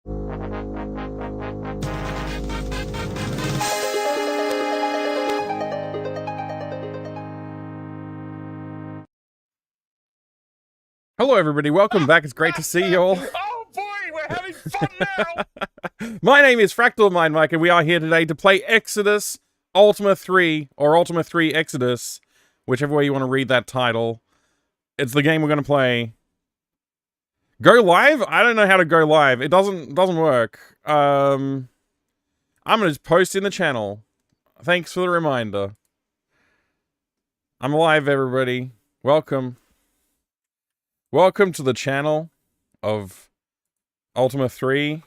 Hello, everybody. Welcome back. It's great to see you all. Oh boy, we're having fun now! My name is Fractal Mind Mike, and we are here today to play Exodus Ultima 3, or Ultima 3 Exodus, whichever way you want to read that title. It's the game we're going to play. Go live? I don't know how to go live. It doesn't work. I'm going to just post in the channel. Thanks for the reminder. I'm alive, everybody. Welcome. Welcome to the channel of Ultima 3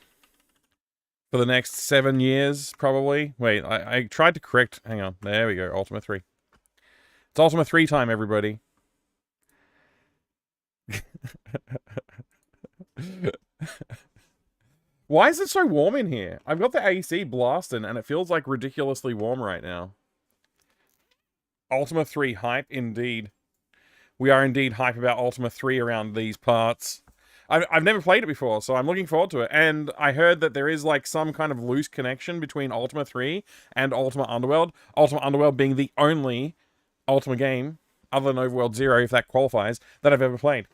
for the next 7 years, probably. Wait, I tried to correct... Hang on. There we go. Ultima 3. It's Ultima 3 time, everybody. Why is it so warm in here? I've got the AC blasting, and it feels like ridiculously warm right now. Ultima 3 hype, indeed. We are indeed hype about Ultima 3 around these parts. I've never played it before, so I'm looking forward to it. And I heard that there is like some kind of loose connection between Ultima 3 and Ultima Underworld. Ultima Underworld being the only Ultima game, other than Overworld 0, if that qualifies, that I've ever played.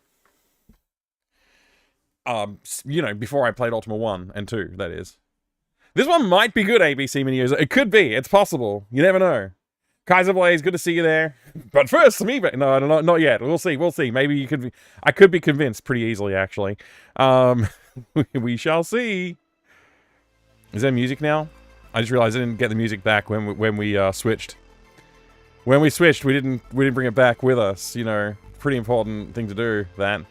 You know, before I played Ultima 1 and 2, that is. This one might be good, ABC Mini User. It could be. It's possible. You never know. Kaiser Blaze, good to see you there. But first, me, no, not yet. We'll see. We'll see. Maybe you could be. I could be convinced pretty easily, actually. We shall see. Is there music now? I just realized I didn't get the music back when we switched. When we switched, we didn't bring it back with us. You know, pretty important thing to do. That.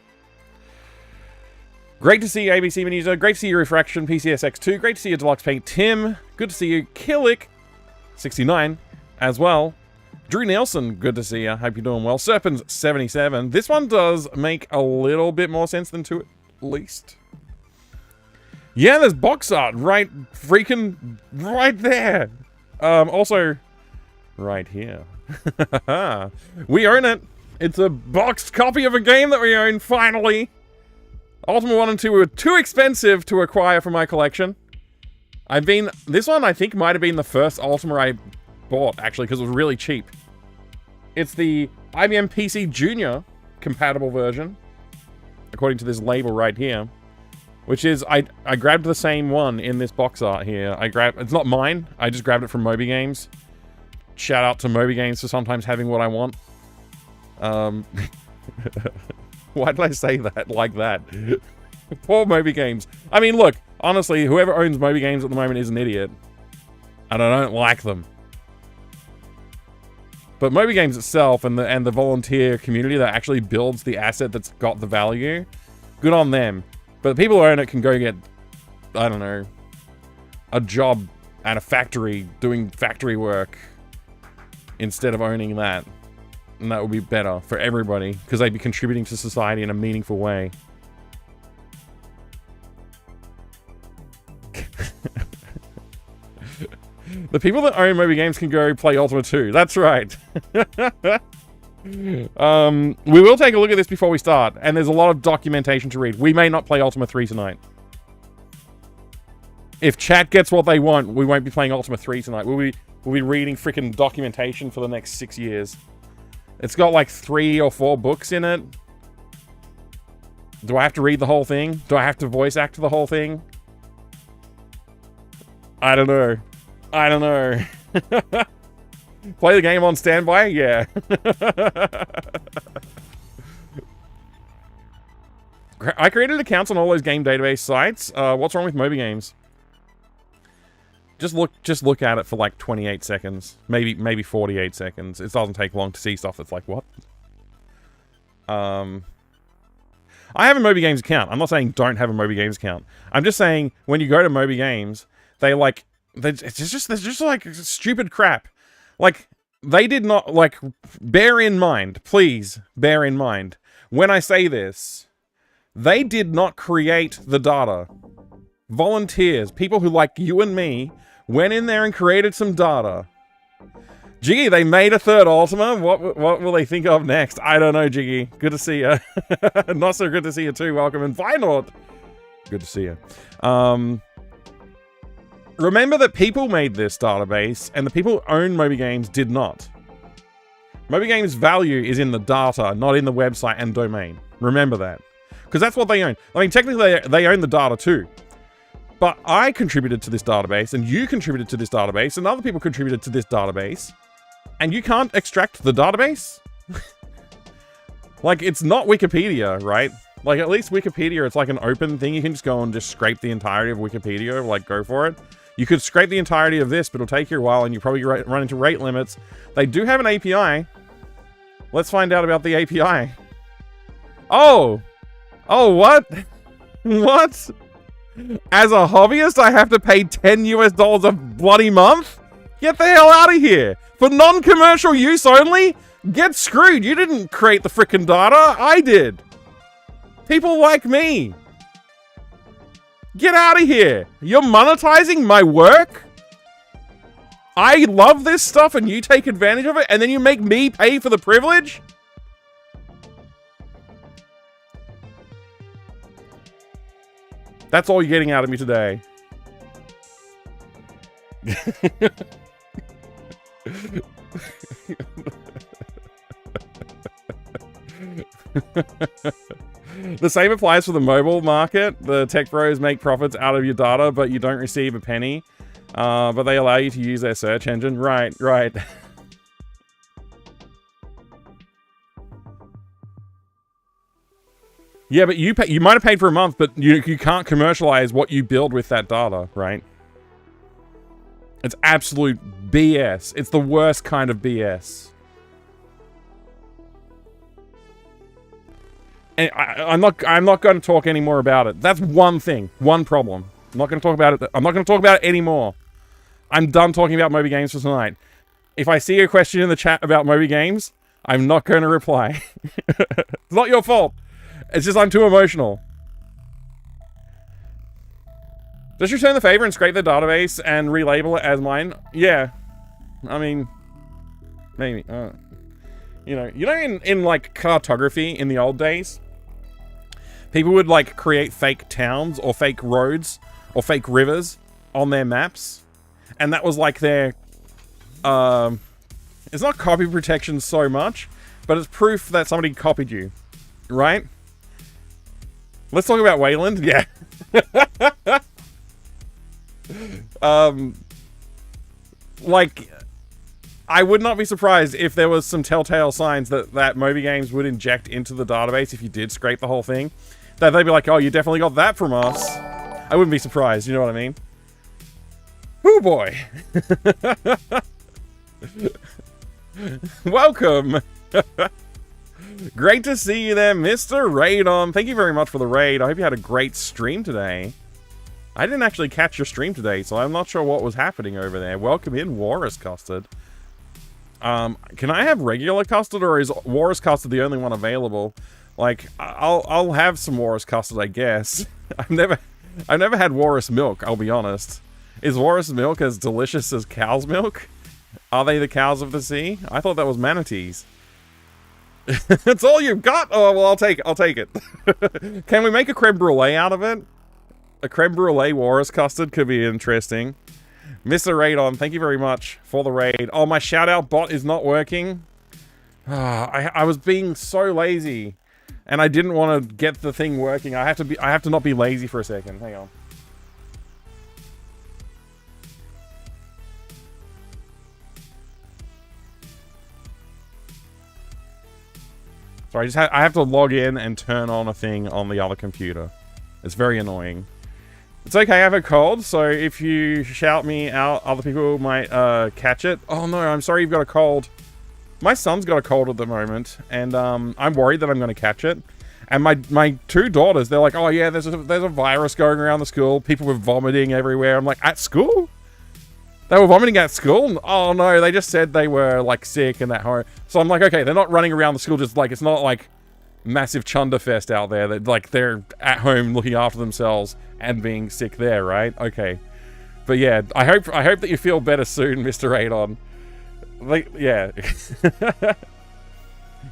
Great to see you, ABC Mini User. Great to see you, Refraction PCSX2. Great to see you, Deluxe Paint Tim. Good to see you, Killick69. As well. Drew Nelson, good to see you. Hope you're doing well. Serpens77. This one does make a little bit more sense than 2 at least. Yeah, there's box art right freaking right there. Also, right here. We own it. It's a boxed copy of a game that we own, finally. Ultima 1 and 2 were too expensive to acquire for my collection. This one I think might have been the first Ultima I bought, actually, because it was really cheap. It's the IBM PC Junior compatible version, according to this label right here, which is, I grabbed the same one in this box art here. It's not mine, I just grabbed it from Moby Games. Shout out to Moby Games for sometimes having what I want. Why did I say that like that? Poor Moby Games. I mean, look, honestly, whoever owns Moby Games at the moment is an idiot. And I don't like them. But Moby Games itself and the volunteer community that actually builds the asset that's got the value, good on them. But the people who own it can go get, I don't know, a job at a factory doing factory work instead of owning that. And that would be better for everybody because they'd be contributing to society in a meaningful way. The people that own Moby Games can go play Ultima 2. That's right. We will take a look at this before we start, and there's a lot of documentation to read. We may not play Ultima 3 tonight. If chat gets what they want, we won't be playing Ultima 3 tonight. We'll be reading freaking documentation for the next 6 years. It's got like 3 or 4 books in it. Do I have to read the whole thing? Do I have to voice act the whole thing? I don't know. I don't know. Play the game on standby? Yeah. I created accounts on all those game database sites. What's wrong with Moby Games? Just look at it for like 28 seconds. Maybe 48 seconds. It doesn't take long to see stuff that's like, what? I have a Moby Games account. I'm not saying don't have a Moby Games account. I'm just saying when you go to Moby Games, it's just like stupid crap. Like, they did not, like, bear in mind, please bear in mind, when I say this, they did not create the data. Volunteers, people who, like you and me, went in there and created some data. Jiggy, they made a third Ultima. What will they think of next? I don't know, Jiggy. Good to see you. Not so good to see you too. Welcome. And Vinord, Good to see you. Remember that people made this database, and the people who own Moby Games did not. Moby Games' value is in the data, not in the website and domain. Remember that. Because that's what they own. I mean, technically, they own the data too. But I contributed to this database, and you contributed to this database, and other people contributed to this database. And you can't extract the database? Like, it's not Wikipedia, right? Like, at least Wikipedia, it's like an open thing. You can just go and just scrape the entirety of Wikipedia, like, go for it. You could scrape the entirety of this, but it'll take you a while, and you probably run into rate limits. They do have an API. Let's find out about the API. Oh! Oh, what? What? As a hobbyist, I have to pay $10 US a bloody month? Get the hell out of here! For non-commercial use only? Get screwed! You didn't create the frickin' data, I did! People like me! Get out of here! You're monetizing my work? I love this stuff and you take advantage of it and then you make me pay for the privilege? That's all you're getting out of me today. The same applies for the mobile market. The tech bros make profits out of your data, but you don't receive a penny. But they allow you to use their search engine. Right, right. Yeah, but you might have paid for a month, but you can't commercialize what you build with that data, right? It's absolute BS. It's the worst kind of BS. And I'm not going to talk any more about it. That's one thing, one problem. I'm not going to talk about it. I'm not going to talk about it anymore. I'm done talking about Moby Games for tonight. If I see a question in the chat about Moby Games, I'm not going to reply. It's not your fault. It's just I'm too emotional. Just return the favor and scrape the database and relabel it as mine. Yeah. I mean, maybe. You know, in like cartography in the old days, people would like create fake towns or fake roads or fake rivers on their maps. And that was like their, it's not copy protection so much, but it's proof that somebody copied you, right? Let's talk about Wayland. Yeah. Like, I would not be surprised if there was some telltale signs that Moby Games would inject into the database if you did scrape the whole thing. That they'd be like, oh, you definitely got that from us. I wouldn't be surprised, you know what I mean? Oh boy. Welcome. Great to see you there, Mr. Raidon. Thank you very much for the raid. I hope you had a great stream today. I didn't actually catch your stream today, so I'm not sure what was happening over there. Welcome in, Walrus Custard. Can I have regular custard, or is Walrus Custard the only one available? Like, I'll have some Walrus Custard, I guess. I've never had Walrus Milk, I'll be honest. Is Walrus Milk as delicious as cow's milk? Are they the cows of the sea? I thought that was manatees. That's all you've got? Oh, well, I'll take it. Can we make a creme brulee out of it? A creme brulee Walrus Custard could be interesting. Mr. Raidon, thank you very much for the raid. Oh, my shout-out bot is not working. I was being so lazy, and I didn't want to get the thing working. I have to not be lazy for a second. Hang on. So I have to log in and turn on a thing on the other computer. It's very annoying. It's okay, I have a cold, so if you shout me out, other people might catch it. Oh no, I'm sorry you've got a cold. My son's got a cold at the moment, and I'm worried that I'm going to catch it. And my two daughters, they're like, oh yeah, there's a virus going around the school. People were vomiting everywhere. I'm like, at school? They were vomiting at school? Oh no, they just said they were like sick and at home. So I'm like, okay, they're not running around the school just like, it's not like massive chunder fest out there that like they're at home looking after themselves and being sick there, right? Okay. But yeah, I hope that you feel better soon, Mr. Raidon. Like, yeah.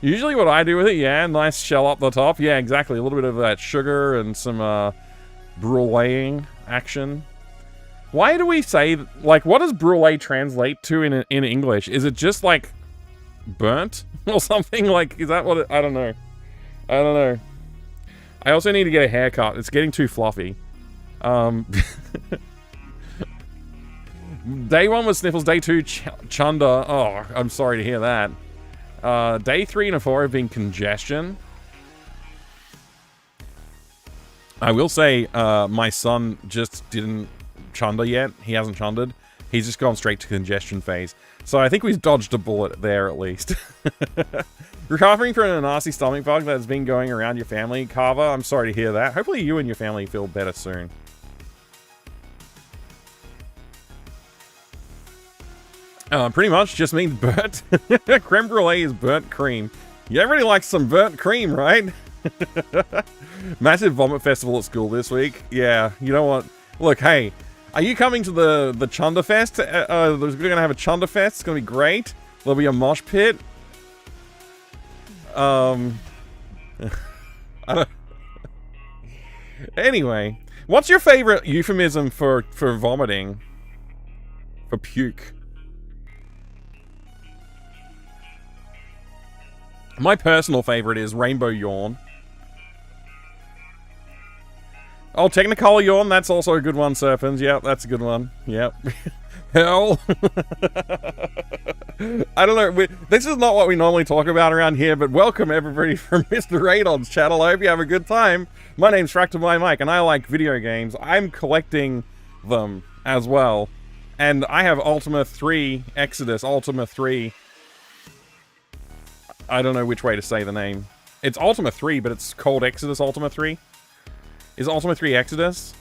Usually what I do with it, yeah, nice shell up the top. Yeah, exactly. A little bit of that sugar and some bruleeing action. Why do we say, like, what does brulee translate to in English? Is it just like burnt or something? Like, is that what it, I don't know. I don't know. I also need to get a haircut. It's getting too fluffy. Day 1 was sniffles. Day 2, chunder. Oh, I'm sorry to hear that. Day 3 and 4 have been congestion. I will say, my son just didn't chunder yet. He hasn't chundered. He's just gone straight to congestion phase. So I think we've dodged a bullet there at least. Recovering from a nasty stomach bug that's been going around your family, Carver. I'm sorry to hear that. Hopefully you and your family feel better soon. Pretty much just means burnt. Creme brulee is burnt cream. Yeah, everybody likes some burnt cream, right? Massive vomit festival at school this week. Yeah, you know what? Look, hey, are you coming to the Chunder Fest? We're gonna have a Chunder Fest. It's gonna be great. There'll be a mosh pit. I don't... Anyway, what's your favorite euphemism for vomiting? For puke? My personal favorite is rainbow yawn. Oh, Technicolor yawn, that's also a good one, Serpens. Yep, that's a good one. Yep. Hell. I don't know. This is not what we normally talk about around here, but welcome everybody from Mr. Radon's channel. I hope you have a good time. My name's Fractal by Mike, and I like video games. I'm collecting them as well. And I have Ultima 3, Exodus, Ultima 3. I don't know which way to say the name. It's Ultima 3, but it's called Exodus Ultima 3. Is Ultima 3 Exodus?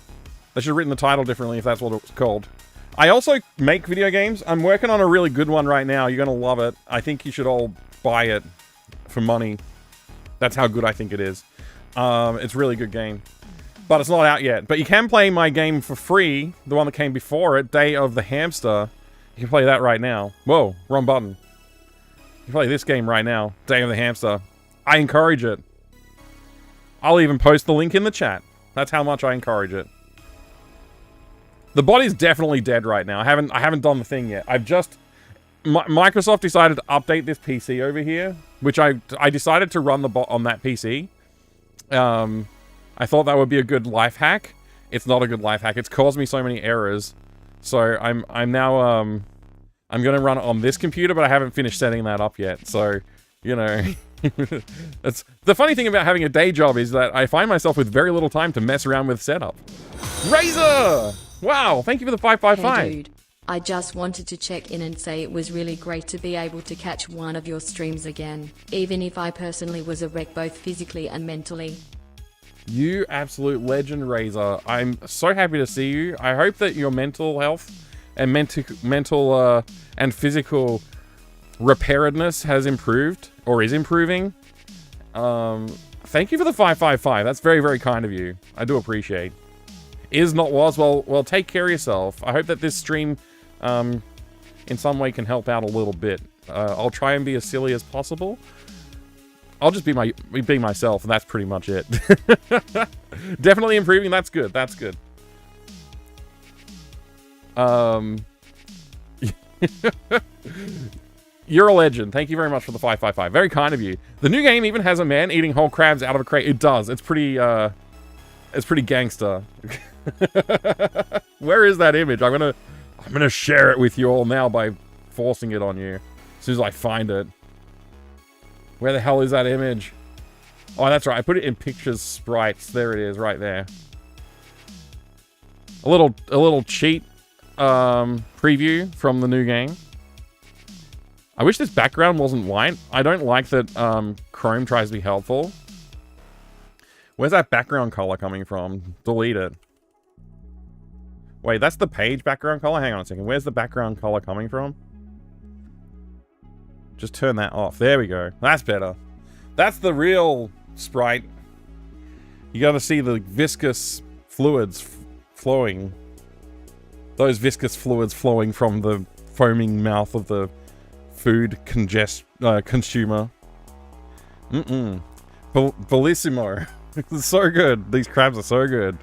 They should have written the title differently if that's what it's called. I also make video games. I'm working on a really good one right now. You're going to love it. I think you should all buy it for money. That's how good I think it is. It's a really good game. But it's not out yet. But you can play my game for free. The one that came before it, Day of the Hamster. You can play that right now. Whoa, wrong button. You can play this game right now, Day of the Hamster. I encourage it. I'll even post the link in the chat. That's how much I encourage it. The body's definitely dead right now. I haven't done the thing yet. I've just... Microsoft decided to update this PC over here, which I decided to run the bot on that PC. I thought that would be a good life hack. It's not a good life hack. It's caused me so many errors. So I'm now I'm gonna run it on this computer, but I haven't finished setting that up yet. So, you know, it's the funny thing about having a day job is that I find myself with very little time to mess around with setup. Razor! Wow, thank you for the 555. Hey dude, I just wanted to check in and say it was really great to be able to catch one of your streams again, even if I personally was a wreck both physically and mentally. You absolute legend, Razor. I'm so happy to see you. I hope that your mental health and mental and physical preparedness has improved or is improving. Thank you for the 555. That's very, very kind of you. I do appreciate. Is not was. Well, take care of yourself. I hope that this stream in some way can help out a little bit. I'll try and be as silly as possible. I'll just be myself, and that's pretty much it. Definitely improving. That's good. That's good. You're a legend. Thank you very much for the 555. Very kind of you. The new game even has a man eating whole crabs out of a crate. It does. It's pretty gangster. Where is that image? I'm gonna share it with you all now by forcing it on you as soon as I find it. Where the hell is that image? Oh, that's right. I put it in pictures sprites. There it is, right there. A little cheat preview from the new game. I wish this background wasn't white. I don't like that Chrome tries to be helpful. Where's that background color coming from? Delete it. Wait, that's the page background color? Hang on a second. Where's the background color coming from? Just turn that off. There we go. That's better. That's the real sprite. You gotta see the viscous fluids flowing. Those viscous fluids flowing from the foaming mouth of the food consumer. Bellissimo. It's so good. These crabs are so good.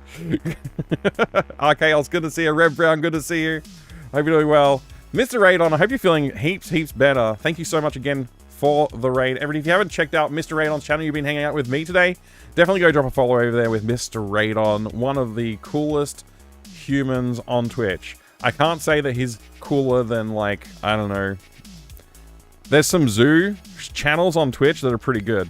Archaeos, good to see you. Red Brown, good to see you. Hope you're doing well. Mr. Radon, I hope you're feeling heaps better. Thank you so much again for the raid. Everybody, if you haven't checked out Mr. Radon's channel, you've been hanging out with me today, definitely go drop a follow over there with Mr. Radon, one of the coolest humans on Twitch. I can't say that he's cooler than, like, I don't know. There's some zoo channels on Twitch that are pretty good.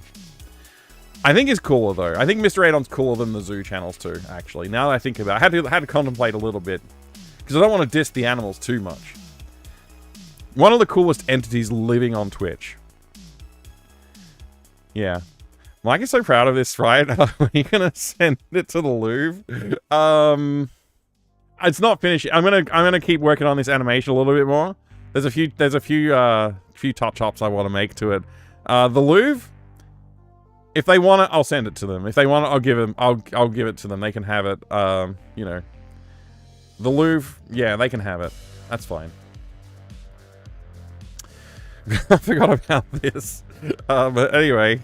I think he's cooler, though. I think Mr. Radon's cooler than the zoo channels, too, actually. Now that I think about it, I had to contemplate a little bit. Because I don't want to diss the animals too much. One of the coolest entities living on Twitch. Yeah. Mike is so proud of this, right? Are you going to send it to the Louvre? It's not finished. I'm gonna keep working on this animation a little bit more. There's a few touch-ups I want to make to it. The Louvre, if they want it, I'll send it to them. If they want it, I'll give it to them. They can have it. You know, the Louvre, yeah, they can have it. That's fine. I forgot about this. But anyway.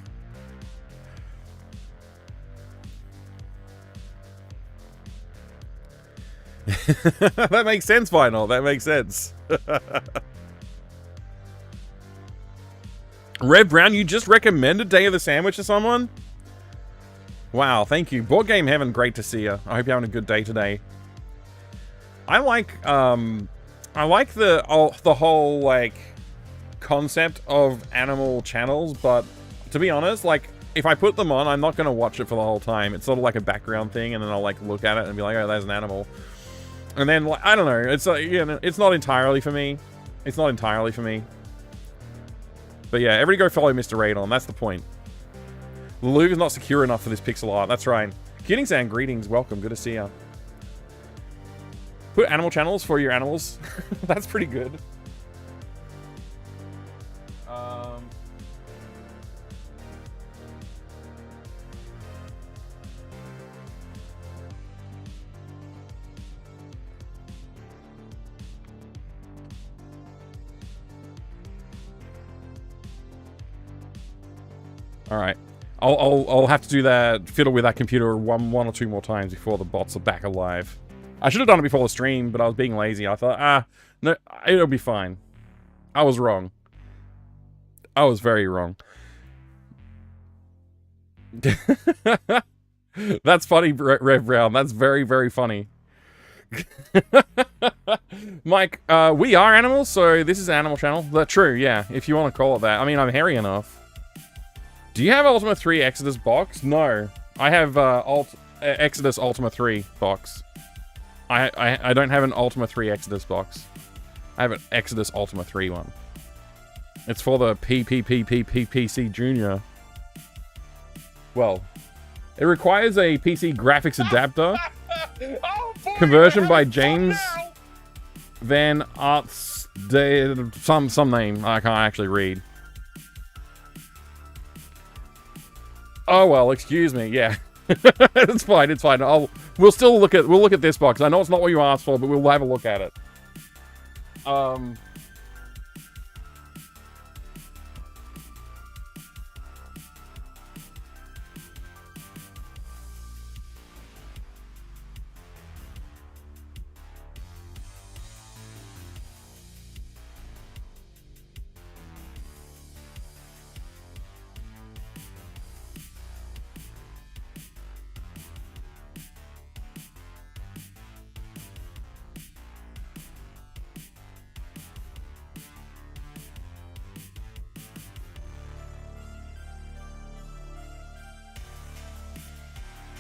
That makes sense, Vinyl. That makes sense. Red Brown, you just recommended Day of the Sandwich to someone? Wow, thank you. Board Game Heaven, great to see you. I hope you're having a good day today. I like the whole, like, concept of animal channels, but to be honest, like, if I put them on, I'm not going to watch it for the whole time. It's sort of like a background thing, and then I'll, like, look at it and be like, oh, there's an animal. And then, like, I don't know, it's like, you know, it's not entirely for me. It's not entirely for me. But yeah, everybody go follow Mr. Radon, that's the point. The Louvre is not secure enough for this pixel art, that's right. Kidding Sound, greetings, welcome, good to see ya. Put animal channels for your animals. That's pretty good. All right, I'll have to do that, fiddle with that computer one or two more times before the bots are back alive. I should have done it before the stream, but I was being lazy. I thought, no, it'll be fine. I was wrong. I was very wrong. That's funny, Rev Brown. That's very, very funny. Mike, we are animals, so this is an animal channel. That's true, yeah, if you want to call it that. I mean, I'm hairy enough. Do you have Ultima 3 Exodus box? No. I have Exodus Ultima 3 box. I don't have an Ultima 3 Exodus box. I have an Exodus Ultima 3 one. It's for the PC Junior. Well, it requires a PC graphics adapter. Oh, boy, Conversion by James Van Arts, some name I can't actually read. Oh well, excuse me. Yeah, it's fine. It's fine. We'll look at this box. I know it's not what you asked for, but we'll have a look at it.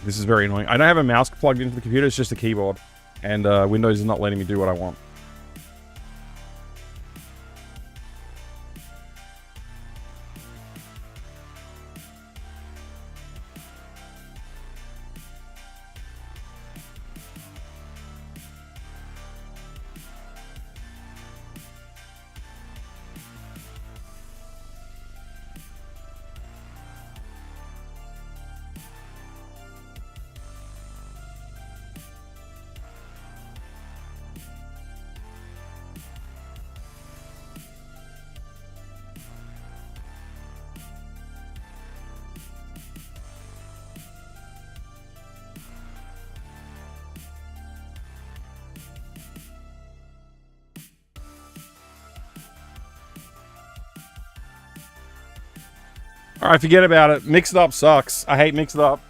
This is very annoying. I don't have a mouse plugged into the computer, it's just a keyboard. And Windows is not letting me do what I want. Alright, forget about it. Mix It Up sucks. I hate Mix It Up.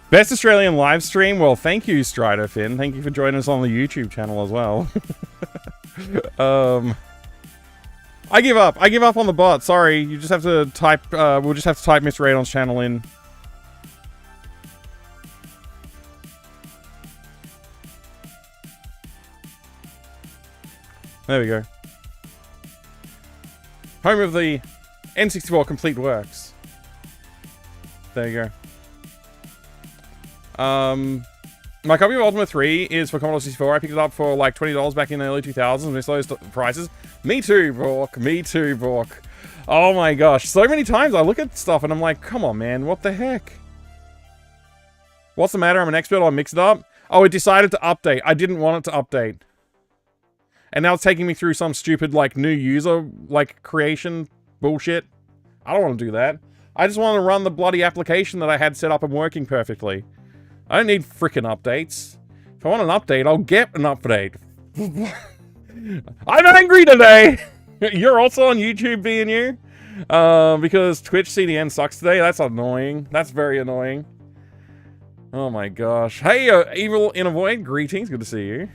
Best Australian live stream? Well, thank you, Strider Finn. Thank you for joining us on the YouTube channel as well. I give up. I give up on the bot. Sorry. You just have to type, we'll just have to type Mr. Radon's channel in. There we go. Home of the N64 Complete Works. There you go. My copy of Ultima 3 is for Commodore 64. I picked it up for like $20 back in the early 2000s. Missed those prices. Me too, Bork. Me too, Bork. Oh my gosh. So many times I look at stuff and I'm like, come on, man. What the heck? What's the matter? I'm an expert on Mix It Up. Oh, it decided to update. I didn't want it to update. And now it's taking me through some stupid, like, new user, like, creation bullshit. I don't want to do that. I just want to run the bloody application that I had set up and working perfectly. I don't need frickin' updates. If I want an update, I'll get an update. I'm angry today! You're also on YouTube, being you? Because Twitch CDN sucks today? That's annoying. That's very annoying. Oh my gosh. Hey, Evil in a Void, greetings. Good to see you.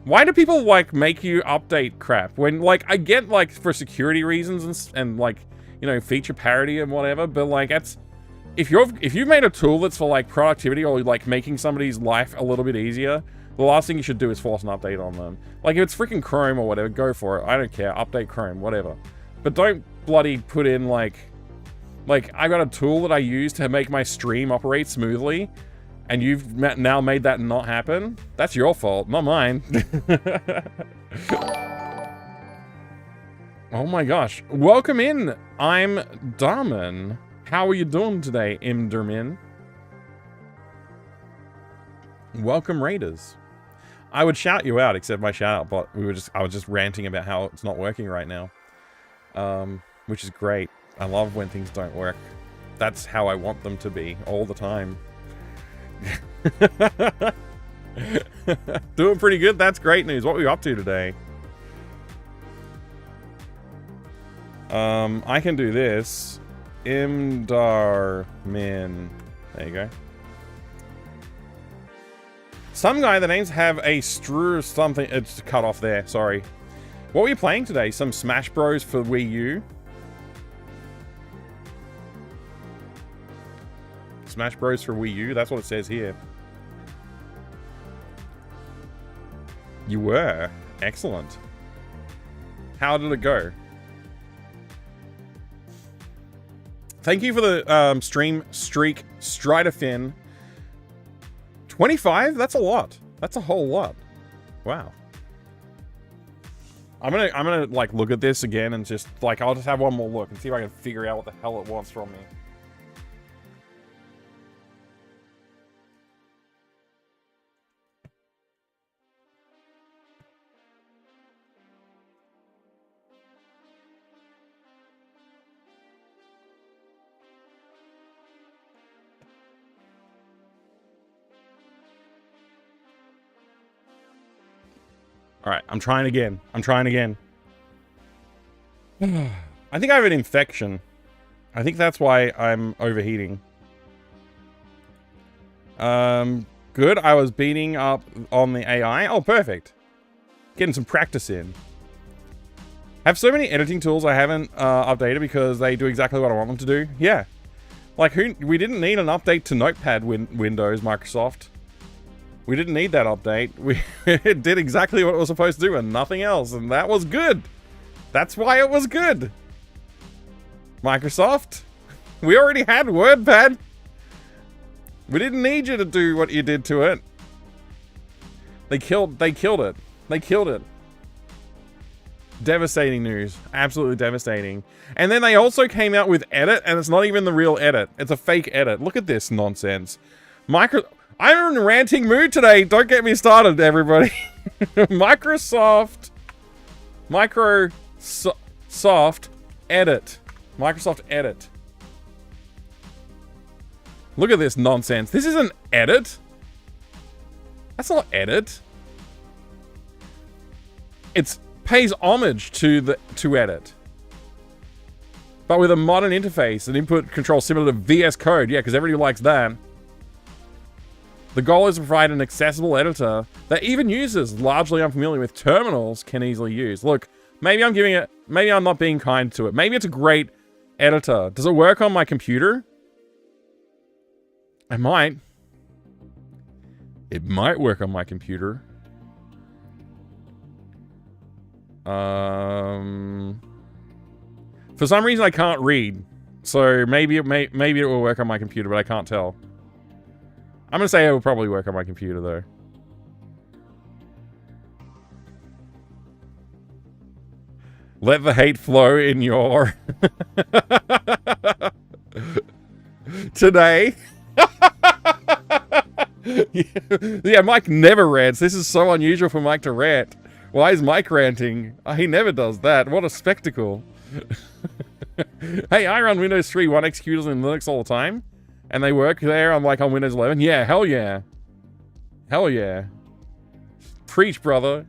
Why do people, like, make you update crap? When, like, I get, like, for security reasons and like, you know, feature parity and whatever, but, like, that's... If you've made a tool that's for, like, productivity or, like, making somebody's life a little bit easier, the last thing you should do is force an update on them. Like, if it's freaking Chrome or whatever, go for it. I don't care. Update Chrome, whatever. But don't bloody put in, like, I got a tool that I use to make my stream operate smoothly, and you've now made that not happen? That's your fault, not mine. Oh my gosh. Welcome in. I'm Darman. How are you doing today, Imdermin? Welcome, Raiders. I would shout you out, except my shout out bot, I was just ranting about how it's not working right now. Which is great. I love when things don't work. That's how I want them to be, all the time. Doing pretty good. That's great news. What were you up to today? I can do this. Imdarmin. There you go. Some guy, the names have a stru something. It's cut off there. Sorry. What were you playing today? Some Smash Bros for Wii U? Smash Bros for Wii U? That's what it says here. You were. Excellent. How did it go? Thank you for the stream streak, Striderfin. 25? That's a lot. That's a whole lot. Wow. I'm gonna like look at this again and just like I'll just have one more look and see if I can figure out what the hell it wants from me. Alright, I'm trying again. I'm trying again. I think I have an infection. I think that's why I'm overheating. Good. I was beating up on the AI. Oh, perfect. Getting some practice in. I have so many editing tools I haven't updated because they do exactly what I want them to do. Yeah. Like, we didn't need an update to Notepad Windows, Microsoft. We didn't need that update. It did exactly what it was supposed to do and nothing else, and that was good. That's why it was good. Microsoft, we already had WordPad. We didn't need you to do what you did to it. They killed it. They killed it. Devastating news. Absolutely devastating. And then they also came out with edit, and it's not even the real edit. It's a fake edit. Look at this nonsense. I'm in a ranting mood today. Don't get me started, everybody. Microsoft edit. Microsoft edit. Look at this nonsense. This isn't edit. That's not edit. It's pays homage to edit. but with a modern interface and input control similar to VS Code. Yeah, because everybody likes that. The goal is to provide an accessible editor that even users largely unfamiliar with terminals can easily use. Look, maybe I'm not being kind to it. Maybe it's a great editor. Does it work on my computer? It might. It might work on my computer. For some reason I can't read. So maybe it will work on my computer, but I can't tell. I'm gonna say it will probably work on my computer though. Let the hate flow in your today. Yeah, Mike never rants. This is so unusual for Mike to rant. Why is Mike ranting? Oh, he never does that. What a spectacle. Hey, I run Windows 3 one executors in Linux all the time. And they work there on like on Windows 11. Yeah, hell yeah. Hell yeah. Preach, brother.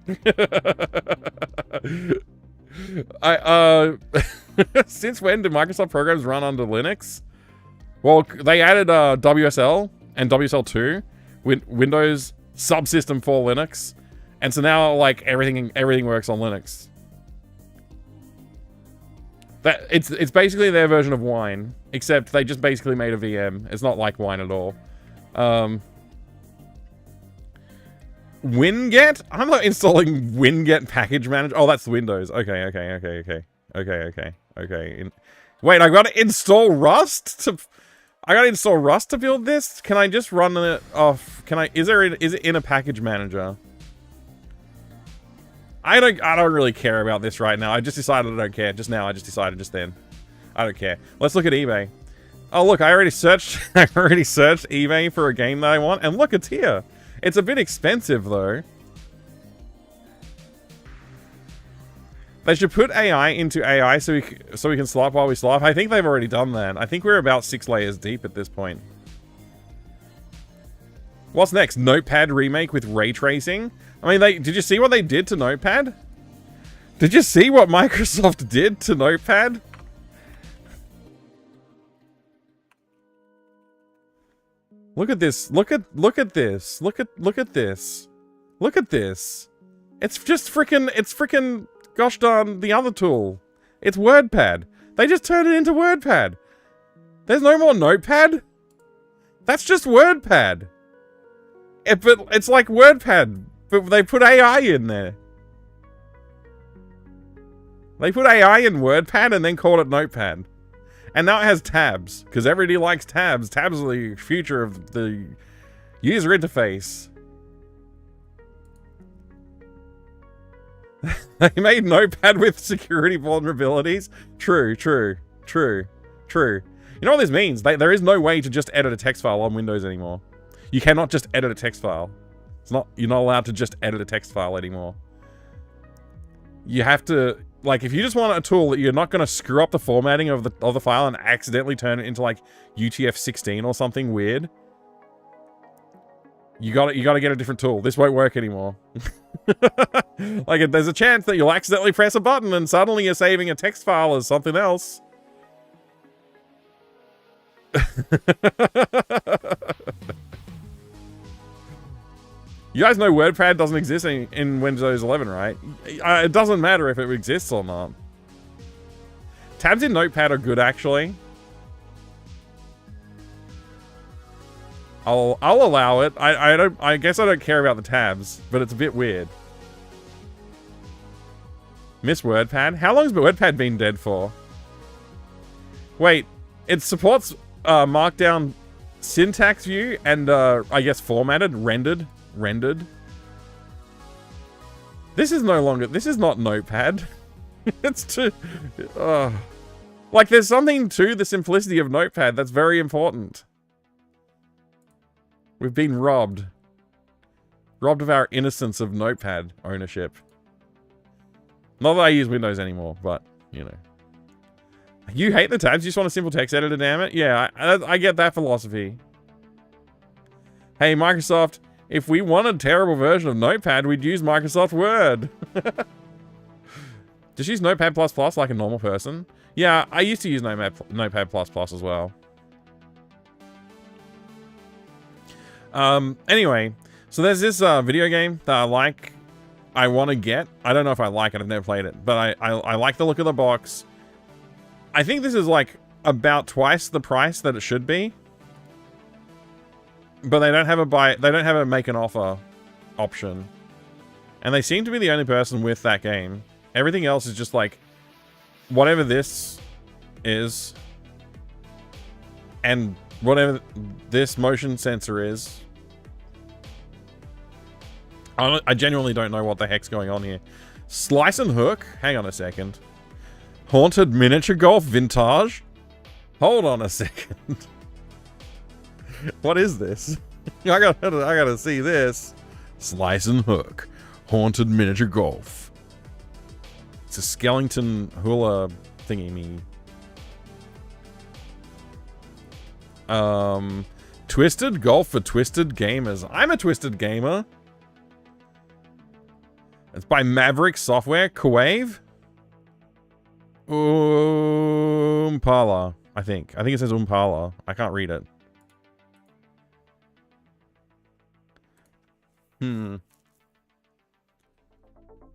Since when do Microsoft programs run under Linux? Well, they added WSL and WSL2, Windows subsystem for Linux, and so now like everything works on Linux. It's basically their version of Wine, except they just basically made a VM. It's not like Wine at all. Winget? I'm not installing Winget package manager. Oh, that's Windows. Okay. Wait, I gotta install Rust to... I gotta install Rust to build this? Can I just run it off? Is it in a package manager? I don't really care about this right now. I just decided I don't care. Just now, I just decided just then. I don't care. Let's look at eBay. Oh look, I already searched eBay for a game that I want, and look, it's here. It's a bit expensive though. They should put AI into AI so we can slop while we slop. I think they've already done that. I think we're about 6 layers deep at this point. What's next? Notepad remake with ray tracing? I mean, did you see what they did to Notepad? Did you see what Microsoft did to Notepad? Look at this. Look at this. Look at this. Look at this. It's freaking gosh darn the other tool. It's WordPad. They just turned it into WordPad. There's no more Notepad. That's just WordPad. But it's like WordPad, but they put AI in there. They put AI in WordPad and then called it Notepad. And now it has tabs, because everybody likes tabs. Tabs are the future of the user interface. They made Notepad with security vulnerabilities. True. You know what this means? There is no way to just edit a text file on Windows anymore. You cannot just edit a text file. You're not allowed to just edit a text file anymore. You have to, like, if you just want a tool that you're not going to screw up the formatting of the file and accidentally turn it into like UTF-16 or something weird, you gotta get a different tool. This won't work anymore. Like, there's a chance that you'll accidentally press a button and suddenly you're saving a text file as something else. You guys know WordPad doesn't exist in Windows 11, right? It doesn't matter if it exists or not. Tabs in Notepad are good, actually. I'll allow it. I guess I don't care about the tabs, but it's a bit weird. Miss WordPad? How long has WordPad been dead for? Wait, it supports Markdown syntax view and I guess formatted, rendered. This is not Notepad. It's too... like, there's something to the simplicity of Notepad that's very important. We've been robbed. Robbed of our innocence of Notepad ownership. Not that I use Windows anymore, but, you know. You hate the tabs, you just want a simple text editor, damn it? Yeah, I get that philosophy. Hey, Microsoft, if we want a terrible version of Notepad, we'd use Microsoft Word. Just use Notepad++ like a normal person. Yeah, I used to use Notepad++ as well. Anyway, so there's this video game that I want to get. I don't know if I like it. I've never played it, but I like the look of the box. I think this is like about twice the price that it should be. But they don't have a make an offer option. And they seem to be the only person with that game. Everything else is just like whatever this is and whatever this motion sensor is. I genuinely don't know what the heck's going on here. Slice and hook? Hang on a second. Haunted miniature golf vintage? Hold on a second. What is this? I gotta see this. Slice and hook. Haunted miniature golf. It's a skeleton hula thingy me. Twisted golf for twisted gamers. I'm a twisted gamer. It's by Maverick Software. Kuwave? Umpala, I think. I think it says Umpala. I can't read it.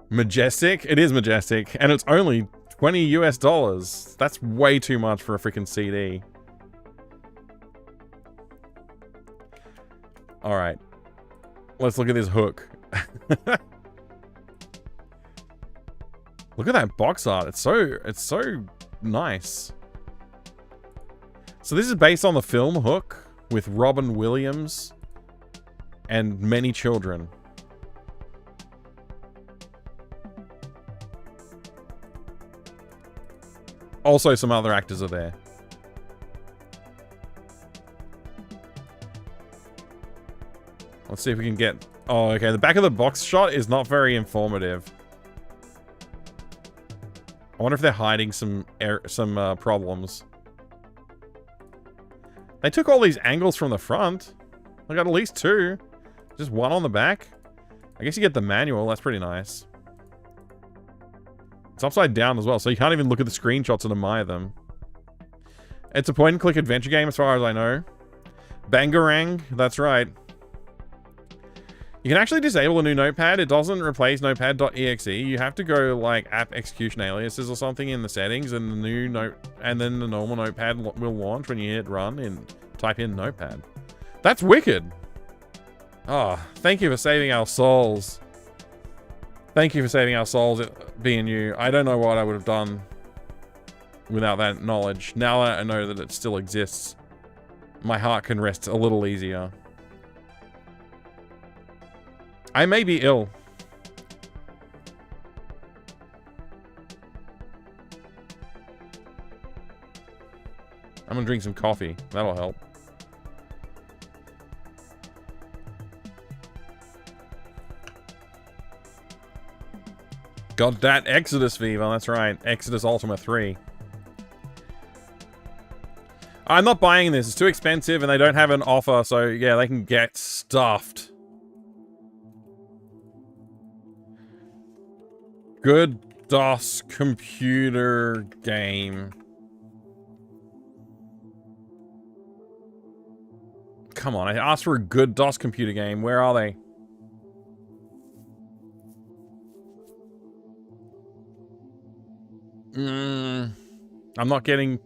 Majestic? It is majestic. And it's only $20 US. That's way too much for a freaking CD. Alright. Let's look at this hook. Look at that box art. It's so nice. So this is based on the film Hook with Robin Williams and many children. Also, some other actors are there. Let's see if we can get... Oh, okay. The back of the box shot is not very informative. I wonder if they're hiding some problems. They took all these angles from the front. I got at least two. Just one on the back. I guess you get the manual. That's pretty nice. It's upside down as well, so you can't even look at the screenshots and admire them. It's a point-and-click adventure game as far as I know. Bangarang, that's right. You can actually disable a new notepad. It doesn't replace notepad.exe. You have to go like app execution aliases or something in the settings, and the new note, and then the normal notepad will launch when you hit run and type in notepad. That's wicked. Oh, thank you for saving our souls. Thank you for saving our souls, being you. I don't know what I would have done without that knowledge. Now that I know that it still exists, my heart can rest a little easier. I may be ill. I'm gonna drink some coffee. That'll help. Got that Exodus fever, that's right. Exodus Ultima 3. I'm not buying this. It's too expensive and they don't have an offer, so yeah, they can get stuffed. Good DOS computer game. Come on, I asked for a good DOS computer game. Where are they? I'm not getting...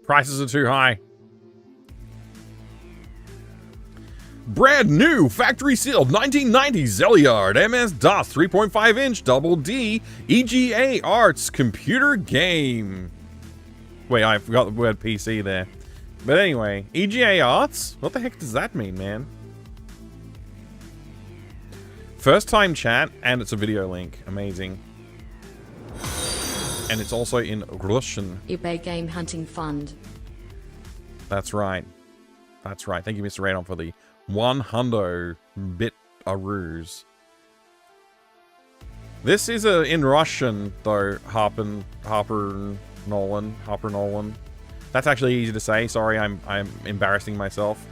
prices are too high. Brand new, factory sealed 1990 Zeliard MS-DOS 3.5 inch double D EGA Arts computer game. Wait, I forgot the word PC there. But anyway, EGA Arts? What the heck does that mean, man? First time chat, and it's a video link. Amazing. And it's also in Russian. eBay Game Hunting Fund. That's right. That's right. Thank you, Mr. Radon, for the 100-bit arroos. This is in Russian, though, Harper Nolan. That's actually easy to say. Sorry, I'm embarrassing myself.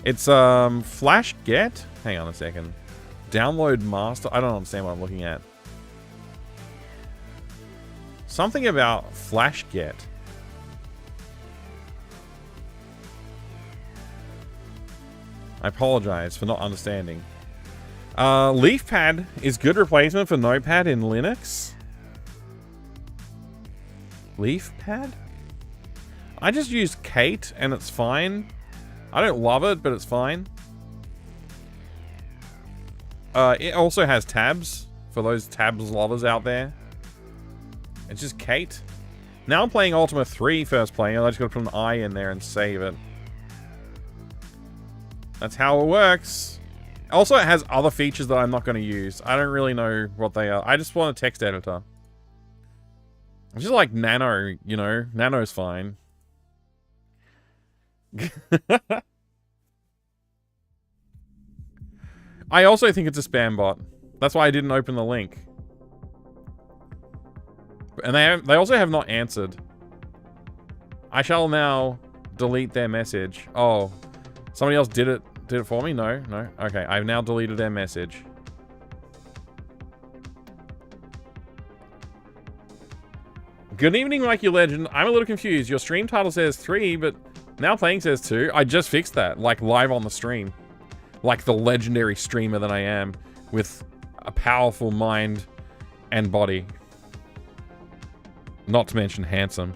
It's Flash Get. Hang on a second. Download master. I don't understand what I'm looking at. Something about flash get. I apologize for not understanding. LeafPad is good replacement for Notepad in Linux. LeafPad? I just use Kate and it's fine. I don't love it, but it's fine. It also has tabs for those tabs lovers out there. It's just Kate. Now I'm playing Ultima 3 first playing. I just gotta put an I in there and save it. That's how it works. Also, it has other features that I'm not going to use. I don't really know what they are. I just want a text editor. It's just like Nano, you know. Nano's fine. I also think it's a spam bot. That's why I didn't open the link. And they also have not answered. I shall now delete their message. Oh, somebody else did it for me? No. Okay, I've now deleted their message. Good evening, Mikey Legend. I'm a little confused. Your stream title says 3, but now playing says 2. I just fixed that, like live on the stream. Like the legendary streamer that I am, with a powerful mind and body. Not to mention handsome.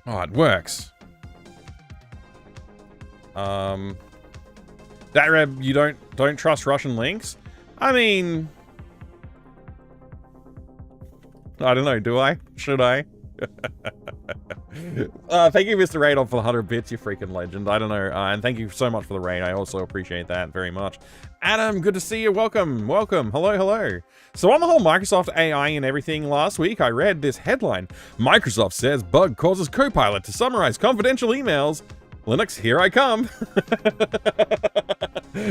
Oh, it works. Datreb, you don't trust Russian links? I mean, I don't know, do I? Should I? Thank you, Mr. Radon, for the 100 bits, you freaking legend. I don't know. And thank you so much for the raid. I also appreciate that very much. Adam, good to see you. Welcome. Hello. So on the whole Microsoft AI and everything last week, I read this headline. Microsoft says bug causes Copilot to summarize confidential emails. Linux, here I come.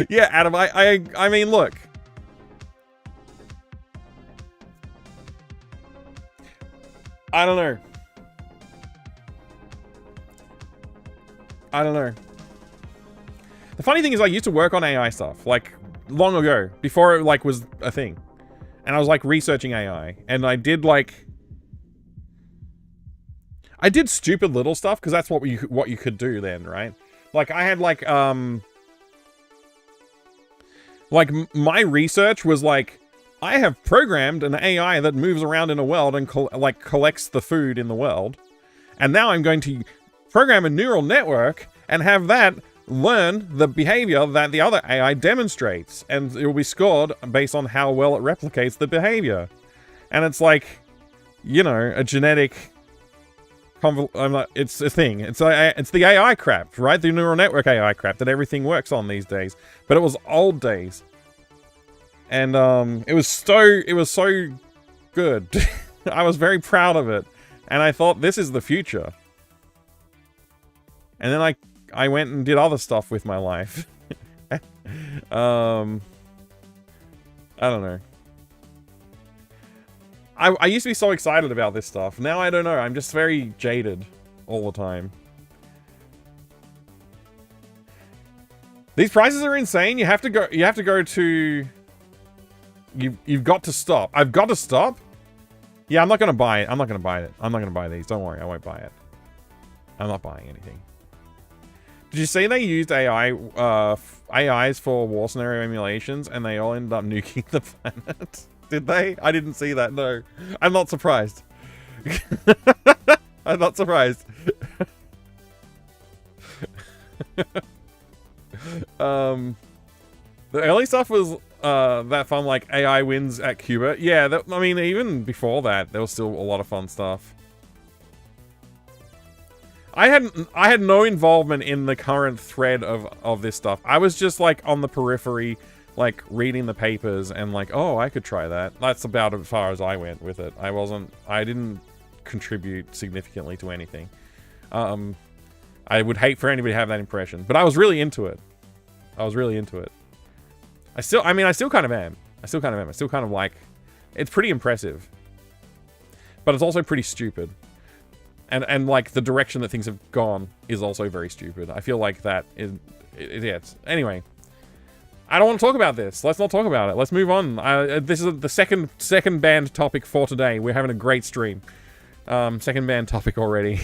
Yeah, Adam, I mean, look. I don't know. The funny thing is I used to work on AI stuff, like, long ago, before it, like, was a thing. And I was, like, researching AI. And I did, like... I did stupid little stuff, because that's what you could do then, right? Like, I had, like, my research was, like, I have programmed an AI that moves around in a world and, collects the food in the world. And now I'm going to program a neural network and have that learn the behavior that the other AI demonstrates. And it will be scored based on how well it replicates the behavior. And it's like, you know, a genetic... it's a thing. It's the AI crap, right? The neural network AI crap that everything works on these days. But it was old days. And it was so good. I was very proud of it. And I thought, this is the future. And then I went and did other stuff with my life. I don't know. I used to be so excited about this stuff. Now I don't know. I'm just very jaded all the time. These prices are insane. You have to go to... You've got to stop. I've got to stop? Yeah, I'm not going to buy it. I'm not going to buy it. I'm not going to buy these. Don't worry. I won't buy it. I'm not buying anything. Did you see they used AIs for war scenario emulations and they all ended up nuking the planet? Did they? I didn't see that, no. I'm not surprised. I'm not surprised. The early stuff was that fun, like AI wins at Cuba. Yeah, I mean, even before that, there was still a lot of fun stuff. I had no involvement in the current thread of this stuff. I was just like on the periphery, like reading the papers and like, oh, I could try that. That's about as far as I went with it. I didn't contribute significantly to anything. I would hate for anybody to have that impression, but I was really into it. I still kind of am. I still kind of like, it's pretty impressive, but it's also pretty stupid. And like, the direction that things have gone is also very stupid. I feel like that is... yeah, anyway. I don't want to talk about this. Let's not talk about it. Let's move on. This is the second banned topic for today. We're having a great stream. Second banned topic already.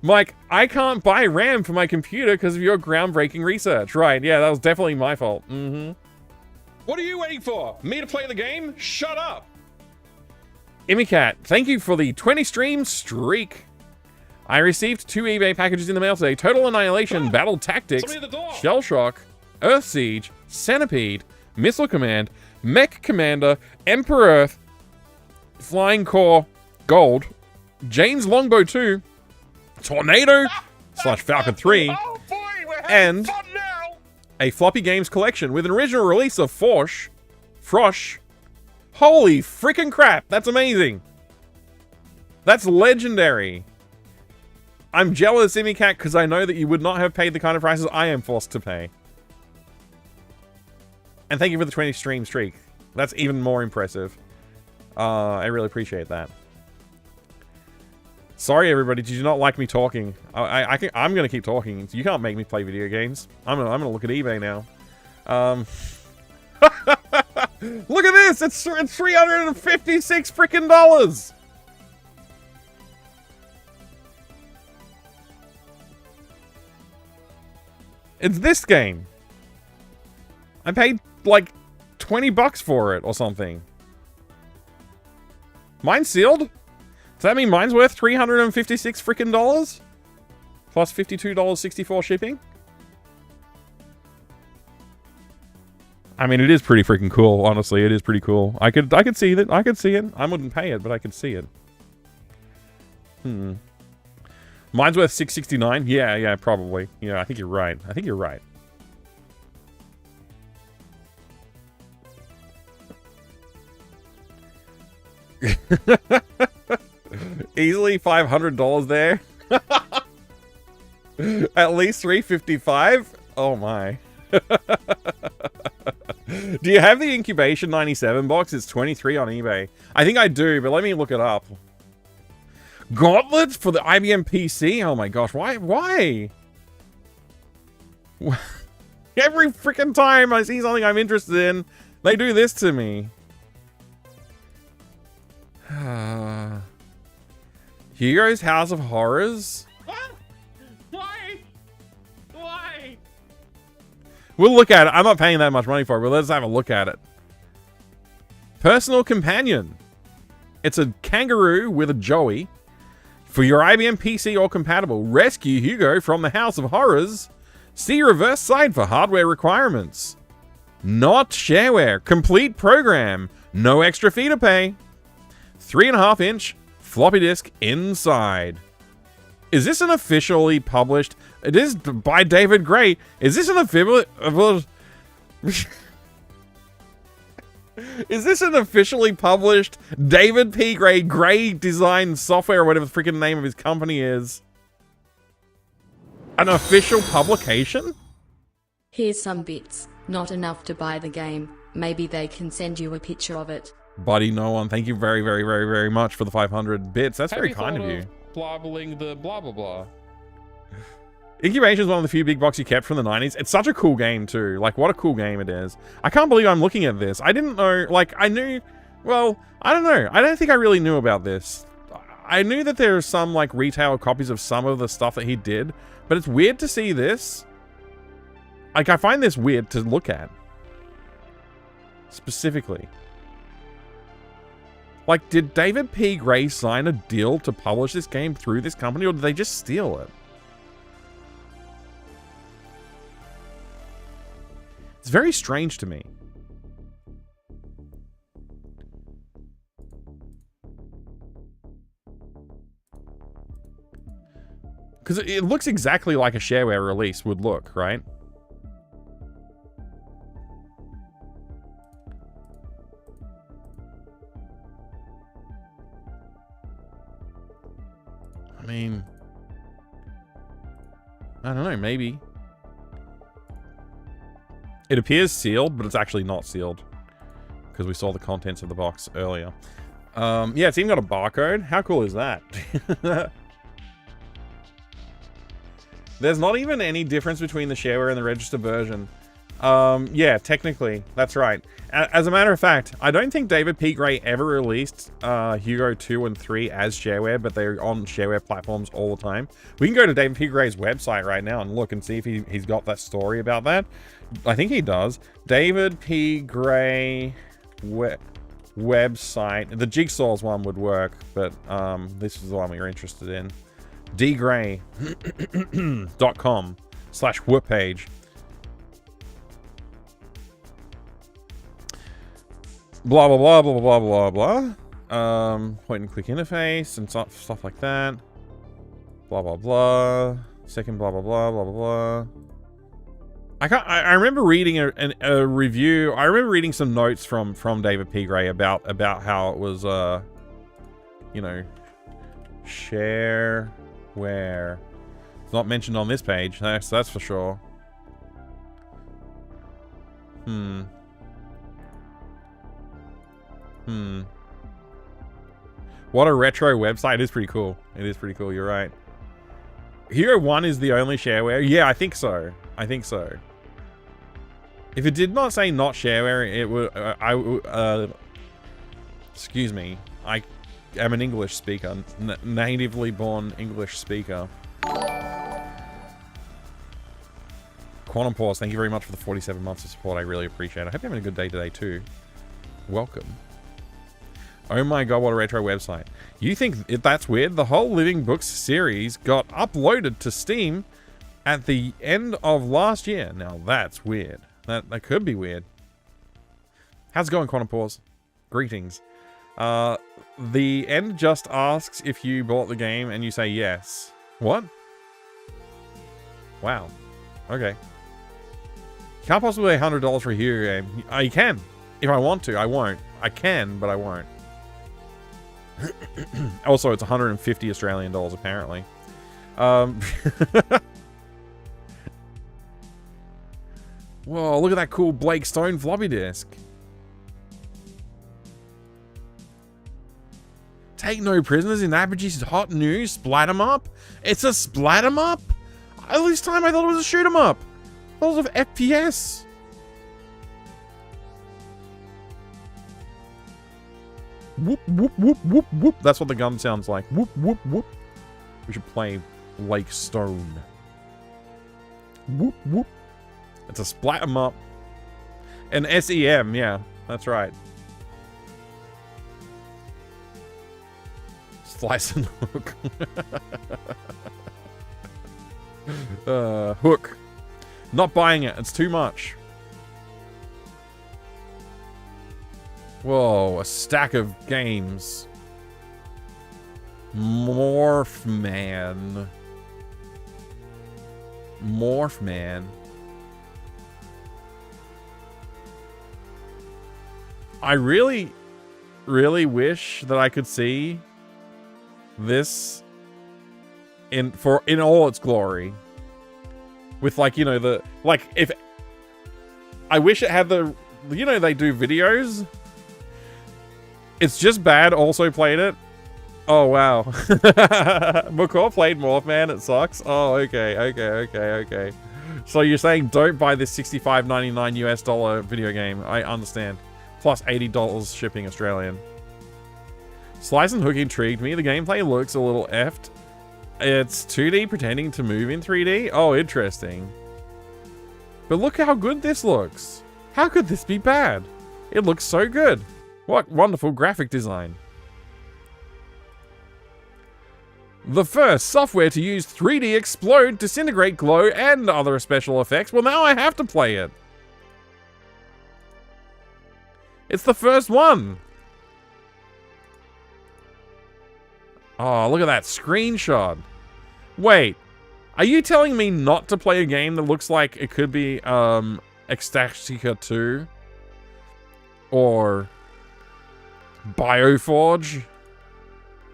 Mike, I can't buy RAM for my computer because of your groundbreaking research. Right, yeah, that was definitely my fault. What are you waiting for? Me to play the game? Shut up! Imicat, thank you for the 20 stream streak. I received 2 eBay packages in the mail today. Total Annihilation, Battle Tactics, Somebody at the door. Shell Shock, Earth Siege, Centipede, Missile Command, Mech Commander, Emperor Earth, Flying Corps, Gold, Jane's Longbow 2, Tornado / Falcon 3, Oh boy, we're having and fun now! a floppy games collection with an original release of Frosh. Holy freaking crap, that's amazing. That's legendary. I'm jealous, Imicat, because I know that you would not have paid the kind of prices I am forced to pay. And thank you for the 20 stream streak. That's even more impressive. I really appreciate that. Sorry, everybody. Did you not like me talking? I'm going to keep talking. You can't make me play video games. I'm gonna look at eBay now. Look at this! It's $356 freaking dollars! It's this game. I paid like 20 bucks for it or something. Mine's sealed? Does that mean mine's worth $356 freaking dollars? Plus $52.64 shipping? I mean, it is pretty freaking cool, honestly. It is pretty cool. I could see it. I could see it. I wouldn't pay it, but I could see it. Mine's worth $669. Yeah, probably. Yeah, I think you're right. I think you're right. Easily $500 there. At least $355. Oh my. Do you have the Incubation 97 box? It's 23 on eBay. I think I do, but let me look it up. Gauntlets for the IBM PC? Oh my gosh, why? Every freaking time I see something I'm interested in, they do this to me. Hugo's House of Horrors? Why? We'll look at it. I'm not paying that much money for it, but let's have a look at it. Personal Companion. It's a kangaroo with a joey. For your IBM PC or compatible, rescue Hugo from the House of Horrors. See reverse side for hardware requirements. Not shareware. Complete program. No extra fee to pay. 3.5-inch floppy disk inside. Is this an officially published... It is by David Gray. Is this an Is this an officially published David P. Gray design software or whatever the freaking name of his company is? An official publication? Here's some bits. Not enough to buy the game. Maybe they can send you a picture of it. Buddy, no one. Thank you very, very, very, very much for the 500 bits. That's very kind of you. Blobbling the blah blah blah. Incubation is one of the few big box you kept from the 90s. It's such a cool game, too. Like, what a cool game it is. I can't believe I'm looking at this. I didn't know... Like, I knew... Well, I don't know. I don't think I really knew about this. I knew that there are some, like, retail copies of some of the stuff that he did. But it's weird to see this. Like, I find this weird to look at. Specifically. Like, did David P. Gray sign a deal to publish this game through this company, or did they just steal it? It's very strange to me. Because it looks exactly like a shareware release would look, right? I mean... I don't know, maybe. It appears sealed, but it's actually not sealed. Because we saw the contents of the box earlier. Yeah, it's even got a barcode. How cool is that? There's not even any difference between the shareware and the registered version. Yeah, technically, that's right. As a matter of fact, I don't think David P. Gray ever released Hugo 2 and 3 as shareware, but they're on shareware platforms all the time. We can go to David P. Gray's website right now and look and see if he's got that story about that. I think he does. David P. Gray website. The Jigsaw's one would work, but this is the one we were interested in. dgray.com/whoop page. Blah blah blah blah blah blah blah. Point and click interface and stuff like that. Blah blah blah. Second blah blah blah blah blah blah. I remember reading a review. I remember reading some notes from David P. Gray about how it was you know, shareware. It's not mentioned on this page. That's for sure. What a retro website. It is pretty cool. It is pretty cool. You're right. Hero 1 is the only shareware? Yeah, I think so. I think so. If it did not say not shareware, it would... excuse me. I am an English speaker. Natively born English speaker. Quantum Pause, thank you very much for the 47 months of support. I really appreciate it. I hope you're having a good day today, too. Welcome. Oh my god, what a retro website. You think that's weird? The whole Living Books series got uploaded to Steam at the end of last year. Now that's weird. That could be weird. How's it going, Quantum Pause? Greetings. The end just asks if you bought the game and you say yes. What? Wow. Okay. You can't possibly pay $100 for a hero game. You can. If I want to, I won't. I can, but I won't. Also, it's 150 Australian dollars apparently. Whoa, look at that cool Blake Stone floppy disk. Take no prisoners in Apogee's hot news. Splat 'em up. It's a splat 'em up. At this time, I thought it was a shoot 'em up. I thought it was FPS. Whoop, whoop, whoop, whoop, whoop. That's what the gun sounds like. Whoop, whoop, whoop. We should play Lake Stone. Whoop, whoop. It's a splat 'em up. An SEM, yeah. That's right. Slice and hook. Hook. Not buying it. It's too much. Whoa, a stack of games. Morph Man. Morph Man. I really, really wish that I could see this in all its glory. With like, you know, the like if I wish it had the, you know, they do videos. It's just bad. Also played it. Oh wow. McCaw played Morphman. It sucks. Oh okay. So you're saying don't buy this $65.99 US video game? I understand. Plus $80 shipping Australian. Slice and Hook intrigued me. The gameplay looks a little effed. It's 2D pretending to move in 3D. Oh, interesting. But look how good this looks. How could this be bad? It looks so good. What wonderful graphic design. The first software to use 3D explode, disintegrate, glow, and other special effects. Well, now I have to play it. It's the first one. Oh, look at that screenshot. Wait, are you telling me not to play a game that looks like it could be Ecstatica 2? Or Bioforge?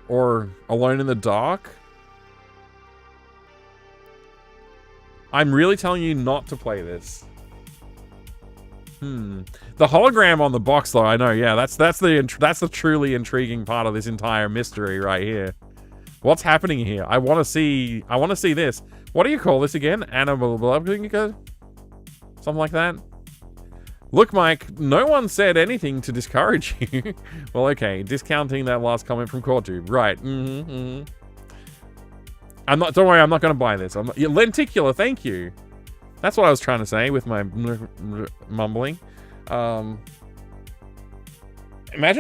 Or Alone in the Dark? I'm really telling you not to play this. The hologram on the box, though, I know. Yeah, that's the truly intriguing part of this entire mystery right here. What's happening here? I want to see this. What do you call this again? Animal something like that. Look, Mike, no one said anything to discourage you. Well, okay, discounting that last comment from CoreTube. Right. Don't worry, I'm not going to buy this. Lenticular, thank you. That's what I was trying to say with my mumbling. Imagine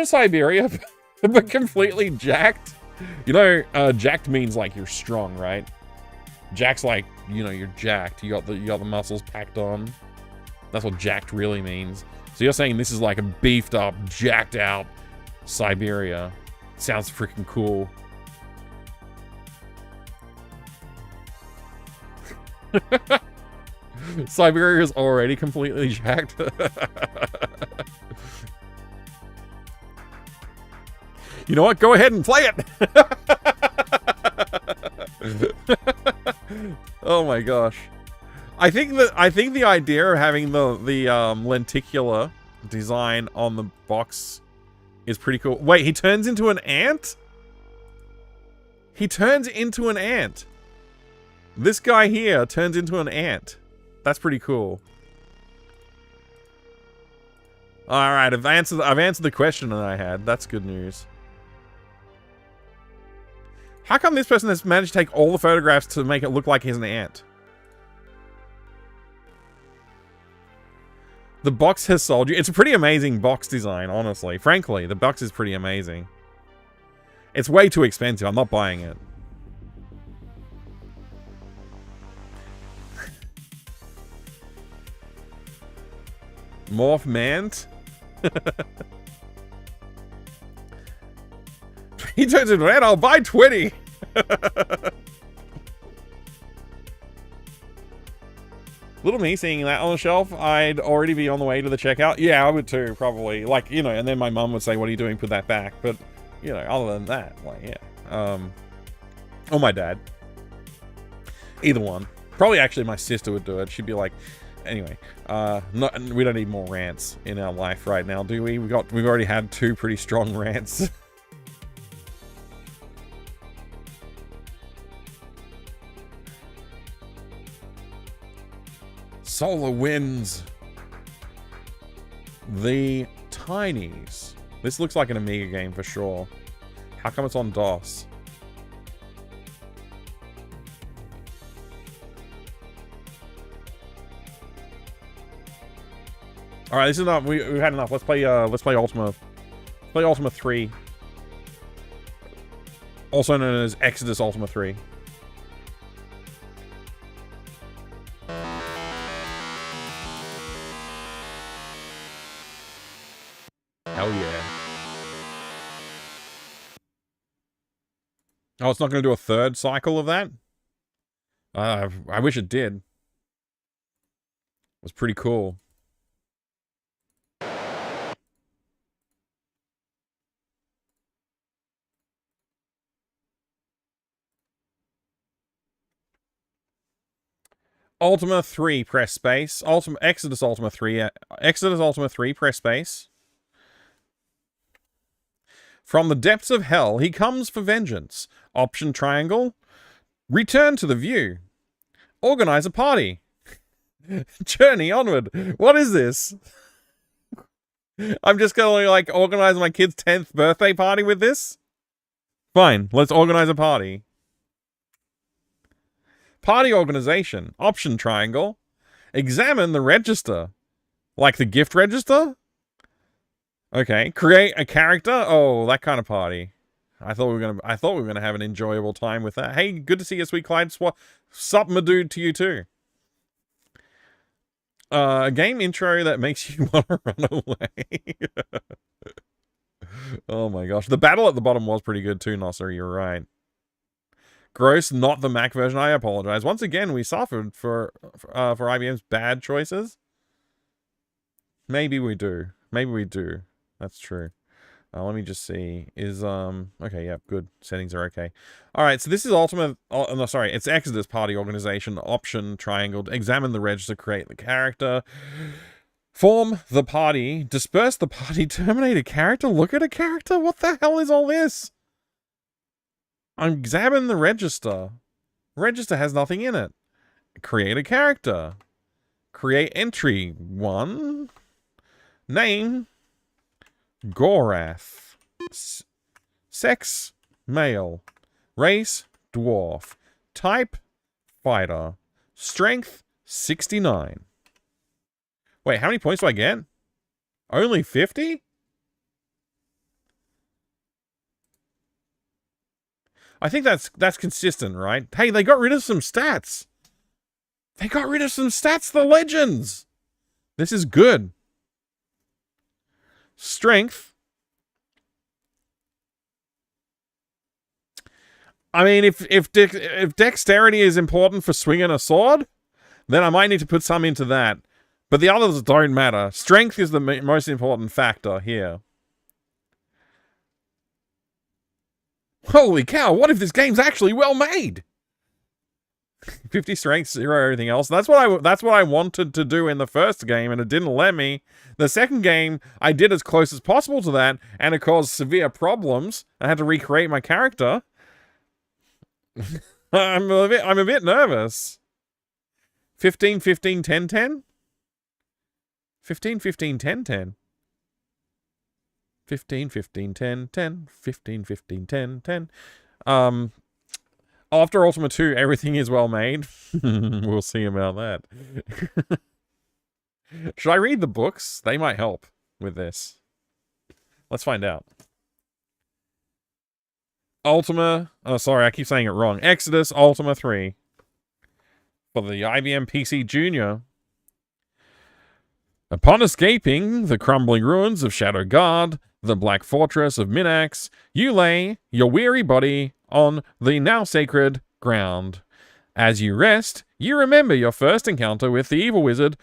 Siberia, but completely jacked. You know, jacked means like you're strong, right? Jack's like, you know, you're jacked. You got the muscles packed on. That's what jacked really means. So you're saying this is like a beefed up, jacked out Siberia. Sounds freaking cool. Siberia is already completely jacked. You know what? Go ahead and play it. Oh my gosh. I think the idea of having the lenticular design on the box is pretty cool. Wait, he turns into an ant? He turns into an ant. This guy here turns into an ant. That's pretty cool. All right, I've answered the question that I had. That's good news. How come this person has managed to take all the photographs to make it look like he's an ant? The box has sold you. It's a pretty amazing box design, honestly. Frankly, the box is pretty amazing. It's way too expensive. I'm not buying it. Morph Mant? He turns into red. I'll buy 20. Little me seeing that on the shelf, I'd already be on the way to the checkout. Yeah, I would too, probably. Like, you know, and then my mum would say, what are you doing? Put that back. But, you know, other than that, like, yeah. Or my dad. Either one. Probably actually my sister would do it. She'd be like, anyway, we don't need more rants in our life right now, do we? We've already had 2 pretty strong rants. Solar Winds. The Tinies. This looks like an Amiga game for sure. How come it's on DOS? All right, this is enough. We've had enough. Let's play Ultima. Play Ultima 3. Also known as Exodus Ultima 3. Hell yeah. Oh, it's not going to do a 3rd cycle of that? I wish it did. It was pretty cool. Ultima 3, press space. Exodus Ultima 3. Exodus Ultima 3, press space. From the depths of hell, he comes for vengeance. Option triangle. Return to the view. Organize a party. Journey onward. What is this? I'm just going to, like, organize my kid's 10th birthday party with this? Fine, let's organize a party. Party organization. Option triangle. Examine the register. Like the gift register? Okay. Create a character? Oh, that kind of party. I thought we were gonna have an enjoyable time with that. Hey, good to see you, Sweet Clyde. Sup, my dude, to you too. A game intro that makes you want to run away. Oh my gosh. The battle at the bottom was pretty good too, Nosser. You're right. Gross, not the Mac version. I apologize. Once again, we suffered for IBM's bad choices. Maybe we do. Maybe we do. That's true. Let me just see. Okay, yeah, good. Settings are okay. All right, so this is Ultima... Oh, no, sorry. It's Exodus Party Organization. Option triangle. Examine the register. Create the character. Form the party. Disperse the party. Terminate a character. Look at a character. What the hell is all this? Examine the register. Register has nothing in it. Create a character. Create entry 1. Name Gorath. Sex male. Race dwarf. Type fighter. Strength 69. Wait, how many points do I get? Only 50? I think that's consistent, right? Hey, they got rid of some stats. They got rid of some stats, the legends. This is good. Strength. I mean, if dexterity is important for swinging a sword, then I might need to put some into that. But the others don't matter. Strength is the most important factor here. Holy cow, what if this game's actually well made? 50 strength, 0 everything else. That's what I wanted to do in the first game, and it didn't let me. The second game, I did as close as possible to that, and it caused severe problems. I had to recreate my character. I'm a bit nervous. 15, 15, 10, 10? 15, 15, 10, 10. 15, 15, 10, 10. 15, 15, 10, 10. After Ultima 2, everything is well made. We'll see about that. Should I read the books? They might help with this. Let's find out. Ultima... Oh, sorry, I keep saying it wrong. Exodus Ultima 3. For the IBM PC Junior. Upon escaping the crumbling ruins of Shadow Guard, the Black Fortress of Minax, you lay your weary body on the now sacred ground. As you rest, you remember your first encounter with the evil wizard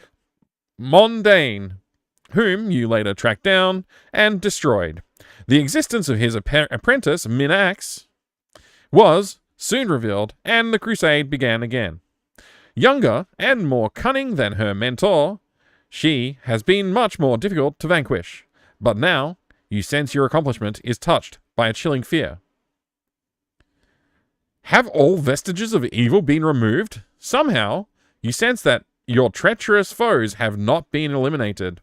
Mondane, whom you later tracked down and destroyed. The existence of his apprentice, Minax, was soon revealed, and the crusade began again. Younger and more cunning than her mentor, she has been much more difficult to vanquish. But now, you sense your accomplishment is touched by a chilling fear. Have all vestiges of evil been removed? Somehow, you sense that your treacherous foes have not been eliminated.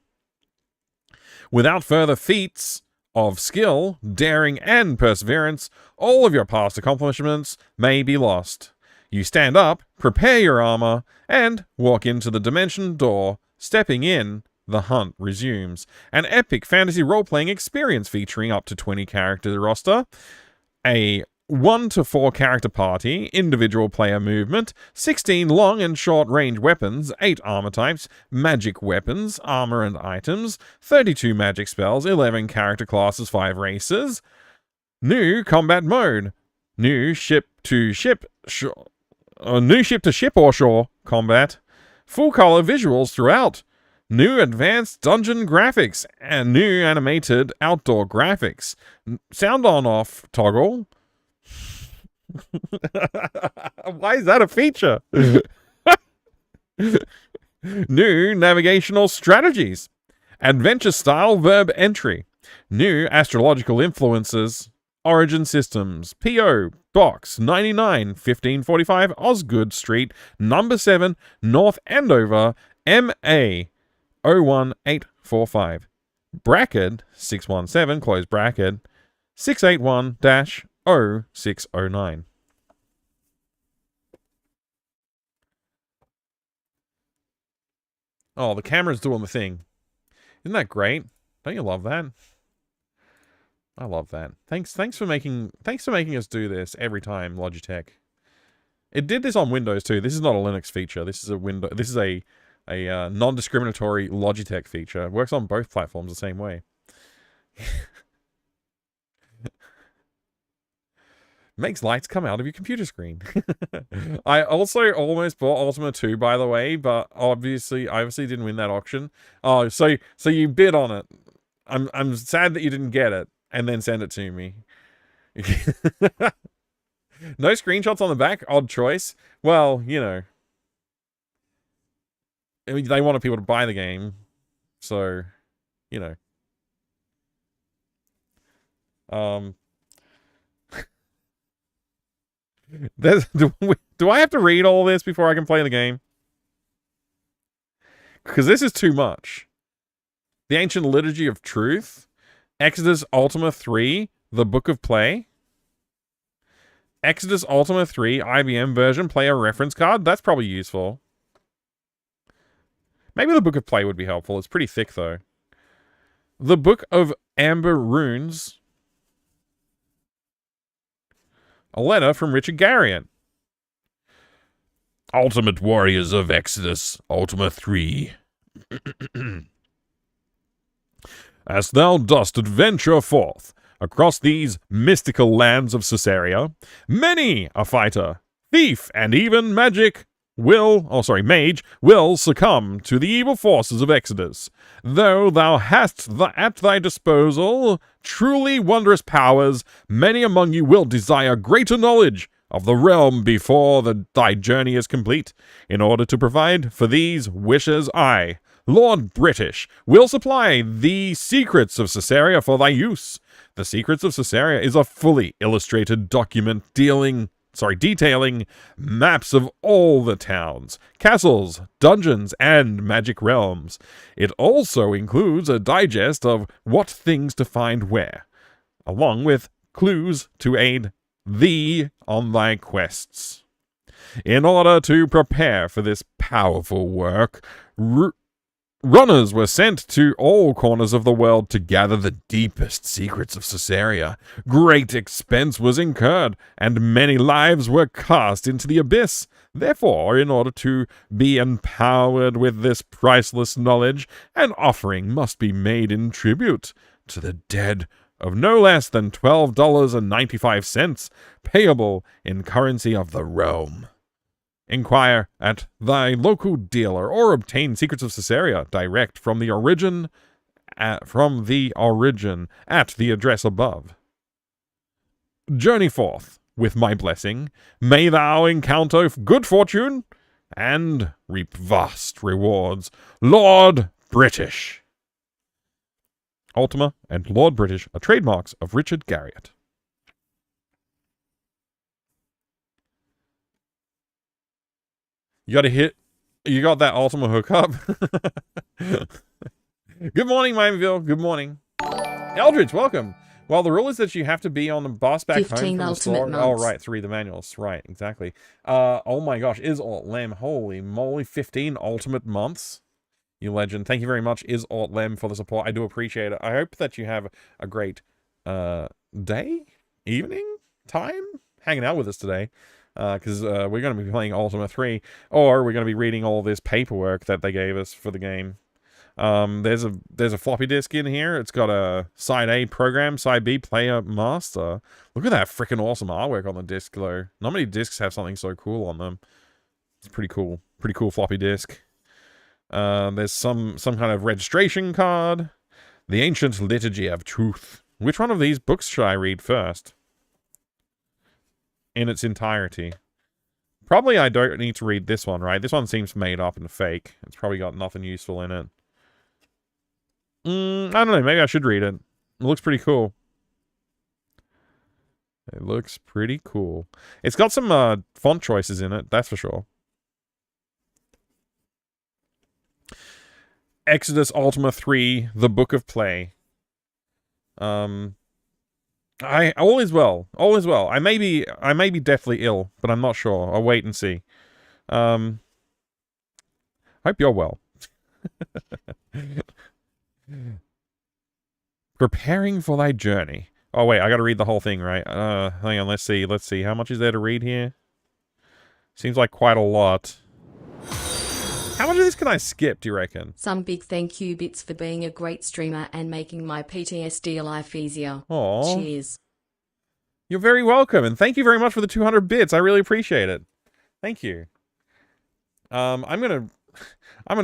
Without further feats of skill, daring, and perseverance, all of your past accomplishments may be lost. You stand up, prepare your armor, and walk into the dimension door. Stepping in, the hunt resumes. An epic fantasy role-playing experience featuring up to 20 character roster, a 1 to 4 character party, individual player movement, 16 long and short range weapons, 8 armor types, magic weapons, armor and items, 32 magic spells, 11 character classes, 5 races, new combat mode, new ship to ship or shore combat, full color visuals throughout, new advanced dungeon graphics, and new animated outdoor graphics, sound on off toggle. Why is that a feature? New navigational strategies, adventure style verb entry, new astrological influences, origin systems, PO Box 99 1545 Osgood Street, number 7, North Andover, MA 01845, bracket 617, close bracket 681-0609. Oh, the camera's doing the thing. Isn't that great? Don't you love that? I love that. Thanks for making us do this every time, Logitech. It did this on Windows too. This is not a Linux feature. This is a non-discriminatory Logitech feature. It works on both platforms the same way. Makes lights come out of your computer screen. I also almost bought Ultima 2, by the way, but obviously didn't win that auction. Oh, so you bid on it. I'm sad that you didn't get it and then send it to me. No screenshots on the back. Odd choice. Well, you know, I mean, they wanted people to buy the game, So, you know. Do I have to read all this before I can play the game? Because this is too much. The Ancient Liturgy of Truth, Exodus Ultima 3, the Book of Play, Exodus Ultima 3 IBM version player reference card. That's probably useful. Maybe the Book of Play would be helpful. It's pretty thick, though. The Book of Amber Runes. A letter from Richard Garriott. Ultimate Warriors of Exodus, Ultima 3. As thou dost adventure forth across these mystical lands of Caesarea, many a fighter, thief, and even mage will succumb to the evil forces of Exodus. Though thou hast at thy disposal truly wondrous powers, many among you will desire greater knowledge of the realm before thy journey is complete. In order to provide for these wishes, I, Lord British, will supply the secrets of Caesarea for thy use. The Secrets of Caesarea is a fully illustrated document detailing maps of all the towns, castles, dungeons, and magic realms. It also includes a digest of what things to find where, along with clues to aid thee on thy quests. In order to prepare for this powerful work, runners were sent to all corners of the world to gather the deepest secrets of Caesarea. Great expense was incurred, and many lives were cast into the abyss. Therefore, in order to be empowered with this priceless knowledge, an offering must be made in tribute to the dead of no less than $12.95, payable in currency of the realm. Inquire at thy local dealer or obtain Secrets of Caesarea direct from the origin at the address above. Journey forth with my blessing. May thou encounter good fortune and reap vast rewards. Lord British. Ultima and Lord British are trademarks of Richard Garriott. You got that Ultima hookup? Good morning, Mineville. Good morning. Eldridge, welcome. Well, the rule is that you have to be on the bus back home from the store. Months. Oh, right, 3 the manuals. Right, exactly. Oh my gosh, is Alt Lem. Holy moly, 15 ultimate months. You legend. Thank you very much, Is Alt Lem, for the support. I do appreciate it. I hope that you have a great day, evening, time hanging out with us today. Because we're going to be playing Ultima 3, or we're going to be reading all this paperwork that they gave us for the game. There's a floppy disk in here. It's got a Side A program, Side B player master. Look at that freaking awesome artwork on the disc, though. Not many discs have something so cool on them. It's pretty cool. Pretty cool floppy disk. There's some kind of registration card. The Ancient Liturgy of Truth. Which one of these books should I read first? In its entirety. Probably I don't need to read this one, right? This one seems made up and fake. It's probably got nothing useful in it. I don't know. Maybe I should read it. It looks pretty cool. It looks pretty cool. It's got some font choices in it, that's for sure. Exodus Ultima 3, the Book of Play. All is well. All is well. I may be deathly ill, but I'm not sure. I'll wait and see. Hope you're well. Preparing for thy journey. Oh wait, I gotta read the whole thing, right? Hang on, let's see. How much is there to read here? Seems like quite a lot. How much of this can I skip, do you reckon? Some big thank you bits for being a great streamer and making my PTSD life easier. Aww. Cheers. You're very welcome, and thank you very much for the 200 bits. I really appreciate it. Thank you. I'm gonna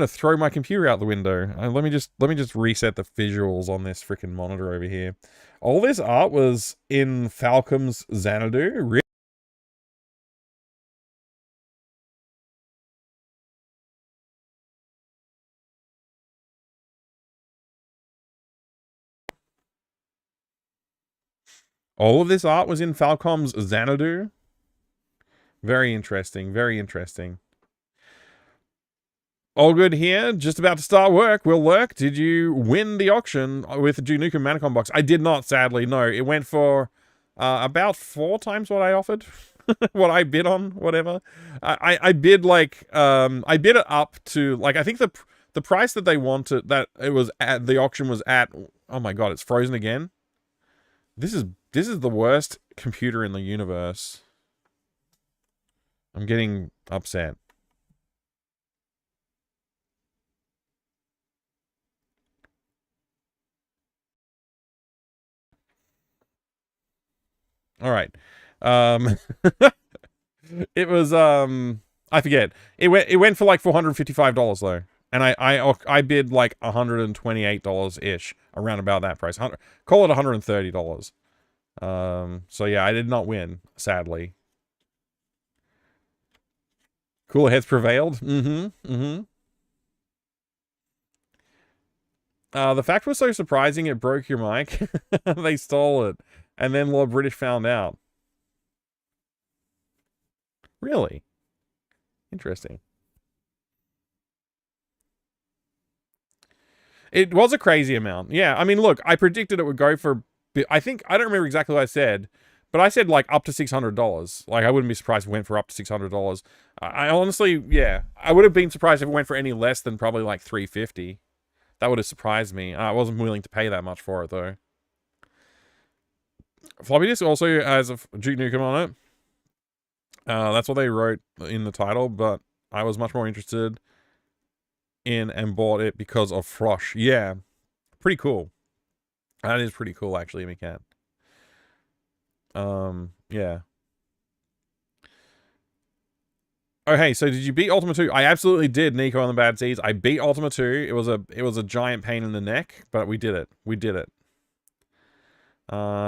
throw my computer out the window. Let me just reset the visuals on this freaking monitor over here. All this art was in Falcom's Xanadu. All of this art was in Falcom's Xanadu. Very interesting. Very interesting. All good here. Just about to start work. Will Lurk, did you win the auction with the Duke Nukem Manacon box? I did not, sadly. No, it went for about 4 times what I offered. What I bid on, whatever. I bid like, I bid it up to, like, I think the price that they wanted, that it was at, the auction was at, oh my god, it's frozen again. This is the worst computer in the universe. I'm getting upset. All right. It was, I forget. It went for like $455 though. And I bid like $128-ish, around about that price. Call it $130. So yeah, I did not win, sadly. Cooler heads prevailed. The fact was so surprising it broke your mic. They stole it. And then Lord British found out. Really? Interesting. It was a crazy amount. Yeah, I mean, look, I predicted it would go for... I think... I don't remember exactly what I said, but I said, like, up to $600. Like, I wouldn't be surprised if it went for up to $600. I honestly... Yeah. I would have been surprised if it went for any less than probably, like, $350. That would have surprised me. I wasn't willing to pay that much for it, though. Floppy disk also has a Duke Nukem on it. That's what they wrote in the title, but I was much more interested in and bought it because of Frosh. Yeah, pretty cool. That is pretty cool, actually, Mikat. Yeah. Oh, hey, so did you beat Ultima 2? I absolutely did, Nico on the Bad Seeds. I beat Ultima 2. It was a giant pain in the neck, but we did it. We did it.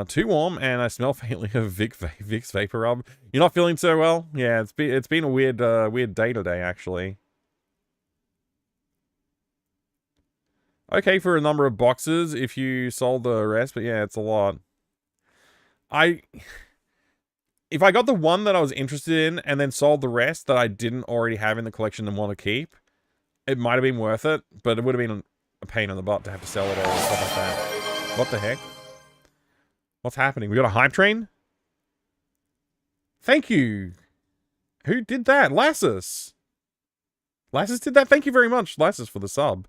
Too warm, and I smell faintly of Vicks Vapor Rub. You're not feeling so well? Yeah, it's been a weird day today, actually. Okay for a number of boxes if you sold the rest, but yeah, it's a lot. If I got the one that I was interested in and then sold the rest that I didn't already have in the collection and want to keep, it might have been worth it, but it would have been a pain in the butt to have to sell it all and stuff like that. What the heck? What's happening? We got a hype train? Thank you. Who did that? Lassus. Lassus did that? Thank you very much, Lassus, for the sub.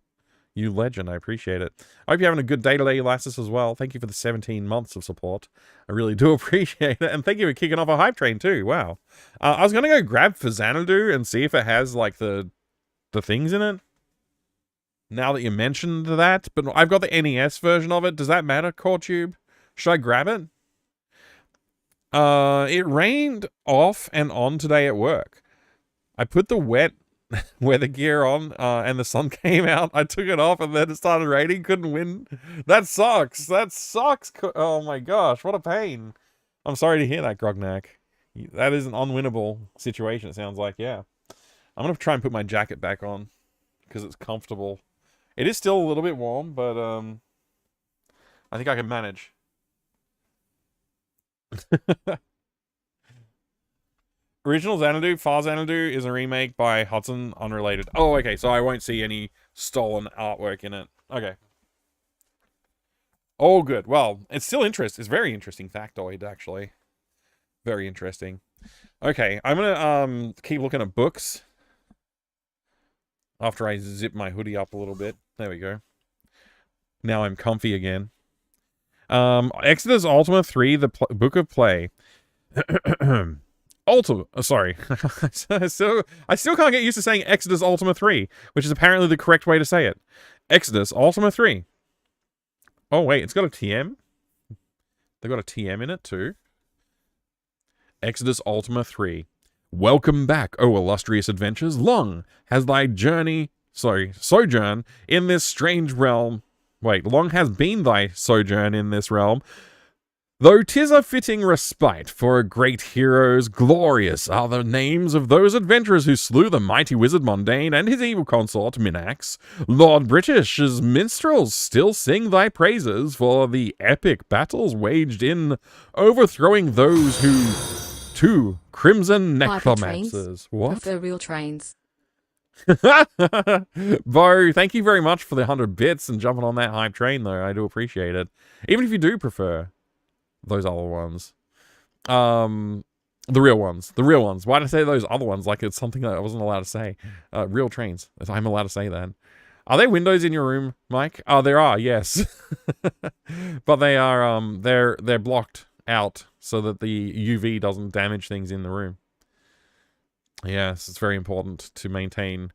You legend. I appreciate it. I hope you're having a good day today, Lassus, as well. Thank you for the 17 months of support. I really do appreciate it. And thank you for kicking off a hype train, too. Wow. I was going to go grab for Xanadu and see if it has, like, the things in it. Now that you mentioned that. But I've got the NES version of it. Does that matter, CoreTube? Should I grab it? It rained off and on today at work. I put the wet weather gear on, and the sun came out. I took it off, and then it started raining. Couldn't win. That sucks. That sucks. Oh my gosh, what a pain. I'm sorry to hear that, Grognak. That is an unwinnable situation, it sounds like, yeah. I'm gonna try and put my jacket back on, because it's comfortable. It is still a little bit warm, but, I think I can manage. Original Xanadu, Far Xanadu is a remake by Hudson, unrelated. Oh, okay, so I won't see any stolen artwork in it. Okay. All good. Well, it's still interesting. It's very interesting factoid, actually. Very interesting. Okay, I'm gonna keep looking at books after I zip my hoodie up a little bit. There we go. Now I'm comfy again. Exodus Ultima 3, the Book of Play. Sorry. I still can't get used to saying Exodus Ultima 3, which is apparently the correct way to say it. Exodus Ultima 3. Oh, wait, it's got a TM? They've got a TM in it, too. Exodus Ultima 3. Welcome back, O illustrious adventures. Long has thy sojourn in this strange realm. Wait, long has been thy sojourn in this realm. Though 'tis a fitting respite for a great heroes, glorious are the names of those adventurers who slew the mighty wizard Mundane and his evil consort Minax. Lord British's minstrels still sing thy praises for the epic battles waged in overthrowing those who, two crimson necromancers. What? Prefer real trains. Bo, thank you very much for the 100 bits and jumping on that hype train, though. I do appreciate it. Even if you do prefer those other ones. The real ones. The real ones. Why did I say those other ones like it's something that I wasn't allowed to say? Real trains. If I'm allowed to say that. Are there windows in your room, Mike? Oh, there are, yes. But they are, they're blocked out so that the UV doesn't damage things in the room. Yes, it's very important to maintain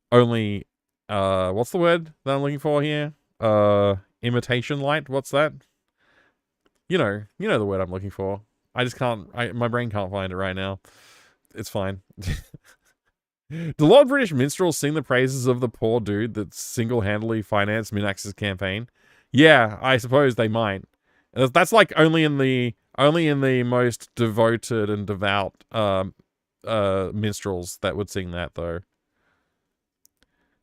only, what's the word that I'm looking for here? Imitation light? What's that? You know the word I'm looking for. I just can't, my brain can't find it right now. It's fine. The Lord British minstrels sing the praises of the poor dude that single-handedly financed Minax's campaign. Yeah, I suppose they might. That's like only in the most devoted and devout minstrels that would sing that, though.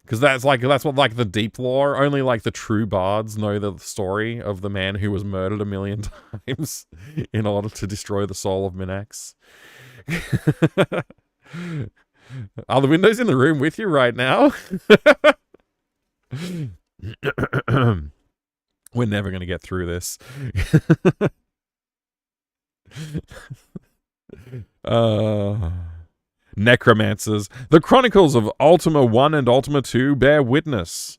Because that's what like the deep lore. Only like the true bards know the story of the man who was murdered 1,000,000 times in order to destroy the soul of Minax. Are the windows in the room with you right now? We're never going to get through this. Necromancers, the chronicles of Ultima I and Ultima II bear witness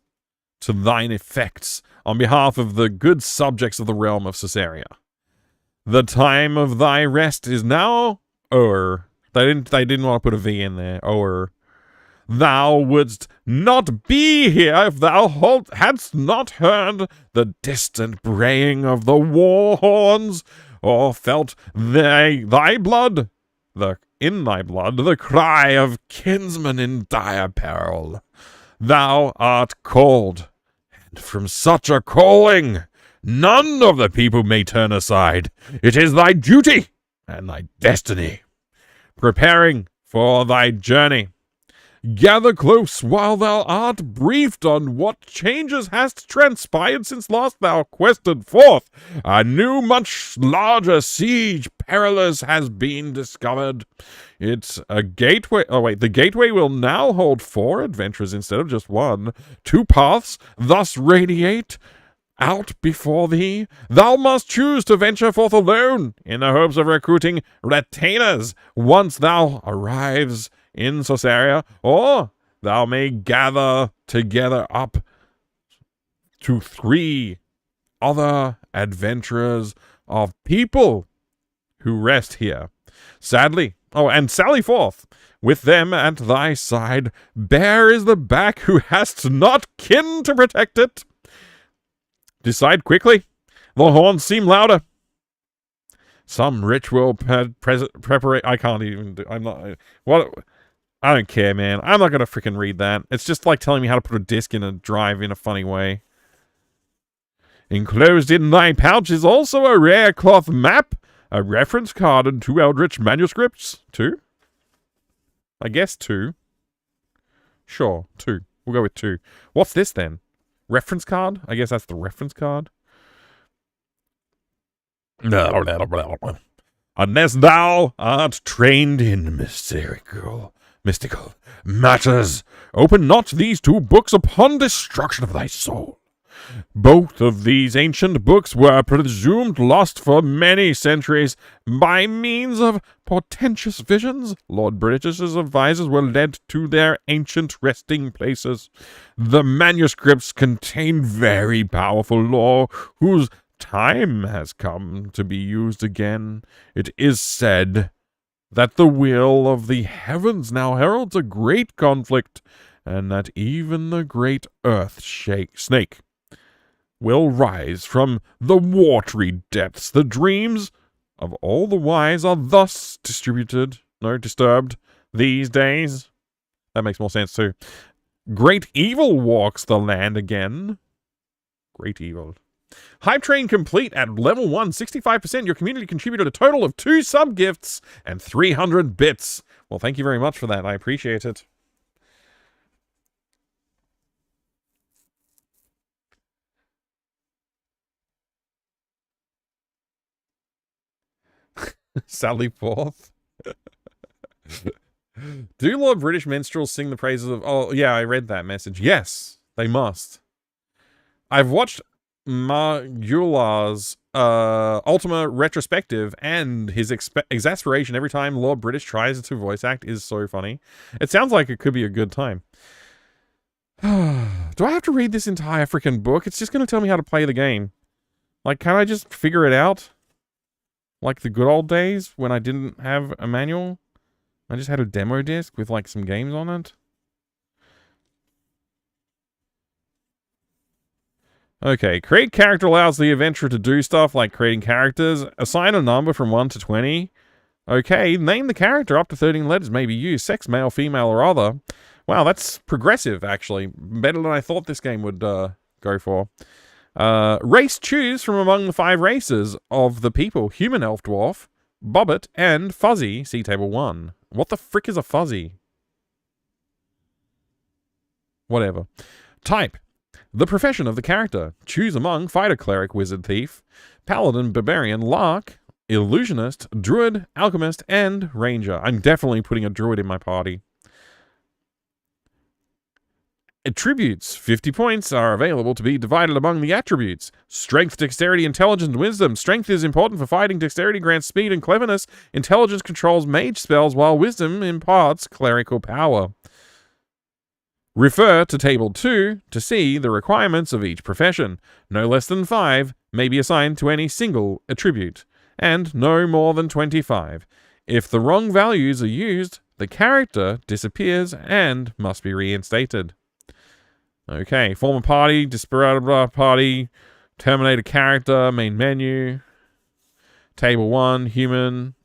to thine effects on behalf of the good subjects of the realm of Caesarea. The time of thy rest is now o'er. They didn't want to put a V in there. O'er. Thou wouldst not be here if thou hadst not heard the distant braying of the war horns, or felt thy blood, in thy blood, the cry of kinsmen in dire peril. Thou art called, and from such a calling, none of the people may turn aside. It is thy duty and thy destiny. Preparing for thy journey, gather close while thou art briefed on what changes hast transpired since last thou quested forth. A new, much larger siege perilous has been discovered. It's a gateway. Oh, wait. The gateway will now hold 4 adventurers instead of just 1. 2 paths thus radiate out before thee. Thou must choose to venture forth alone in the hopes of recruiting retainers once thou arrives in Caesarea, or thou may gather together up to 3 other adventurers of people who rest here. Sadly, and sally forth with them at thy side. Bare is the back who hast not kin to protect it. Decide quickly. The horns seem louder. Some ritual preparate. I can't even do. I'm not. What? I don't care, man. I'm not gonna freaking read that. It's just like telling me how to put a disc in a drive in a funny way. Enclosed in thy pouch is also a rare cloth map, a reference card, and 2 Eldritch manuscripts. 2? I guess 2. Sure, 2. We'll go with 2. What's this then? Reference card? I guess that's the reference card. Unless thou art trained in mystical matters, open not these 2 books upon destruction of thy soul. Both of these ancient books were presumed lost for many centuries. By means of portentous visions, Lord British's advisors were led to their ancient resting places. The manuscripts contain very powerful lore, whose time has come to be used again. It is said that the will of the heavens now heralds a great conflict, and that even the great snake will rise from the watery depths. The dreams of all the wise are thus disturbed these days. That makes more sense too. Great evil walks the land again. Great evil. Hype train complete at level 1, 65%. Your community contributed a total of 2 sub-gifts and 300 bits. Well, thank you very much for that. I appreciate it. Sally Forth. Do Lord British minstrels sing the praises of... Oh, yeah, I read that message. Yes, they must. I've watched Margula's Ultima retrospective, and his exasperation every time Lord British tries to voice act is so funny. It sounds like it could be a good time. Do I have to read this entire freaking book? It's just going to tell me how to play the game. Like, can't I just figure it out? Like the good old days when I didn't have a manual? I just had a demo disc with like some games on it. Okay, create character allows the adventurer to do stuff like creating characters. Assign a number from 1 to 20. Okay, name the character. Up to 13 letters may be used. Sex, male, female, or other. Wow, that's progressive, actually. Better than I thought this game would go for. Race choose from among the 5 races of the people. Human, elf, dwarf, bobbit, and fuzzy. See table 1. What the frick is a fuzzy? Whatever. Type. The profession of the character. Choose among fighter, cleric, wizard, thief, paladin, barbarian, lark, illusionist, druid, alchemist, and ranger. I'm definitely putting a druid in my party. Attributes. 50 points are available to be divided among the attributes. Strength, dexterity, intelligence, and wisdom. Strength is important for fighting. Dexterity grants speed and cleverness. Intelligence controls mage spells, while wisdom imparts clerical power. Refer to Table 2 to see the requirements of each profession. No less than 5 may be assigned to any single attribute, and no more than 25. If the wrong values are used, the character disappears and must be reinstated. Okay, form a party, disparate party, terminate a character, main menu, Table 1, human,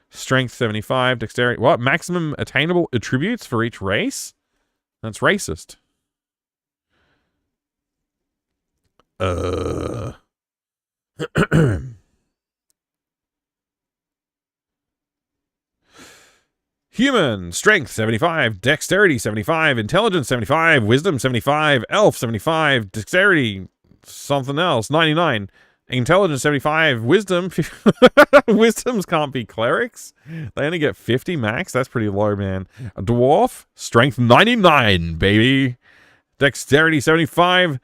strength 75, dexterity, what? Maximum attainable attributes for each race? That's racist. Human, strength 75, dexterity 75, intelligence 75, wisdom 75, elf 75, dexterity something else 99, intelligence 75, wisdom wisdoms can't be clerics. They only get 50 max. That's pretty low, man. A dwarf, strength 99, baby. Dexterity 75,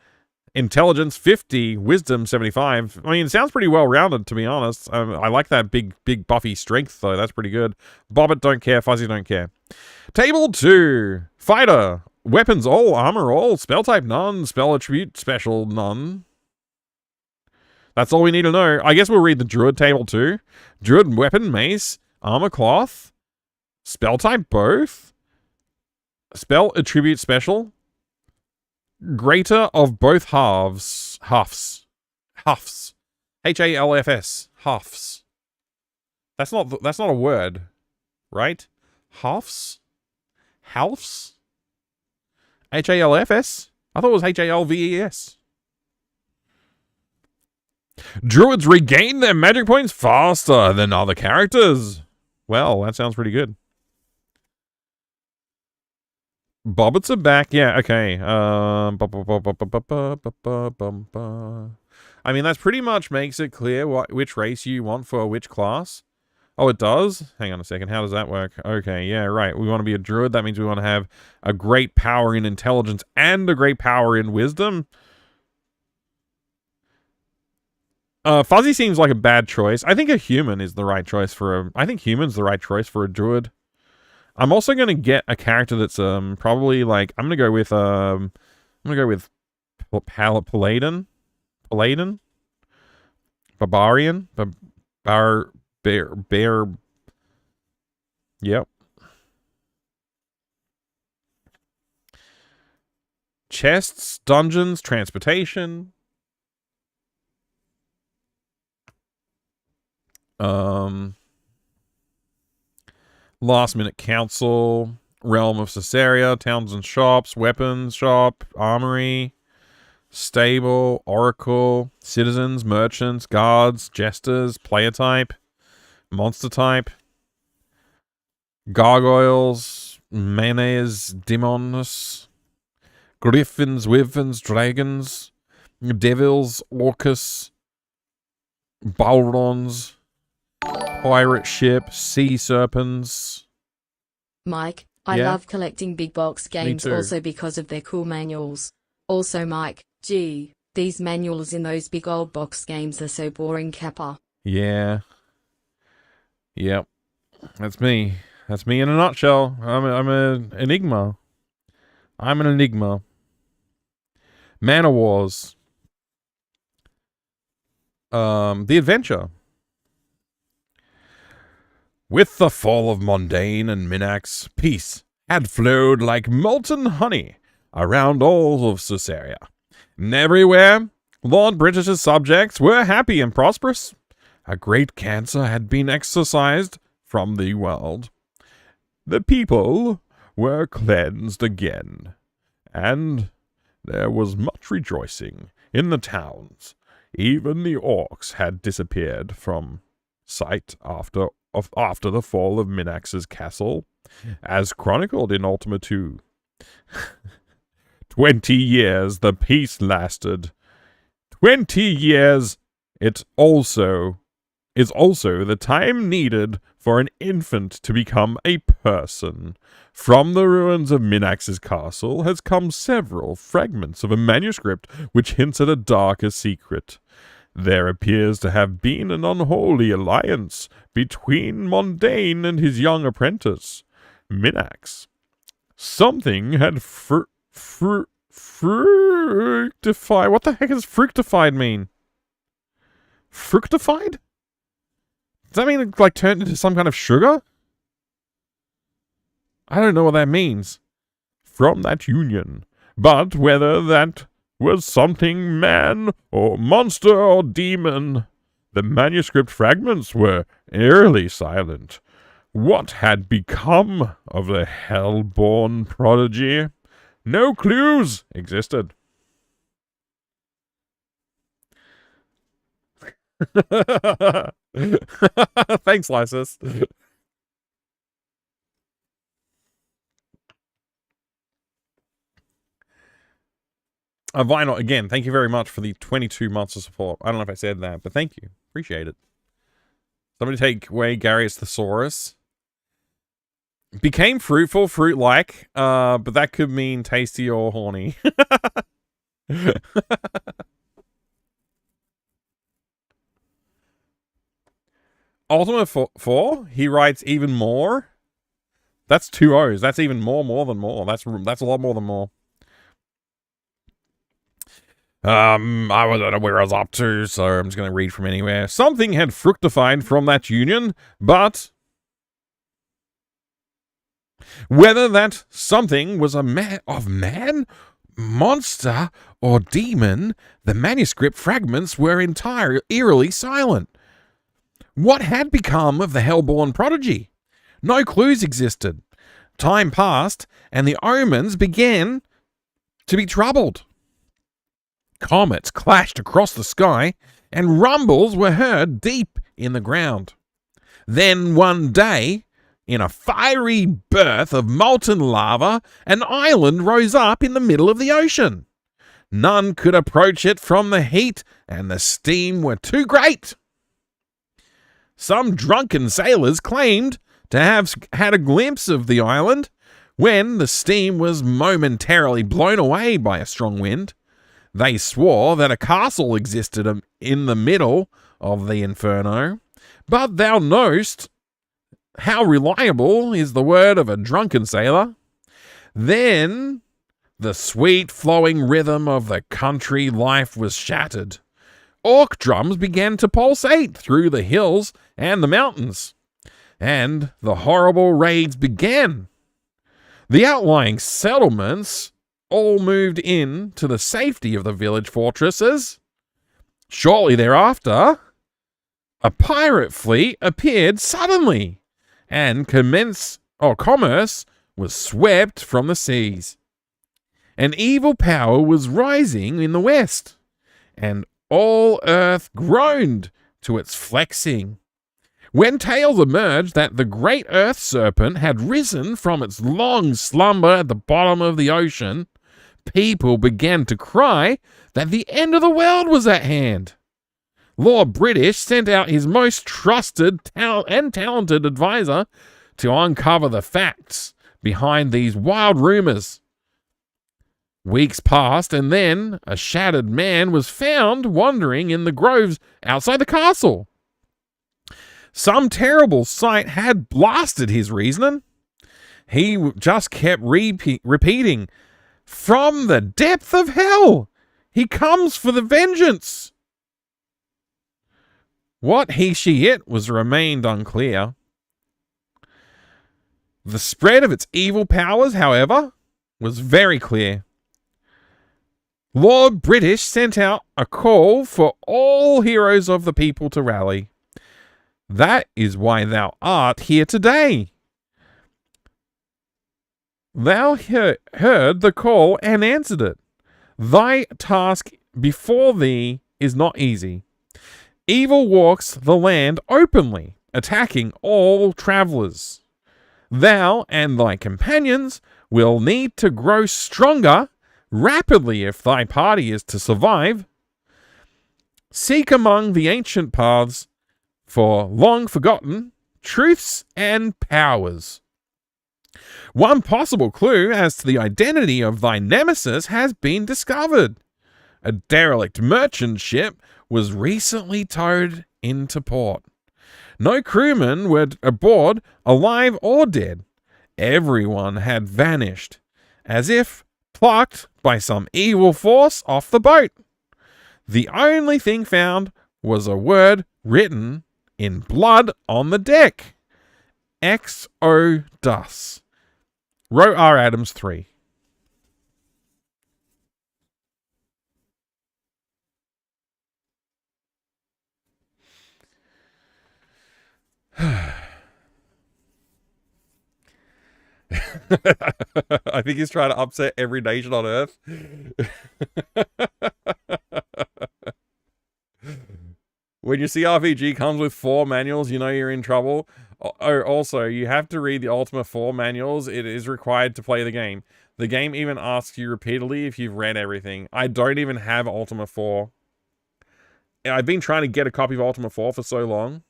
intelligence 50, wisdom 75. I mean, it sounds pretty well rounded, to be honest. I like that big buffy strength, though. That's pretty good. Bobbit don't care. Fuzzy don't care. Table 2. Fighter. Weapons all. Armor all. Spell type none. Spell attribute special none. That's all we need to know. I guess we'll read the Druid table too. Druid weapon, mace, armor cloth, spell type both, spell attribute special, greater of both halves, huffs, H-A-L-F-S, huffs. That's not a word, right? Huffs, halfs, H-A-L-F-S. I thought it was H-A-L-V-E-S. Druids regain their magic points faster than other characters. Well, that sounds pretty good. Bobbits are back. Yeah, okay. I mean, that pretty much makes it clear which race you want for which class. Oh, it does? Hang on a second. How does that work? Okay, yeah, right. We want to be a druid. That means we want to have a great power in intelligence and a great power in wisdom. Fuzzy seems like a bad choice. I think a human is the right choice for a... I think human's the right choice for a druid. I'm also going to get a character that's probably like... I'm going to go with Paladin? Paladin? Barbarian? Bear... Yep. Chests, dungeons, transportation... Last minute council, realm of Caesarea, towns and shops, weapons shop, armory, stable, oracle, citizens, merchants, guards, jesters, player type, monster type, gargoyles, manes, demons, griffins, wyverns, dragons, devils, orcus, balrons, pirate ship, sea serpents. Mike, I Yeah? love collecting big box games too. also because of their cool manuals. Also, Mike, gee, these manuals in those big old box games are so boring, Kappa. Yeah. Yep. That's me. That's me in a nutshell. I'm an enigma. I'm an enigma. Man of Wars. The Adventure. With the fall of Mundane and Minax, peace had flowed like molten honey around all of Caesarea. And everywhere, Lord British's subjects were happy and prosperous. A great cancer had been exorcised from the world. The people were cleansed again, and there was much rejoicing in the towns. Even the orcs had disappeared from sight after the fall of Minax's castle, as chronicled in Ultima II. 20 years the peace lasted. 20 years is also the time needed for an infant to become a person. From the ruins of Minax's castle has come several fragments of a manuscript which hints at a darker secret. There appears to have been an unholy alliance between Mundane and his young apprentice, Minax. Something had fructified. What the heck does fructified mean? Fructified? Does that mean it, like, turned into some kind of sugar? I don't know what that means. From that union. But whether that was something man or monster or demon, the manuscript fragments were eerily silent. What had become of the hell-born prodigy? No clues existed. Thanks, Lysis. Vinyl, again, thank you very much for the 22 months of support. I don't know if I said that, but thank you. Appreciate it. Somebody take away Gary's Thesaurus. Became fruitful, fruit-like, but that could mean tasty or horny. Ultima 4, he writes even more. That's 2 O's. That's even more than more. That's a lot more than more. I don't know where I was up to, so I'm just going to read from anywhere. Something had fructified from that union, but whether that something was a man, monster, or demon, the manuscript fragments were eerily silent. What had become of the hellborn prodigy? No clues existed. Time passed, and the omens began to be troubled. Comets clashed across the sky, and rumbles were heard deep in the ground. Then one day, in a fiery birth of molten lava, an island rose up in the middle of the ocean. None could approach it from the heat, and the steam were too great. Some drunken sailors claimed to have had a glimpse of the island when the steam was momentarily blown away by a strong wind. They swore that a castle existed in the middle of the inferno, but thou knowest how reliable is the word of a drunken sailor. Then the sweet flowing rhythm of the country life was shattered. Orc drums began to pulsate through the hills and the mountains, and the horrible raids began. The outlying settlements all moved in to the safety of the village fortresses. Shortly thereafter, a pirate fleet appeared suddenly, and commerce was swept from the seas. An evil power was rising in the west, and all Earth groaned to its flexing. When tales emerged that the great Earth Serpent had risen from its long slumber at the bottom of the ocean, people began to cry that the end of the world was at hand. Lord British sent out his most trusted and talented advisor to uncover the facts behind these wild rumors. Weeks passed, and then a shattered man was found wandering in the groves outside the castle. Some terrible sight had blasted his reasoning. He just kept repeating, "From the depth of hell, he comes for the vengeance." What it was remained unclear. The spread of its evil powers, however, was very clear. Lord British sent out a call for all heroes of the people to rally. That is why thou art here today. Thou heard the call and answered it. Thy task before thee is not easy. Evil walks the land openly, attacking all travelers. Thou and thy companions will need to grow stronger rapidly if thy party is to survive. Seek among the ancient paths for long forgotten truths and powers. One possible clue as to the identity of thy nemesis has been discovered. A derelict merchant ship was recently towed into port. No crewmen were aboard, alive or dead. Everyone had vanished, as if plucked by some evil force off the boat. The only thing found was a word written in blood on the deck. Exodus. Wrote R. Adams 3. I think he's trying to upset every nation on Earth. When your CRPG comes with 4 manuals, you know you're in trouble. Oh, also, you have to read the Ultima 4 manuals. It is required to play the game. The game even asks you repeatedly if you've read everything. I don't even have Ultima 4. I've been trying to get a copy of Ultima 4 for so long,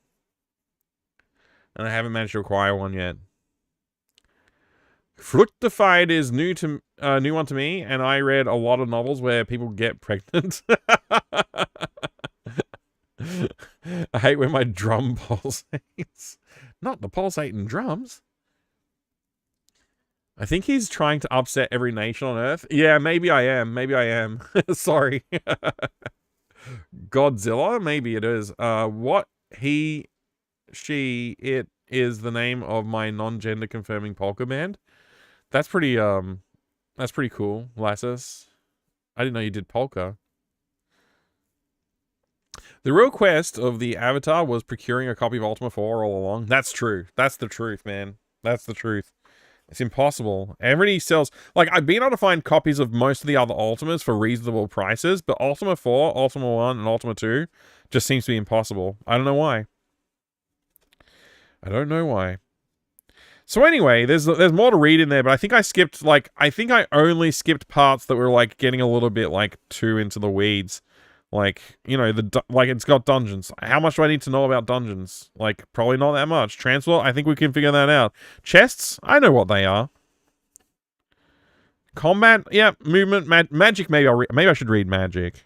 and I haven't managed to acquire one yet. Fructified is new one to me, and I read a lot of novels where people get pregnant. I hate when my drum pulsates. Not the pulsating drums. I think he's trying to upset every nation on Earth. Yeah, maybe I am. Maybe I am. Sorry. Godzilla? Maybe it is. What? He, she, it is the name of my non-gender confirming polka band. That's pretty cool, Lassus. I didn't know you did polka. The real quest of the Avatar was procuring a copy of Ultima 4 all along. That's true. That's the truth, man. That's the truth. It's impossible. Everybody sells... Like, I've been able to find copies of most of the other Ultimas for reasonable prices, but Ultima 4, Ultima 1, and Ultima 2 just seems to be impossible. I don't know why. I don't know why. So anyway, there's more to read in there, but I think I skipped, like... I think I only skipped parts that were, like, getting a little bit, like, too into the weeds. Like, you know, like, it's got dungeons. How much do I need to know about dungeons? Like, probably not that much. Transport, I think we can figure that out. Chests, I know what they are. Combat, yeah. Movement, magic, maybe maybe I should read magic.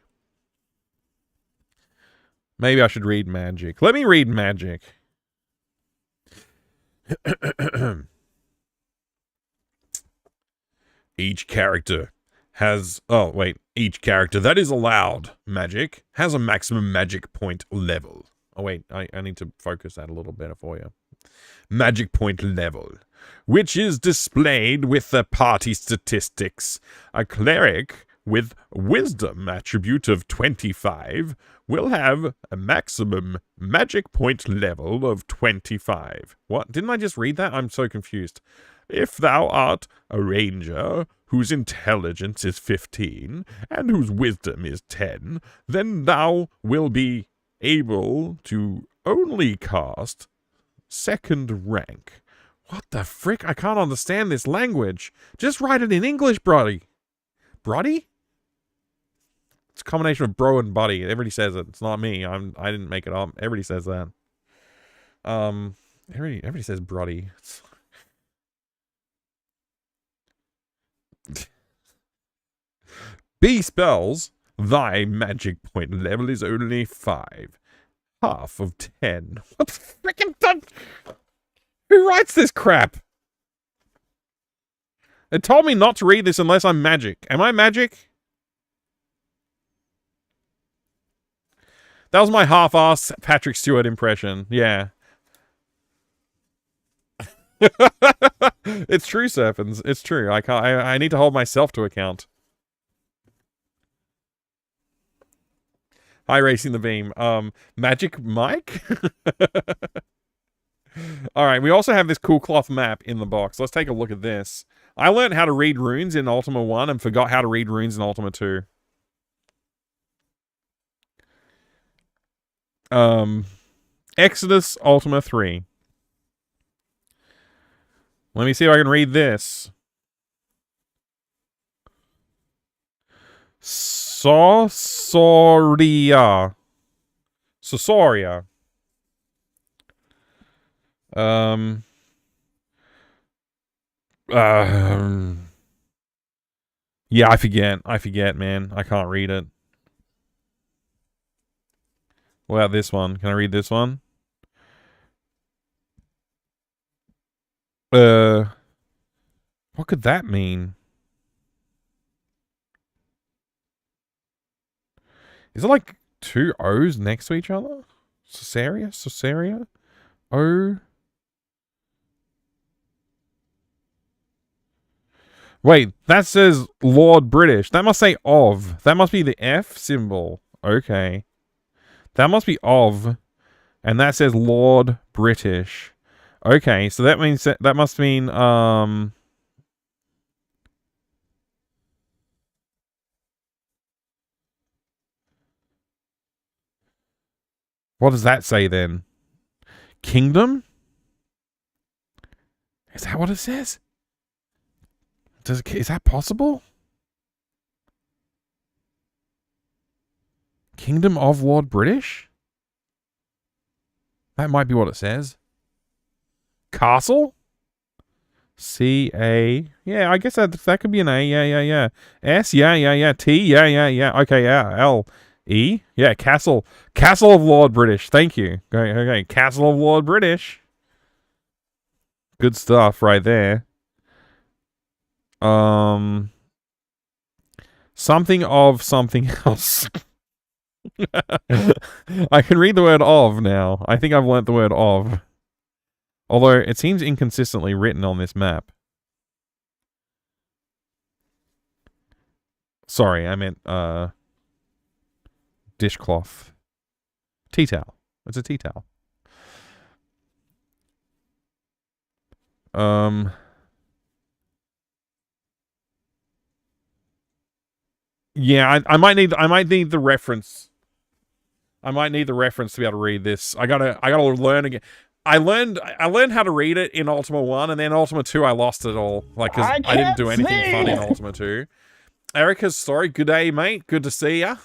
Maybe I should read magic. Let me read magic. Each character has... Oh, wait. Each character that is allowed magic has a maximum magic point level. Oh, wait. I need to focus that a little better for you. Magic point level, which is displayed with the party statistics. A cleric with wisdom attribute of 25 will have a maximum magic point level of 25. What? Didn't I just read that? I'm so confused. If thou art a ranger whose intelligence is 15, and whose wisdom is 10, then thou will be able to only cast second rank. What the frick? I can't understand this language. Just write it in English, Brody. Brody? It's a combination of bro and buddy. Everybody says it. It's not me. I didn't make it up. Everybody says that. Everybody says Brody. B spells, thy magic point level is only 5. Half of 10. What the frickin' done? Who writes this crap? It told me not to read this unless I'm magic. Am I magic? That was my half-ass Patrick Stewart impression. Yeah. It's true, Serpents. It's true. I need to hold myself to account. Hi, Racing the Beam. Magic Mike? Alright, we also have this cool cloth map in the box. Let's take a look at this. I learned how to read runes in Ultima 1 and forgot how to read runes in Ultima 2. Exodus Ultima 3. Let me see if I can read this. Sosoria. Yeah, I forget, man. I can't read it. What about this one? Can I read this one? What could that mean? Is it like two O's next to each other? Sosaria? O. Wait, that says Lord British. That must say of. That must be the F symbol. Okay. That must be of. And that says Lord British. Okay, so that means that must mean, what does that say then? Kingdom? Is that what it says? Is that possible? Kingdom of Lord British? That might be what it says. Castle? C-A. Yeah, I guess that could be an A. Yeah. S? Yeah. T? Yeah. Okay, yeah. L. E? Yeah, Castle. Castle of Lord British. Thank you. Okay. Castle of Lord British. Good stuff right there. Something of something else. I can read the word of now. I think I've learnt the word of. Although it seems inconsistently written on this map. Sorry, I meant dishcloth. Tea towel. It's a tea towel. Yeah, I might need the reference. I might need the reference to be able to read this. I gotta learn again. I learned how to read it in Ultima 1, and then Ultima 2 I lost it all. Like, cause I didn't do anything fun in Ultima 2. Erica's story, good day, mate. Good to see ya.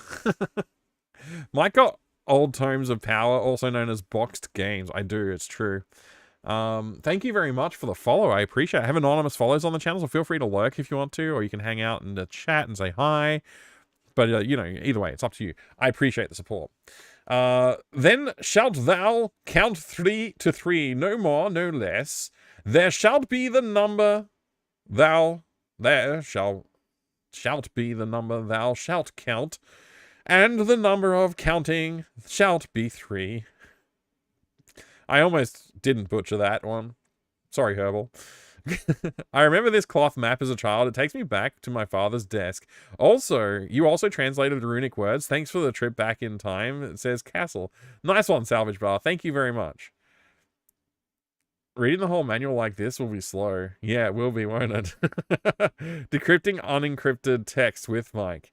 Mike got Old Tomes of Power, also known as boxed games. I do, it's true. Thank you very much for the follow. I appreciate it. I have anonymous follows on the channel, so feel free to lurk if you want to, or you can hang out in the chat and say hi. But, you know, either way, it's up to you. I appreciate the support. Then shalt thou count 3 to 3, no more, no less. There shalt be the number shalt be the number thou shalt count, and the number of counting shalt be 3. I almost didn't butcher that one. Sorry, Herbal. I remember this cloth map as a child. It takes me back to my father's desk. Also, you also translated the runic words. Thanks for the trip back in time. It says castle. Nice one, Salvage Bar. Thank you very much. Reading the whole manual like this will be slow. Yeah, it will be, won't it? Decrypting unencrypted text with Mike.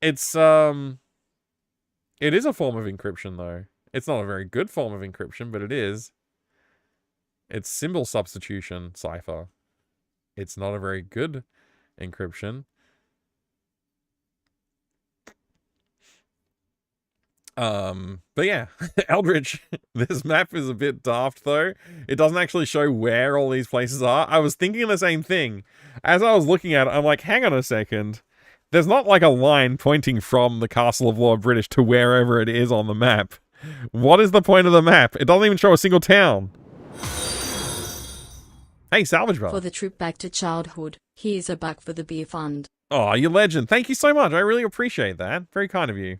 It's, it is a form of encryption, though. It's not a very good form of encryption, but it is. It's symbol substitution cipher. It's not a very good encryption. But yeah, Eldritch, this map is a bit daft though. It doesn't actually show where all these places are. I was thinking the same thing. As I was looking at it, I'm like, hang on a second. There's not like a line pointing from the Castle of Lord British to wherever it is on the map. What is the point of the map? It doesn't even show a single town. Hey, Salvage Bar. For the trip back to childhood, here's a buck for the beer fund. Oh, you legend. Thank you so much. I really appreciate that. Very kind of you.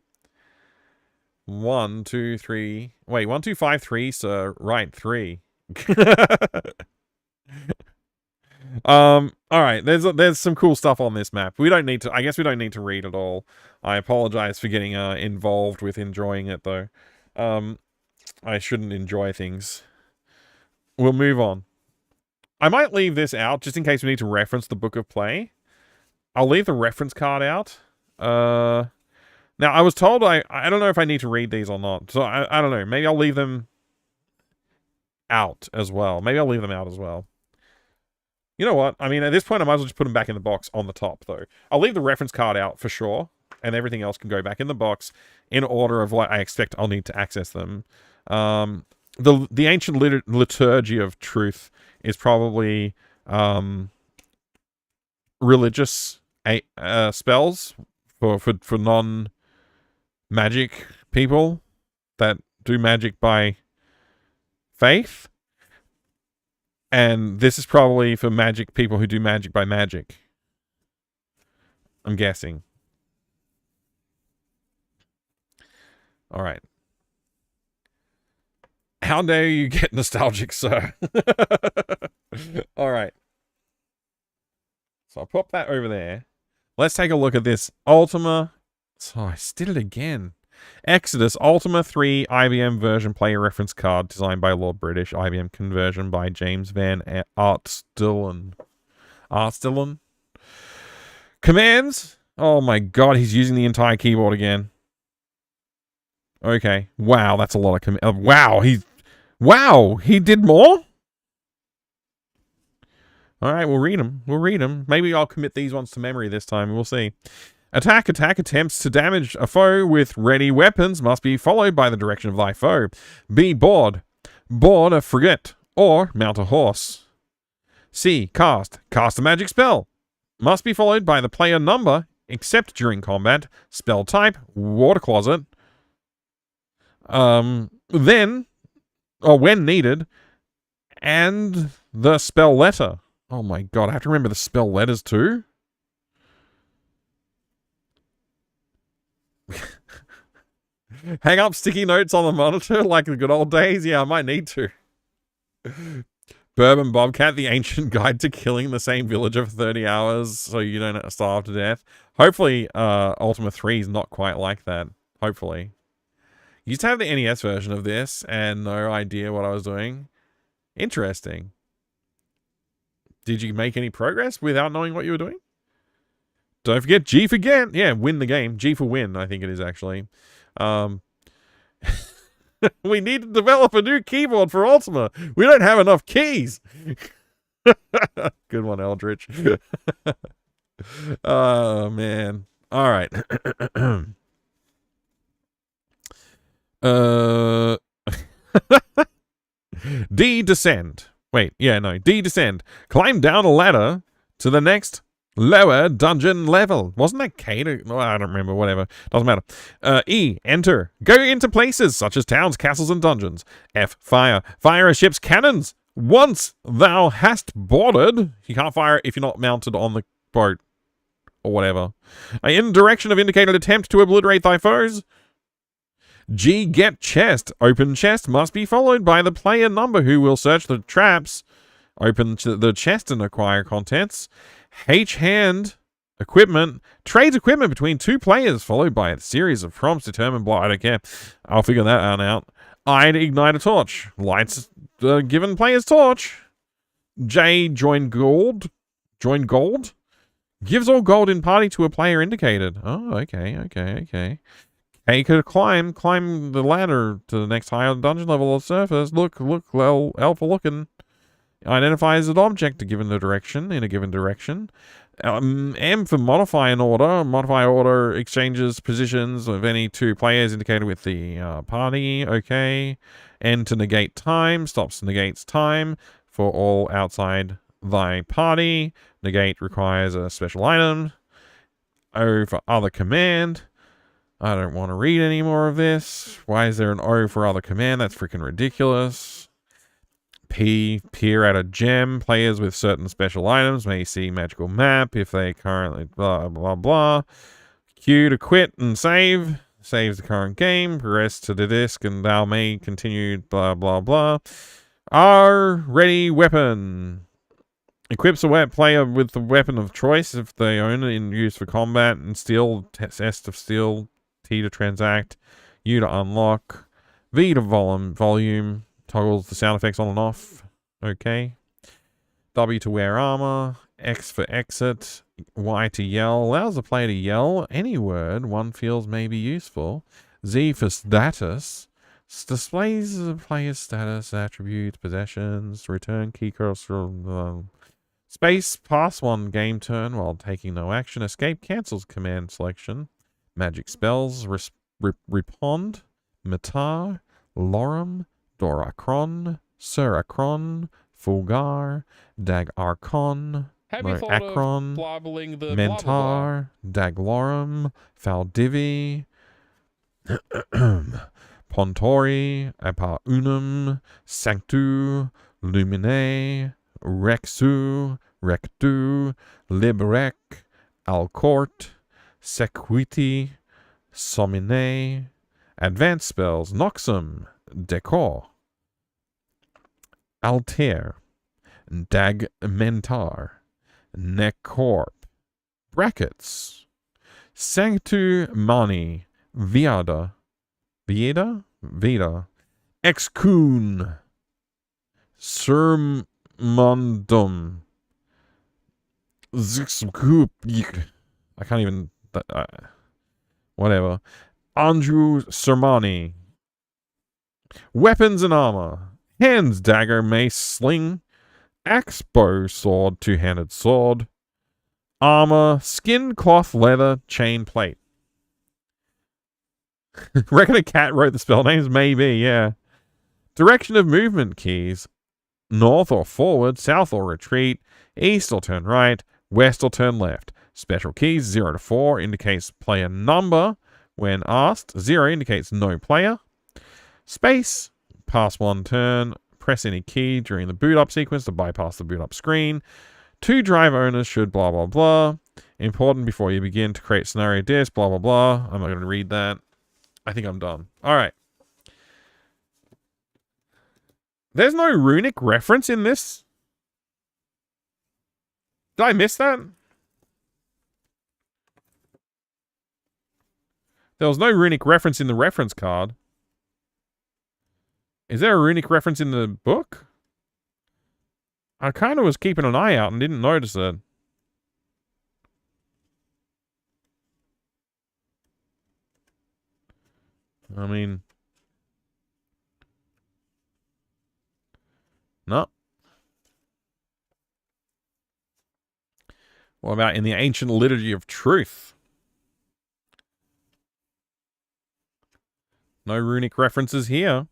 1, 2, 3. Wait, 1, 2, 5, 3, sir. Right, 3. All right. There's some cool stuff on this map. We don't need to. I guess we don't need to read it all. I apologize for getting involved with enjoying it though. I shouldn't enjoy things. We'll move on. I might leave this out just in case we need to reference the Book of Play. I'll leave the reference card out. Now, I was told I don't know if I need to read these or not. So, I don't know. Maybe I'll leave them out as well. Maybe I'll leave them out as well. You know what? I mean, at this point, I might as well just put them back in the box on the top, though. I'll leave the reference card out for sure. And everything else can go back in the box in order of what I expect I'll need to access them. The ancient liturgy of truth is probably religious spells for non-magic people that do magic by faith. And this is probably for magic people who do magic by magic. I'm guessing. All right. How dare you get nostalgic, sir? All right. So I'll pop that over there. Let's take a look at this Ultima. So I did it again. Exodus Ultima 3 IBM version player reference card designed by Lord British. IBM conversion by James Van Artstillen. Commands. Oh my god, he's using the entire keyboard again. Okay. Wow, that's a lot of commands. Wow, he did more? All right, we'll read them. We'll read them. Maybe I'll commit these ones to memory this time. We'll see. Attack. Attempts to damage a foe with ready weapons must be followed by the direction of thy foe. Be board. Board a frigate or mount a horse. C. Cast a magic spell. Must be followed by the player number, except during combat. Spell type, water closet. Then, or when needed, and the spell letter. Oh my god, I have to remember the spell letters too? Hang up sticky notes on the monitor like the good old days? Yeah, I might need to. Bourbon Bobcat, the ancient guide to killing the same villager for 30 hours so you don't starve to death. Hopefully, Ultima 3 is not quite like that. Hopefully. Used to have the NES version of this and no idea what I was doing. Interesting. Did you make any progress without knowing what you were doing? Don't forget G for get. Yeah, win the game. G for win, I think it is actually. We need to develop a new keyboard for Ultima. We don't have enough keys. Good one, Eldritch. Oh, man. All right. D descend. Wait, yeah, no. D descend. Climb down a ladder to the next lower dungeon level. Wasn't that K to... Oh, I don't remember. Whatever. Doesn't matter. E. Enter. Go into places such as towns, castles, and dungeons. F. Fire. Fire a ship's cannons. Once thou hast boarded... You can't fire if you're not mounted on the boat. Or whatever. In direction of indicated attempt to obliterate thy foes. G. Get chest. Open chest must be followed by the player number who will search the traps. Open the chest and acquire contents. H. Hand. Equipment. Trades equipment between two players, followed by a series of prompts determined by... I don't care. I'll figure that one out. I. Ignite a torch. Lights given player's torch. J join gold. Join gold? Gives all gold in party to a player indicated. Oh, okay. K could climb the ladder to the next higher dungeon level or surface. Look, alpha looking. Identifies an object given the direction, in a given direction. M for modify an order. Modify order exchanges positions of any two players indicated with the party. Okay. N to negate time. Negates time for all outside thy party. Negate requires a special item. O for other command. I don't want to read any more of this. Why is there an O for other command? That's freaking ridiculous. P, peer at a gem. Players with certain special items may see magical map if they currently blah, blah, blah. Q to quit and save. Saves the current game. Progress to the disk and thou may continue blah, blah, blah. R, ready weapon. Equips a player with the weapon of choice if they own it in use for combat. And steel, S to steel. T to transact. U to unlock. V to volume. Toggles the sound effects on and off. Okay. W to wear armor. X for exit. Y to yell. Allows the player to yell any word one feels may be useful. Z for status. Displays the player's status, attributes, possessions. Return key cursor. Space. Pass one game turn while taking no action. Escape cancels command selection. Magic spells. Repond. Matar. Lorem. Doracron, Seracron, Fulgar, Dagarcon, Have you thought Akron, of blabbling the Mentar, Daglorum, Faldivi, Pontori, Apaunum, Sanctu, Lumine, Rexu, Rectu, Librec, Alcourt, Sequiti, Somine, Advanced spells, Noxum, Decor, Altair, Dagmentar, Necorp, Brackets, Sanctu Mani, Viada, Excoon, Sermondum, Zixcoop, I can't even, whatever, Andrew Sermani. Weapons and armor. Hands, dagger, mace, sling. Axe, bow, sword, two-handed sword. Armor, skin, cloth, leather, chain, plate. Reckon a cat wrote the spell names? Maybe, yeah. Direction of movement keys. North or forward, south or retreat, east or turn right, west or turn left. Special keys 0 to 4 indicates player number. When asked, 0 indicates no player. Space, pass one turn, press any key during the boot up sequence to bypass the boot up screen. 2 drive owners should blah blah blah. Important before you begin to create scenario disk, blah blah blah. I'm not going to read that. I think I'm done. Alright. There's no runic reference in this? Did I miss that? There was no runic reference in the reference card. Is there a runic reference in the book? I kind of was keeping an eye out and didn't notice it. I mean... No. What about in the ancient liturgy of truth? No runic references here.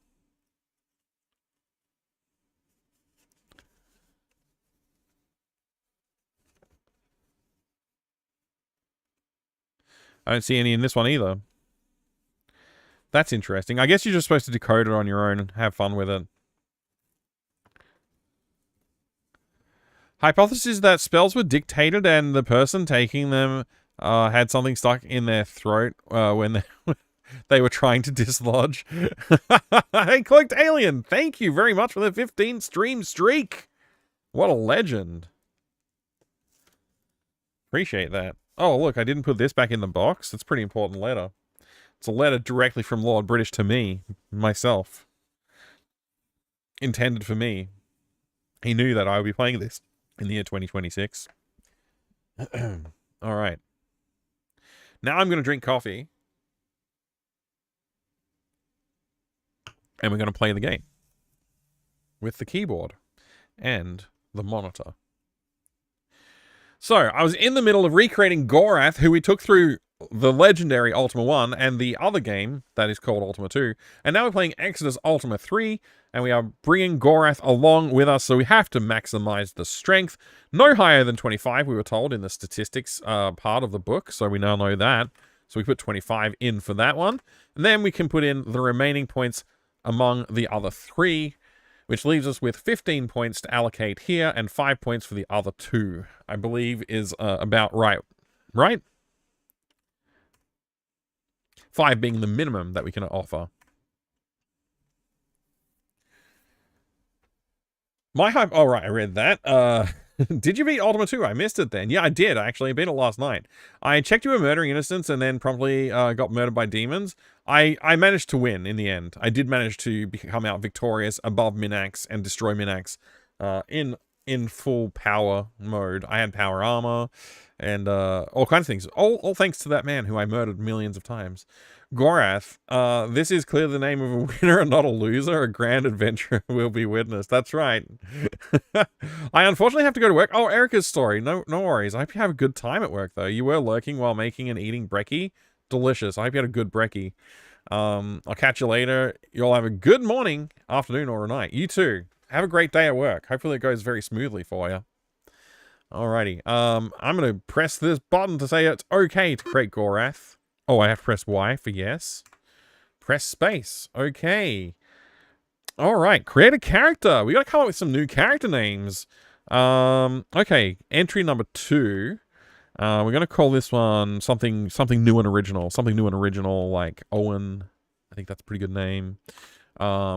I don't see any in this one either. That's interesting. I guess you're just supposed to decode it on your own and have fun with it. Hypothesis that spells were dictated and the person taking them had something stuck in their throat when they were trying to dislodge. Hey, Clicked Alien, thank you very much for the 15 stream streak. What a legend. Appreciate that. Oh, look, I didn't put this back in the box. It's a pretty important letter. It's a letter directly from Lord British to me, myself. intended for me. He knew that I would be playing this in the year 2026. All right. Now I'm going to drink coffee. And we're going to play the game. With the keyboard. And the monitor. So, I was in the middle of recreating Gorath, who we took through the legendary Ultima 1 and the other game that is called Ultima 2. And now we're playing Exodus Ultima 3, and we are bringing Gorath along with us, so we have to maximize the strength. No higher than 25, we were told in the statistics part of the book, so we now know that. So we put 25 in for that one. And then we can put in the remaining points among the other 3, which leaves us with 15 points to allocate here and 5 points for the other 2, I believe is about right. Right? 5 being the minimum that we can offer. My hype... Oh, right, I read that. Did you beat Ultima 2? I missed it then. Yeah, I did, actually. I beat it last night. I checked you were murdering innocents and then promptly got murdered by demons. I managed to win in the end. I did manage to come out victorious above Minax and destroy Minax in full power mode. I had power armor and all kinds of things. All thanks to that man who I murdered millions of times. Gorath, this is clearly the name of a winner and not a loser. A grand adventure will be witnessed. That's right. I unfortunately have to go to work. Oh, Erica's story. No worries. I hope you have a good time at work, though. You were lurking while making and eating brekkie. Delicious. I hope you had a good brekkie. I'll catch you later. You'll have a good morning, afternoon, or a night. You too. Have a great day at work. Hopefully it goes very smoothly for you. Alrighty. I'm going to press this button to say it's okay to create Gorath. Oh, I have to press Y for yes. Press space. Okay. Alright, create a character. We got to come up with some new character names. Okay, entry number 2. We're going to call this one something new and original. Something new and original, like Owen. I think that's a pretty good name.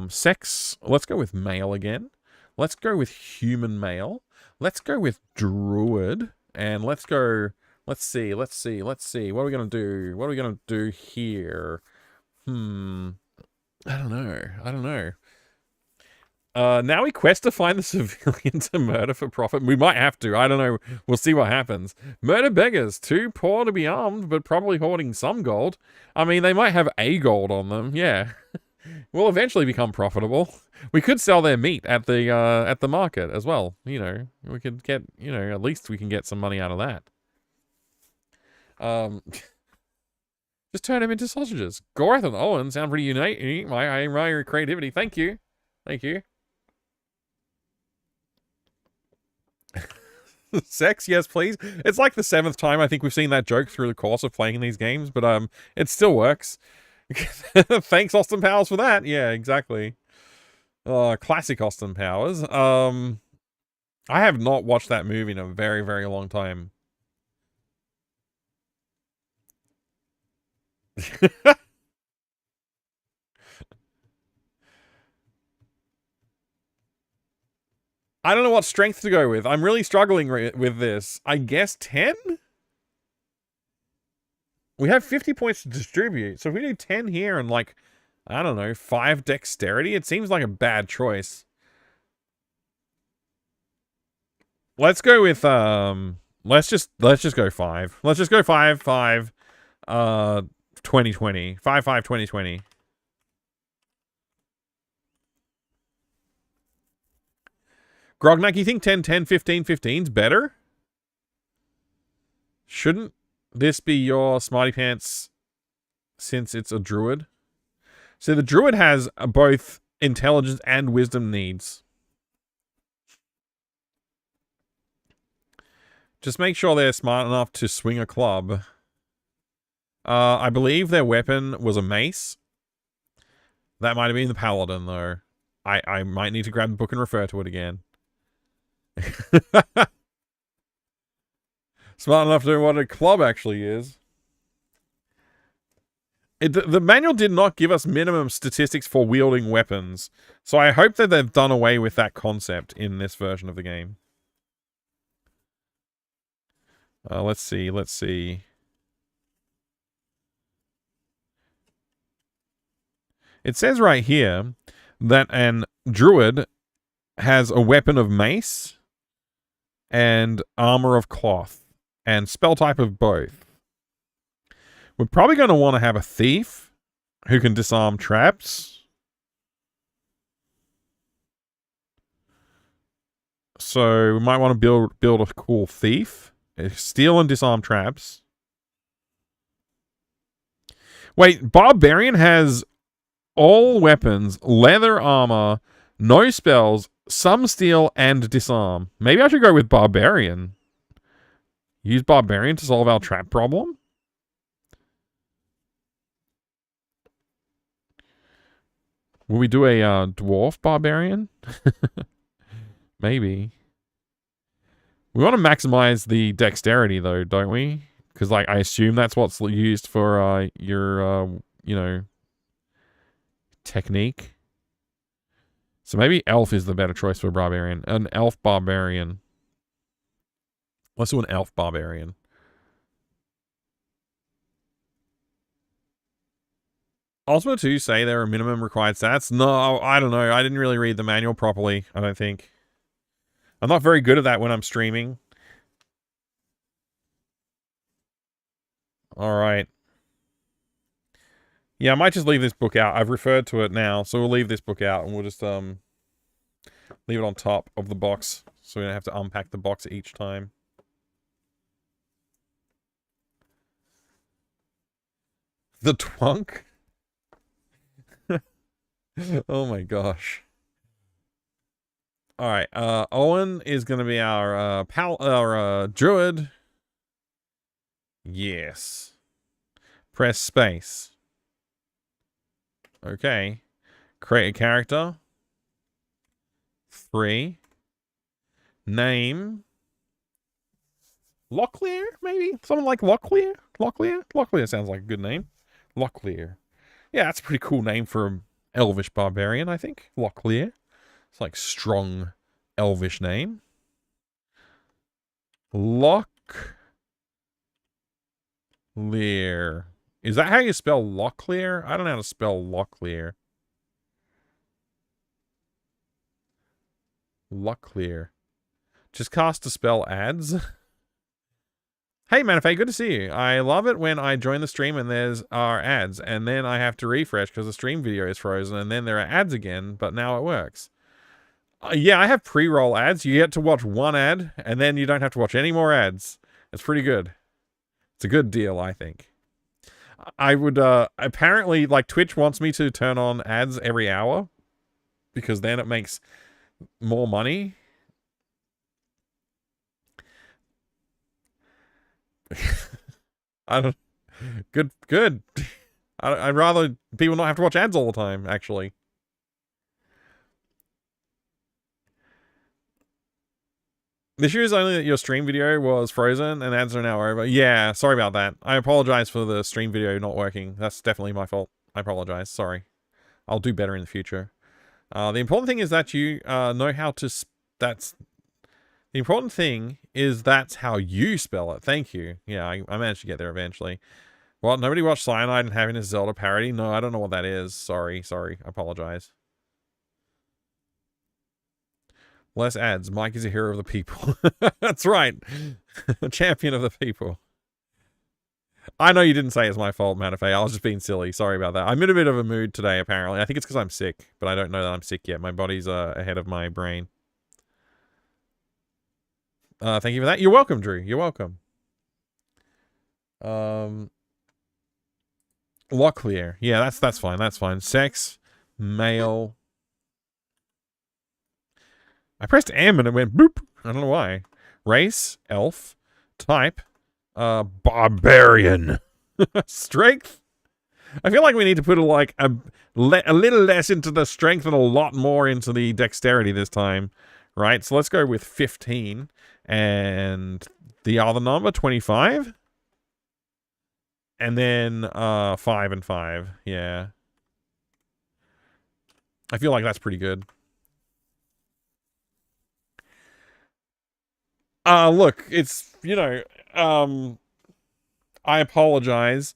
Sex. Let's go with male again. Let's go with human male. Let's go with druid. And let's go... Let's see. What are we going to do here? I don't know. Now we quest to find the civilian to murder for profit. We might have to. I don't know. We'll see what happens. Murder beggars. Too poor to be armed, but probably hoarding some gold. I mean, they might have a gold on them. Yeah. Will eventually become profitable. We could sell their meat at the market as well. You know, we could get, at least we can get some money out of that. Just turn them into sausages. Gorath and Owen sound pretty unique. My creativity. Thank you. Sex, yes, please. It's like the 7th time I think we've seen that joke through the course of playing these games, but it still works. Thanks, Austin Powers, for that. Yeah, exactly. Classic Austin Powers. I have not watched that movie in a very, very long time. I don't know what strength to go with. I'm really struggling with this. I guess 10? We have 50 points to distribute. So if we do 10 here and like, I don't know, 5 dexterity, it seems like a bad choice. Let's go with let's just go 5. Let's just go 5 2020. 5 2020. Grognak, you think 10 15 15's better? Shouldn't this be your smarty pants since it's a druid? So the druid has both intelligence and wisdom needs. Just make sure they're smart enough to swing a club. I believe their weapon was a mace. That might have been the paladin, though. I might need to grab the book and refer to it again. Smart enough to know what a club actually is. The manual did not give us minimum statistics for wielding weapons, so I hope that they've done away with that concept in this version of the game. Let's see. It says right here that an druid has a weapon of mace and armor of cloth and spell type of both. We're probably going to want to have a thief who can disarm traps. So we might want to build a cool thief. Steal and disarm traps. Wait, Barbarian has all weapons, leather armor, no spells, some steal, and disarm. Maybe I should go with Barbarian. Use Barbarian to solve our trap problem? Will we do a dwarf Barbarian? Maybe. We want to maximize the dexterity, though, don't we? Because, like, I assume that's what's used for your, you know, technique. So maybe elf is the better choice for barbarian. An elf barbarian. Let's do an elf barbarian. Ultima 2 say there are minimum required stats? No, I don't know. I didn't really read the manual properly, I don't think. I'm not very good at that when I'm streaming. Alright. Yeah, I might just leave this book out. I've referred to it now, so we'll leave this book out and we'll just leave it on top of the box so we don't have to unpack the box each time. The twunk? Oh my gosh. Alright, Owen is gonna be our druid. Yes. Press space. Okay. Create a character. 3. Name. Locklear, maybe? Something like Locklear? Locklear? Locklear sounds like a good name. Locklear. Yeah, that's a pretty cool name for an elvish barbarian, I think. Locklear. It's like strong elvish name. Locklear. Is that how you spell Locklear? I don't know how to spell Locklear. Locklear. Just cast to spell ads. Hey, Manifay, good to see you. I love it when I join the stream and there's our ads, and then I have to refresh because the stream video is frozen, and then there are ads again, but now it works. Yeah, I have pre-roll ads. You get to watch one ad, and then you don't have to watch any more ads. It's pretty good. It's a good deal, I think. I would, apparently, like, Twitch wants me to turn on ads every hour, because then it makes more money. I don't... Good. I'd rather people not have to watch ads all the time, actually. The issue is only that your stream video was frozen and ads are now over. Yeah, sorry about that. I apologize for the stream video not working. That's definitely my fault. I apologize. Sorry. I'll do better in the future. The important thing is that you know how to... The important thing is that's how you spell it. Thank you. Yeah, I managed to get there eventually. Well, nobody watched Cyanide and having a Zelda parody? No, I don't know what that is. Sorry. I apologize. Less ads. Mike is a hero of the people. That's right. A champion of the people. I know you didn't say it's my fault, Manifay. I was just being silly. Sorry about that. I'm in a bit of a mood today, apparently. I think it's because I'm sick, but I don't know that I'm sick yet. My body's ahead of my brain. Thank you for that. You're welcome, Drew. You're welcome. Locklear. Yeah, that's fine. That's fine. Sex, male. I pressed M and it went boop. I don't know why. Race, elf. Type, barbarian. Strength. I feel like we need to put a little less into the strength and a lot more into the dexterity this time. Right? So let's go with 15. And the other number, 25. And then 5 and 5. Yeah. I feel like that's pretty good. Look, it's, you know, I apologize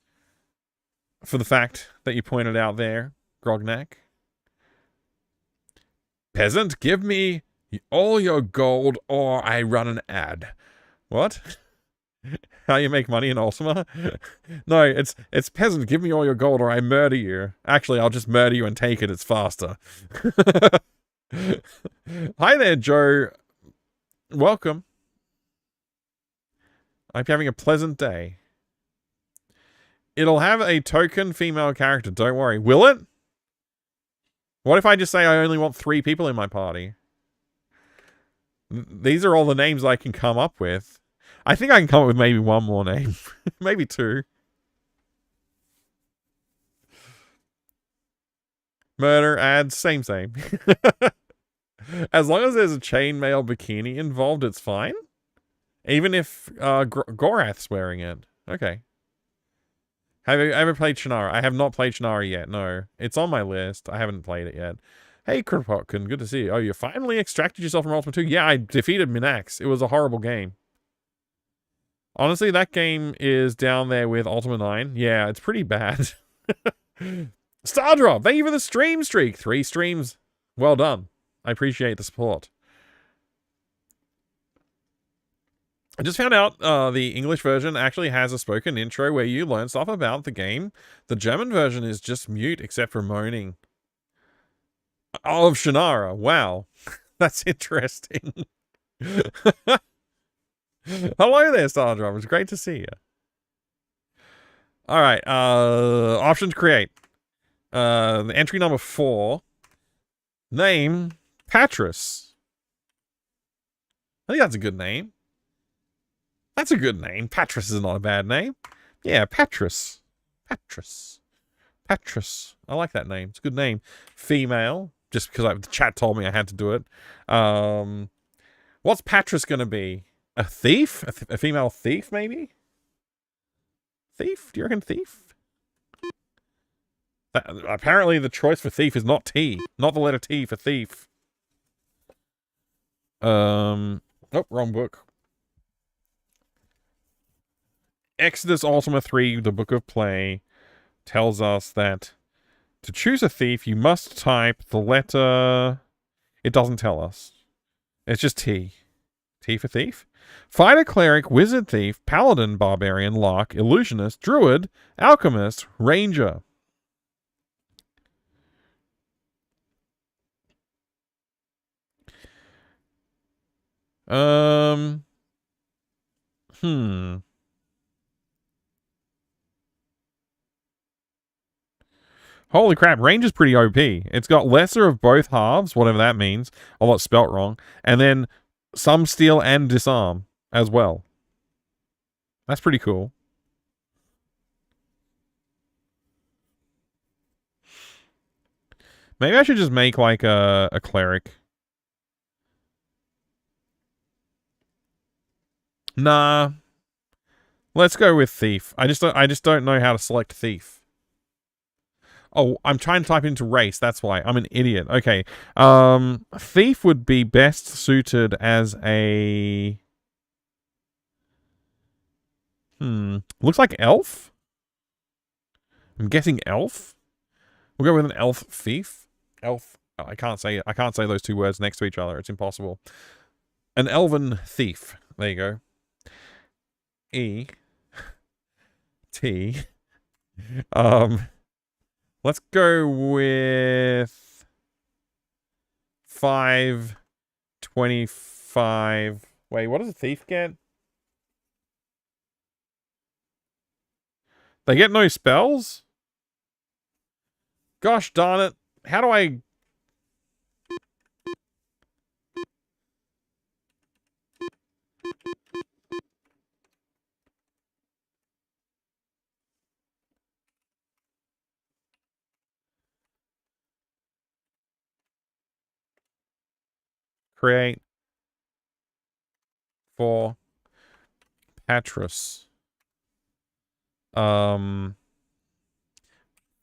for the fact that you pointed out there, Grognak. Peasant, give me all your gold or I run an ad. What? How you make money in Ultima? No, it's peasant, give me all your gold or I murder you. Actually, I'll just murder you and take it, it's faster. Hi there, Joe. Welcome. I hope you're having a pleasant day. It'll have a token female character, don't worry. Will it? What if I just say I only want 3 people in my party? These are all the names I can come up with. I think I can come up with maybe 1 more name. Maybe 2. Murder, ads, same. As long as there's a chainmail bikini involved, it's fine. Even if Gorath's wearing it. Okay. Have you ever played Shannara? I have not played Shannara yet, no. It's on my list. I haven't played it yet. Hey, Kropotkin, good to see you. Oh, you finally extracted yourself from Ultima 2? Yeah, I defeated Minax. It was a horrible game. Honestly, that game is down there with Ultima 9. Yeah, it's pretty bad. Stardrop, thank you for the stream streak. 3 streams. Well done. I appreciate the support. I just found out the English version actually has a spoken intro where you learn stuff about the game. The German version is just mute except for moaning. Oh, of Shannara. Wow. That's interesting. Hello there, Stardrop. It's great to see you. Alright, options create. Entry number 4. Name, Patris. I think that's a good name. That's a good name. Patris is not a bad name. Yeah, Patris. Patris. Patris. I like that name. It's a good name. Female. Just because the chat told me I had to do it. What's Patris going to be? A thief? A female thief, maybe? Thief? Do you reckon thief? Apparently the choice for thief is not T. Not the letter T for thief. Oh, wrong book. Exodus Ultima 3, the Book of Play, tells us that to choose a thief, you must type the letter... It doesn't tell us. It's just T. T for thief? Fighter, cleric, wizard, thief, paladin, barbarian, lark, illusionist, druid, alchemist, ranger. Holy crap, range is pretty OP. It's got lesser of both halves, whatever that means, although it's spelt wrong, and then some steal and disarm as well. That's pretty cool. Maybe I should just make like a cleric. Nah. Let's go with thief. I just don't know how to select thief. Oh, I'm trying to type into race. That's why. I'm an idiot. Okay. Thief would be best suited as a... Looks like elf? I'm guessing elf? We'll go with an elf thief. Elf. Oh, I can't say those 2 words next to each other. It's impossible. An elven thief. There you go. E. T. Let's go with 525. Wait, what does a thief get? They get no spells? Gosh darn it. How do I... Create for Patris.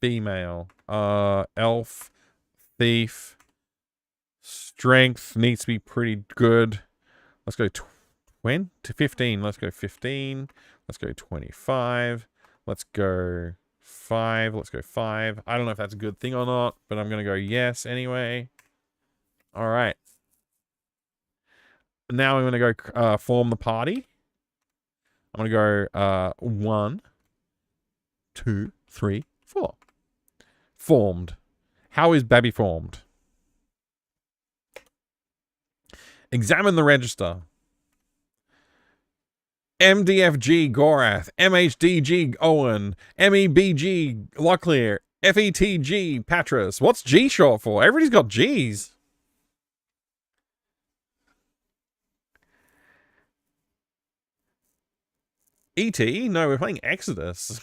Female. Elf. Thief. Strength needs to be pretty good. Let's go 20 to 15. Let's go 15. Let's go 25. Let's go 5. Let's go 5. I don't know if that's a good thing or not, but I'm going to go yes anyway. All right. Now I'm going to go form the party. I'm going to go 1, 2, 3, 4. Formed. How is Babby formed? Examine the register. MDFG Gorath, MHDG Owen, MEBG Locklear, FETG Patras. What's G short for? Everybody's got G's. ET? No, we're playing Exodus.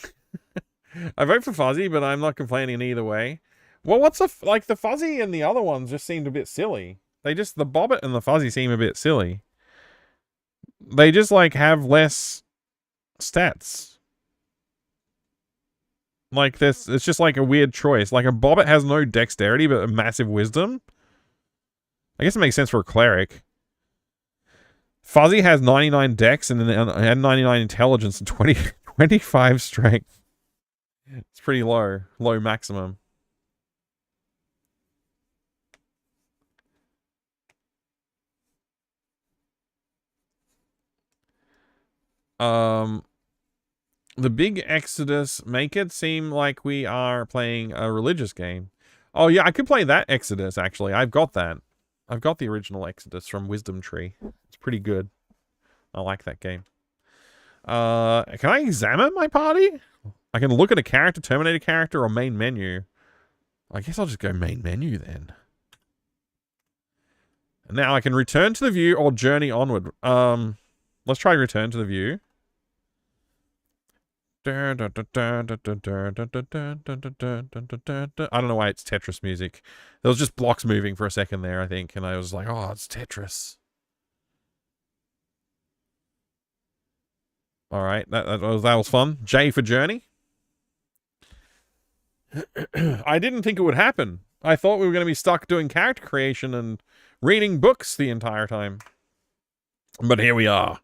I vote for Fuzzy, but I'm not complaining either way. Well, what's like the Fuzzy and the other ones just seemed a bit silly. The Bobbit and the Fuzzy seem a bit silly. They just like have less stats. Like this, it's just like a weird choice. Like a Bobbit has no dexterity, but a massive wisdom. I guess it makes sense for a cleric. Fuzzy has 99 dex and 99 intelligence and 25 strength. It's pretty low maximum. The big Exodus make it seem like we are playing a religious game. Oh yeah, I could play that Exodus actually. I've got that. I've got the original Exodus from Wisdom Tree. It's pretty good. I like that game. Can I examine my party? I can look at a character, terminate a character, or main menu. I guess I'll just go main menu then. And now I can return to the view or journey onward. Let's try return to the view. I don't know why it's Tetris music. There was just blocks moving for a second there, I think, and I was like, oh, it's Tetris. All right, that was fun. J for journey. I didn't think it would happen. I thought we were going to be stuck doing character creation and reading books the entire time. But here we are.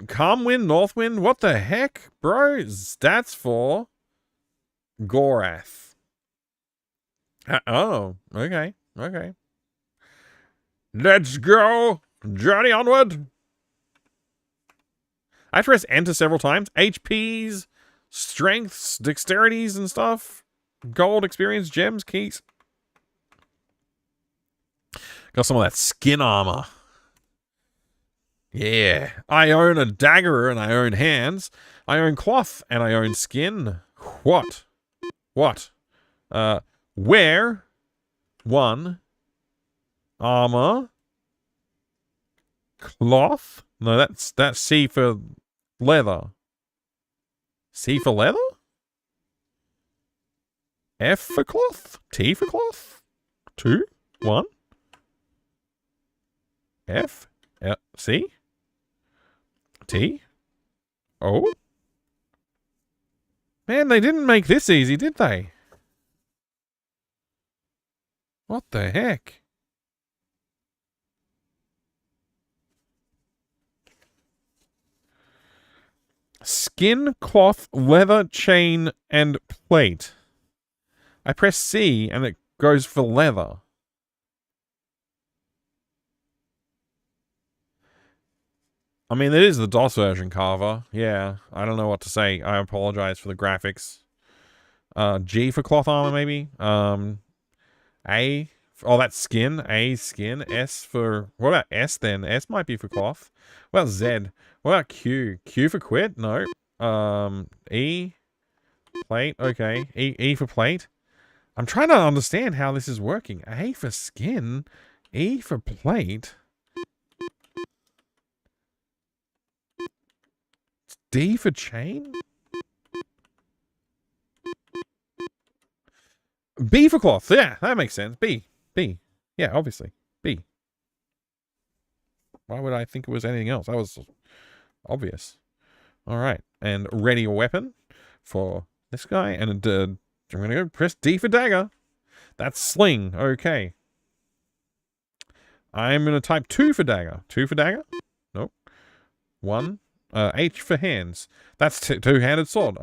Calm wind, north wind. What the heck, bro? Stats for Gorath. Oh, okay. Let's go. Journey onward. I press enter several times. HPs, strengths, dexterities and stuff. Gold, experience, gems, keys. Got some of that skin armor. Yeah. I own a dagger and I own hands. I own cloth and I own skin. What? Wear 1 armor cloth. No, that's C for leather. C for leather? F for cloth? T for cloth? 2? 1? F? L, C? T? O? Man, they didn't make this easy, did they? What the heck? Skin, cloth, leather, chain, and plate. I press C and it goes for leather. I mean, it is the DOS version, Carver. Yeah, I don't know what to say. I apologize for the graphics. G for cloth armor, maybe? A. Oh, that's skin. A, skin. S for... What about S, then? S might be for cloth. What about Z? What about Q? Q for quit? No. E. Plate. Okay. E for plate. I'm trying to understand how this is working. A for skin. E for plate. D for chain? B for cloth. Yeah, that makes sense. B. Yeah, obviously. B. Why would I think it was anything else? That was obvious. All right. And ready a weapon for this guy. And I'm going to go press D for dagger. That's sling. Okay. I'm going to type 2 for dagger. 2 for dagger? Nope. 1. H for hands. That's two-handed sword.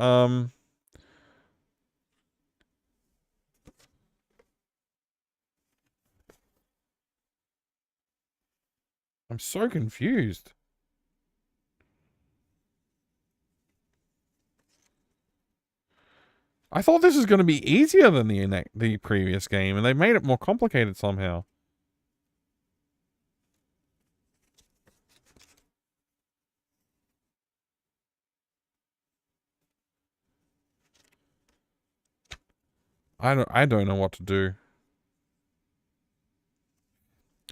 I'm so confused. I thought this was going to be easier than the previous game, and they made it more complicated somehow. I don't know what to do.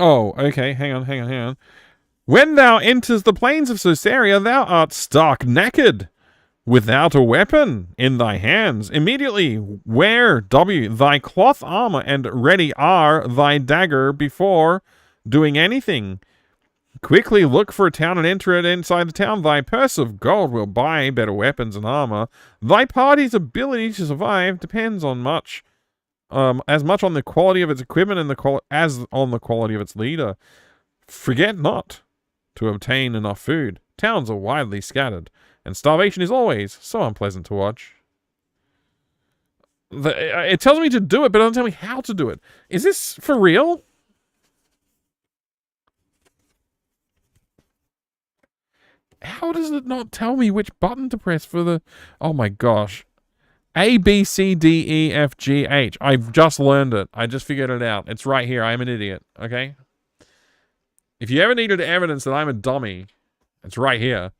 Oh, okay. Hang on. When thou enters the plains of Caesarea, thou art stark naked, without a weapon in thy hands. Immediately wear thy cloth armor, and ready are thy dagger before doing anything. Quickly look for a town and enter it. Inside the town, thy purse of gold will buy better weapons and armor. Thy party's ability to survive depends on as much on the quality of its equipment and as on the quality of its leader. Forget not to obtain enough food. Towns are widely scattered, and starvation is always so unpleasant to watch. It tells me to do it, but it doesn't tell me how to do it. Is this for real? How does it not tell me which button to press for the... Oh my gosh. A, B, C, D, E, F, G, H. I've just learned it. I just figured it out. It's right here. I'm an idiot. Okay? If you ever needed evidence that I'm a dummy, it's right here.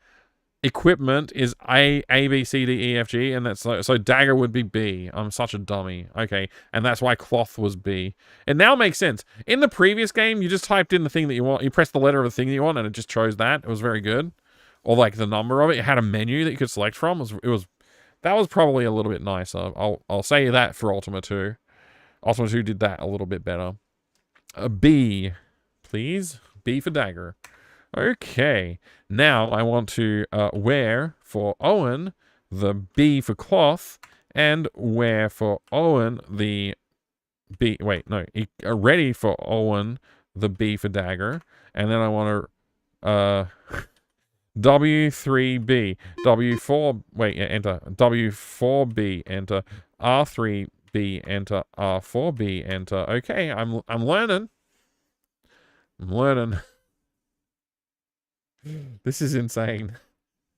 Equipment is A, B, C, D, E, F, G, and that's so dagger would be B. I'm such a dummy. Okay, and that's why cloth was B. It now makes sense. In the previous game, you just typed in the thing that you want. You pressed the letter of the thing that you want, and it just chose that. It was very good. Or like the number of it. It had a menu that you could select from. That was probably a little bit nicer. I'll say that for Ultima 2. Ultima 2 did that a little bit better. A B, please. B for dagger. Okay. Now I want to wear for Owen the B for cloth, and wear for Owen the B. Wait, no. Ready for Owen the B for dagger, and then I want to W3B, W4, wait, yeah, enter, W4B, enter, R3B, enter, R4B, enter. Okay, I'm learning. I'm learning. This is insane.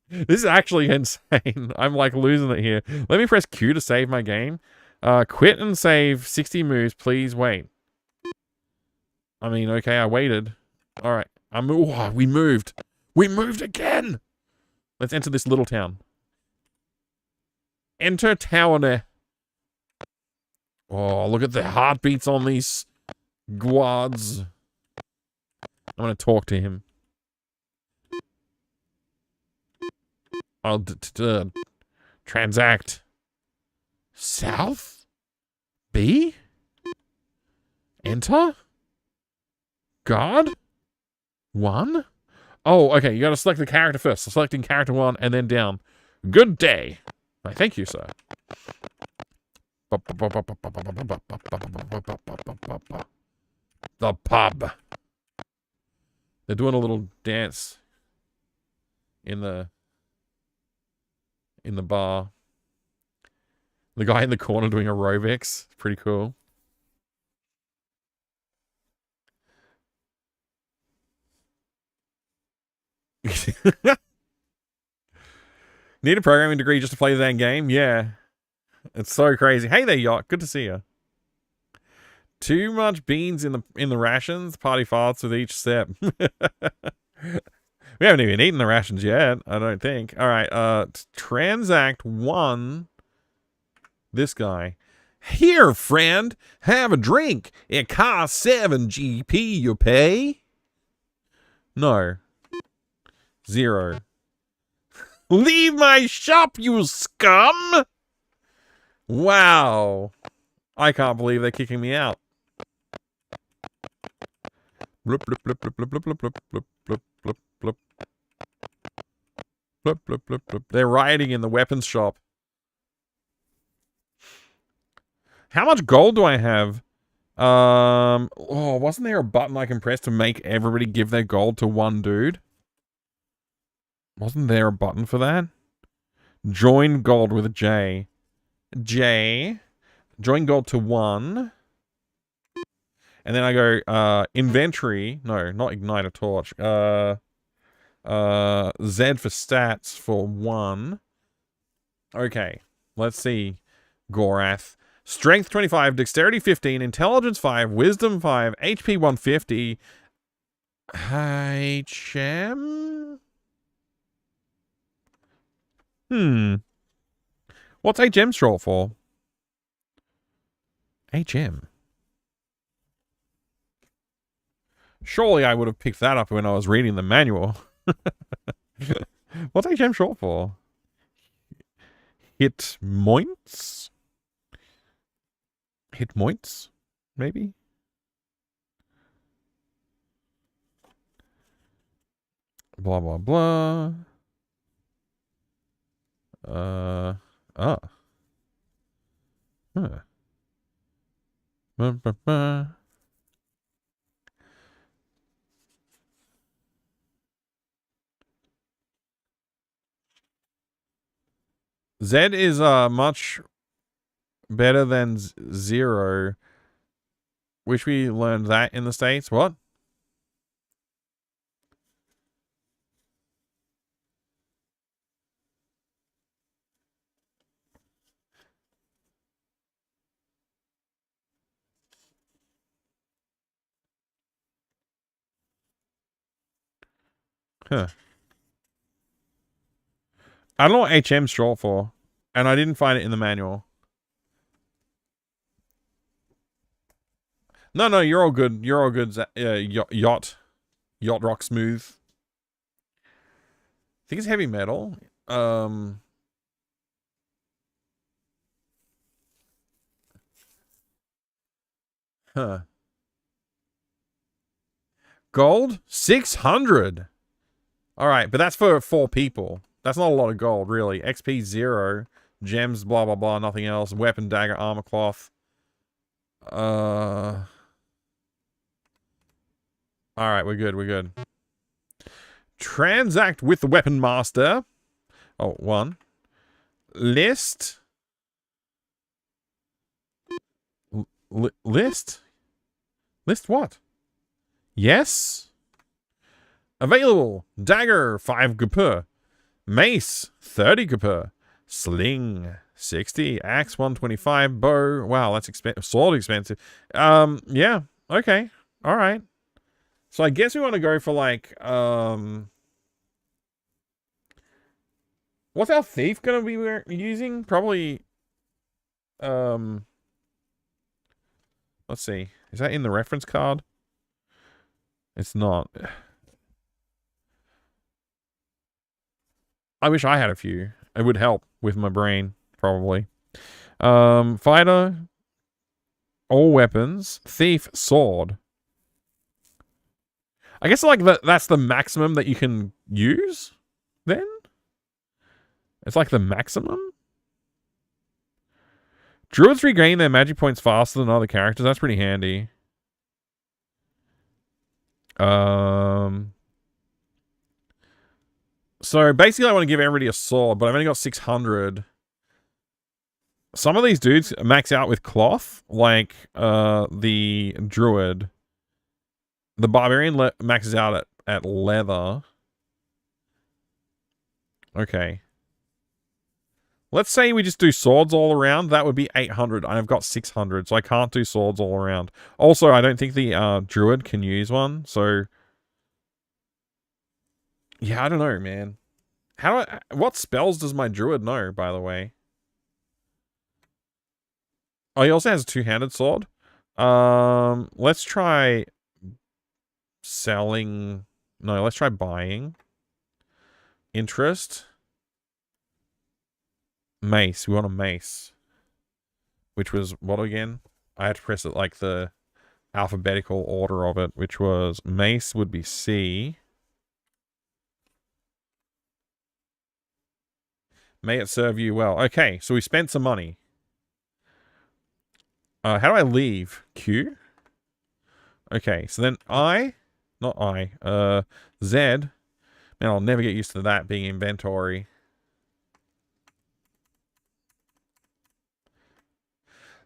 This is actually insane. I'm like losing it here. Let me press Q to save my game. Quit and save 60 moves, please wait. I mean, okay, I waited. All right, we moved. We moved again! Let's enter this little town. Enter Tawane. Oh, look at the heartbeats on these guards. I'm gonna talk to him. I'll transact. South? B? Enter? Guard? 1? Oh, okay, you gotta select the character first. So selecting character 1 and then down. Good day. Why, thank you, sir. The pub. They're doing a little dance in the bar. The guy in the corner doing aerobics. Pretty cool. Need a programming degree just to play the damn game? Yeah. It's so crazy. Hey there, Yacht. Good to see you. Too much beans in the rations. Party farts with each step. We haven't even eaten the rations yet, I don't think. Alright, transact 1. This guy. Here, friend. Have a drink. It costs 7 GP, you pay? No. 0. Leave my shop, you scum! Wow. I can't believe they're kicking me out. Bloop, bloop, bloop, bloop, bloop, bloop, bloop, bloop, bloop, bloop, bloop. Bloop, bloop, bloop, bloop. They're rioting in the weapons shop. How much gold do I have? Oh, wasn't there a button I can press to make everybody give their gold to one dude? Wasn't there a button for that? Join gold with a J. J. Join gold to 1. And then I go inventory. No, not ignite a torch. Z for stats for 1. Okay, let's see. Gorath. Strength 25, dexterity 15, intelligence 5, wisdom 5, HP 150. HM? What's HM short for? HM. Surely I would have picked that up when I was reading the manual. What's HM short for? Hit points? Hit points? Maybe? Blah, blah, blah. Huh. Z is much better than 0. Wish we learned that in the States. What? Huh. I don't know what HM's short for. And I didn't find it in the manual. No, you're all good. You're all good. Yacht rock smooth. I think it's heavy metal. Huh. Gold? 600. All right, but that's for 4 people. That's not a lot of gold, really. XP 0. Gems, blah, blah, blah, nothing else. Weapon, dagger, armor, cloth. All right, we're good. Transact with the weapon master. Oh, 1. List. List? List what? Yes. Available. Dagger, 5 GP. Mace, 30 GP. Sling, 60. Axe, 125. Bow. Wow, that's expensive. Sword expensive. Yeah. Okay. All right. So I guess we want to go for like, what's our thief going to be using? Probably, let's see. Is that in the reference card? It's not. I wish I had a few. It would help with my brain, probably. Fighter, all weapons, thief, sword. I guess like that's the maximum that you can use, then? It's like the maximum? Druids regain their magic points faster than other characters. That's pretty handy. So basically I want to give everybody a sword, but I've only got 600. Some of these dudes max out with cloth, like the druid. The barbarian maxes out at leather. Okay. Let's say we just do swords all around. That would be 800. I've got 600, so I can't do swords all around. Also, I don't think the druid can use one, so... Yeah, I don't know, man. What spells does my druid know, by the way? Oh, he also has a 2-handed sword. Let's try selling. No, let's try buying. Interest. Mace. We want a mace. Which was what again? I had to press it like the alphabetical order of it, which was mace would be C. May it serve you well. Okay, so we spent some money. How do I leave? Q? Okay, so then Z. Man, I'll never get used to that being inventory.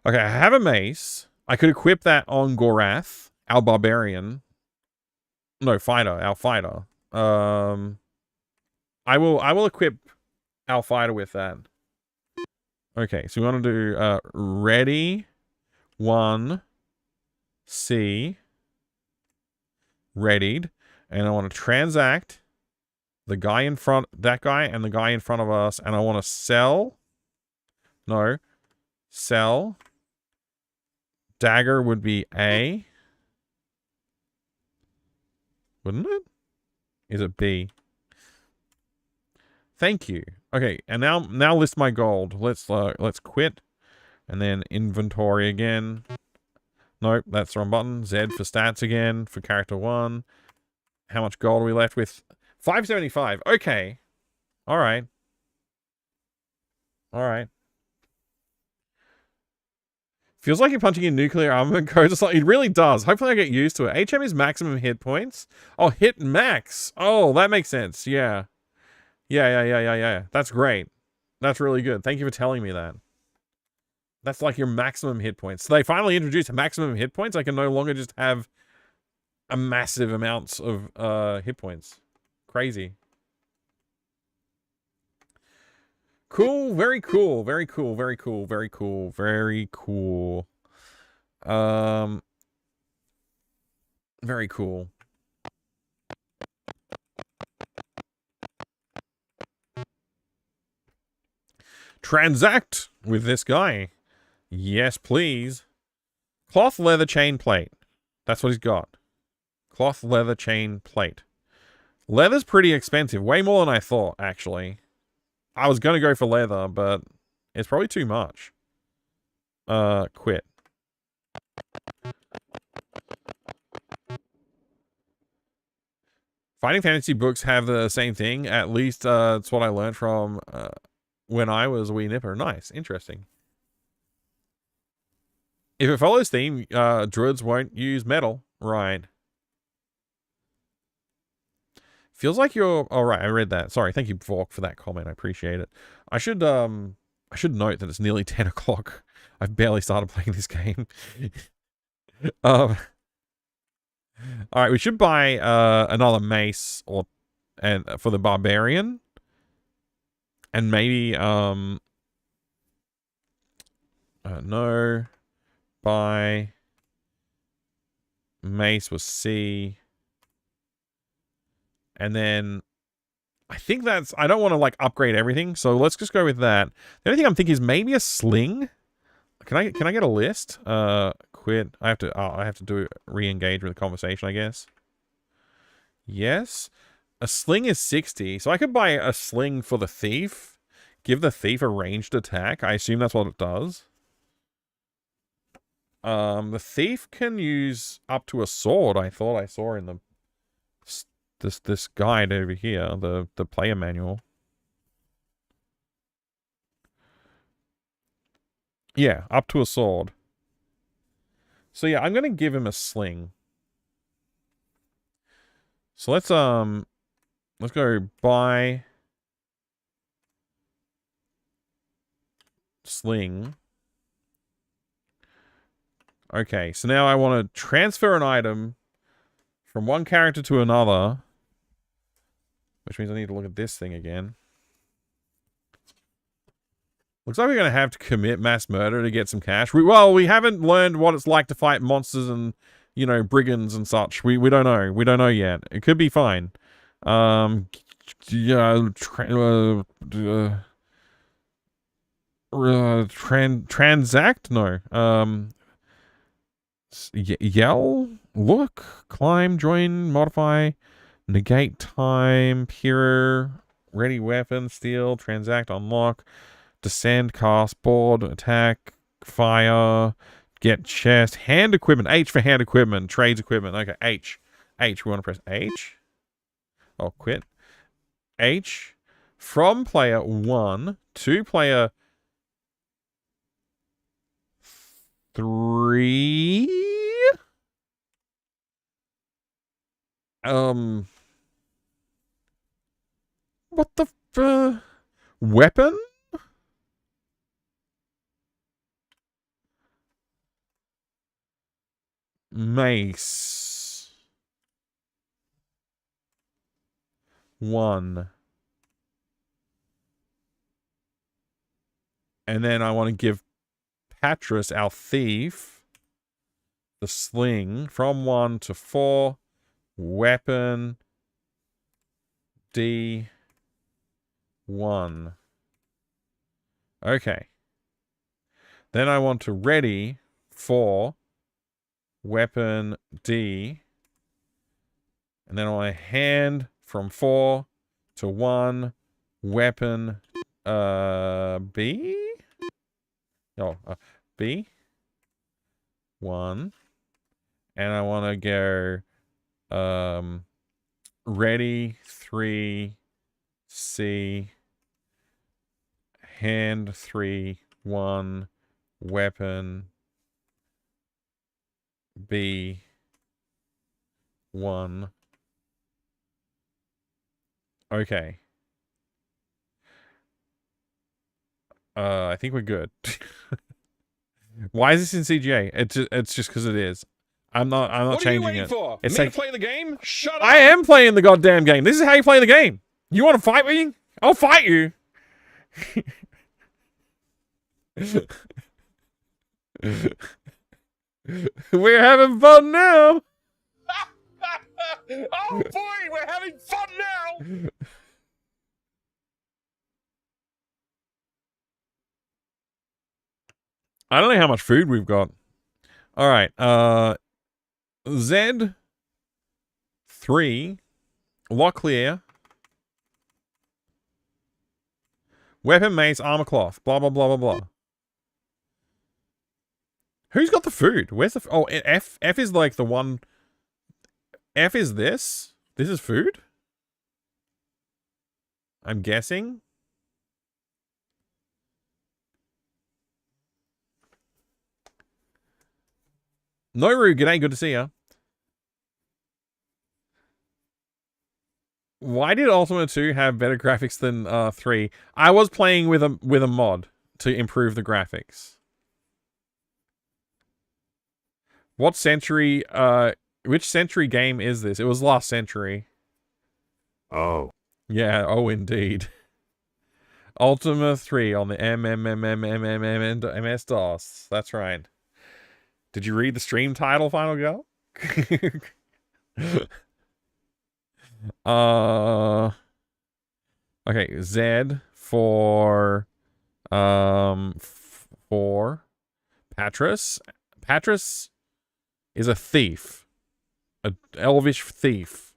Okay, I have a mace. I could equip that on Gorath, our barbarian. No, fighter, our fighter. I will equip our fighter with that. Okay, so we want to do ready, 1, C, readied, and I want to transact the guy in front, that guy, and the guy in front of us, and I want to sell. No, sell. Dagger would be A. Wouldn't it? Is it B? Thank you. Okay, and now list my gold. Let's quit, and then inventory again. Nope, that's the wrong button. Z for stats again for character 1. How much gold are we left with? 575. Okay. All right. All right. Feels like you're punching in nuclear armament codes or something. It really does. Hopefully I get used to it. HM is maximum hit points. Oh, hit max. Oh, that makes sense. Yeah. Yeah. That's great. That's really good. Thank you for telling me that. That's like your maximum hit points. So they finally introduced maximum hit points. I can no longer just have a massive amounts of hit points. Crazy. Cool, very cool, very cool, very cool, very cool, very cool. Very cool. Transact with this guy. Yes, please. Cloth leather chain plate. That's what he's got. Cloth leather chain plate. Leather's pretty expensive. Way more than I thought, actually. I was going to go for leather, but it's probably too much. Quit. Fighting fantasy books have the same thing. At least it's what I learned from when I was a wee nipper. Nice. Interesting. If it follows theme, druids won't use metal. Right. Feels like you're... All right, I read that. Sorry, thank you, Vork, for that comment. I appreciate it. I should note that it's nearly 10 o'clock. I've barely started playing this game. All right, we should buy another mace and for the barbarian, and maybe no, buy mace was C. And then I think that's... I don't want to like upgrade everything, so let's just go with that. The only thing I'm thinking is maybe a sling. Can I get a list? Quit. I have to do re-engage with the conversation, I guess. Yes. A sling is 60, so I could buy a sling for the thief. Give the thief a ranged attack. I assume that's what it does. The thief can use up to a sword. I thought I saw in the this guide over here, the player manual. Yeah, up to a sword. So yeah, I'm gonna give him a sling. So let's go buy sling. Okay, so now I want to transfer an item from one character to another, which means I need to look at this thing again. Looks like we're going to have to commit mass murder to get some cash. We haven't learned what it's like to fight monsters and, you know, brigands and such. We don't know. We don't know yet. It could be fine. Yeah, transact? No. Yell? Look? Climb, join, modify, negate time, peer, ready weapon, steal, transact, unlock, descend, cast, board, attack, fire, get chest, hand equipment. H for hand equipment, trades equipment. Okay, H. H, we want to press H. Oh, quit. H. From player 1 to player 3. What the weapon? mace. 1. And then I want to give Patras, our thief, the sling from 1 to 4. Weapon D1. Okay. Then I want to ready for weapon D. And then I want to hand from 4 to 1. Weapon B? Oh, B. 1. And I want to go ready 3 C. Hand 3 1. Weapon B 1. Okay. I think we're good. Why is this in CGA? It's just because it is. I'm not changing it. For? It's Me like to play the game? Shut up! I am playing the goddamn game. This is how you play the game. You want to fight me? I'll fight you. We're having fun now. Oh boy, we're having fun now! I don't know how much food we've got. All right. Z 3. Lock clear. Weapon, mace, armor cloth. Blah, blah, blah, blah, blah. Who's got the food? Where's the... Oh, F. F is like the one... F is this? This is food? I'm guessing. Noru, g'day, good to see ya. Why did Ultima 2 have better graphics than 3? I was playing with a mod to improve the graphics. What century, which century game is this? It was last century. Oh. Yeah, oh indeed. Ultima 3 on the MS-DOS. That's right. Did you read the stream title, Final Girl? Okay, Z for Patras. Patras is a thief. An elvish thief.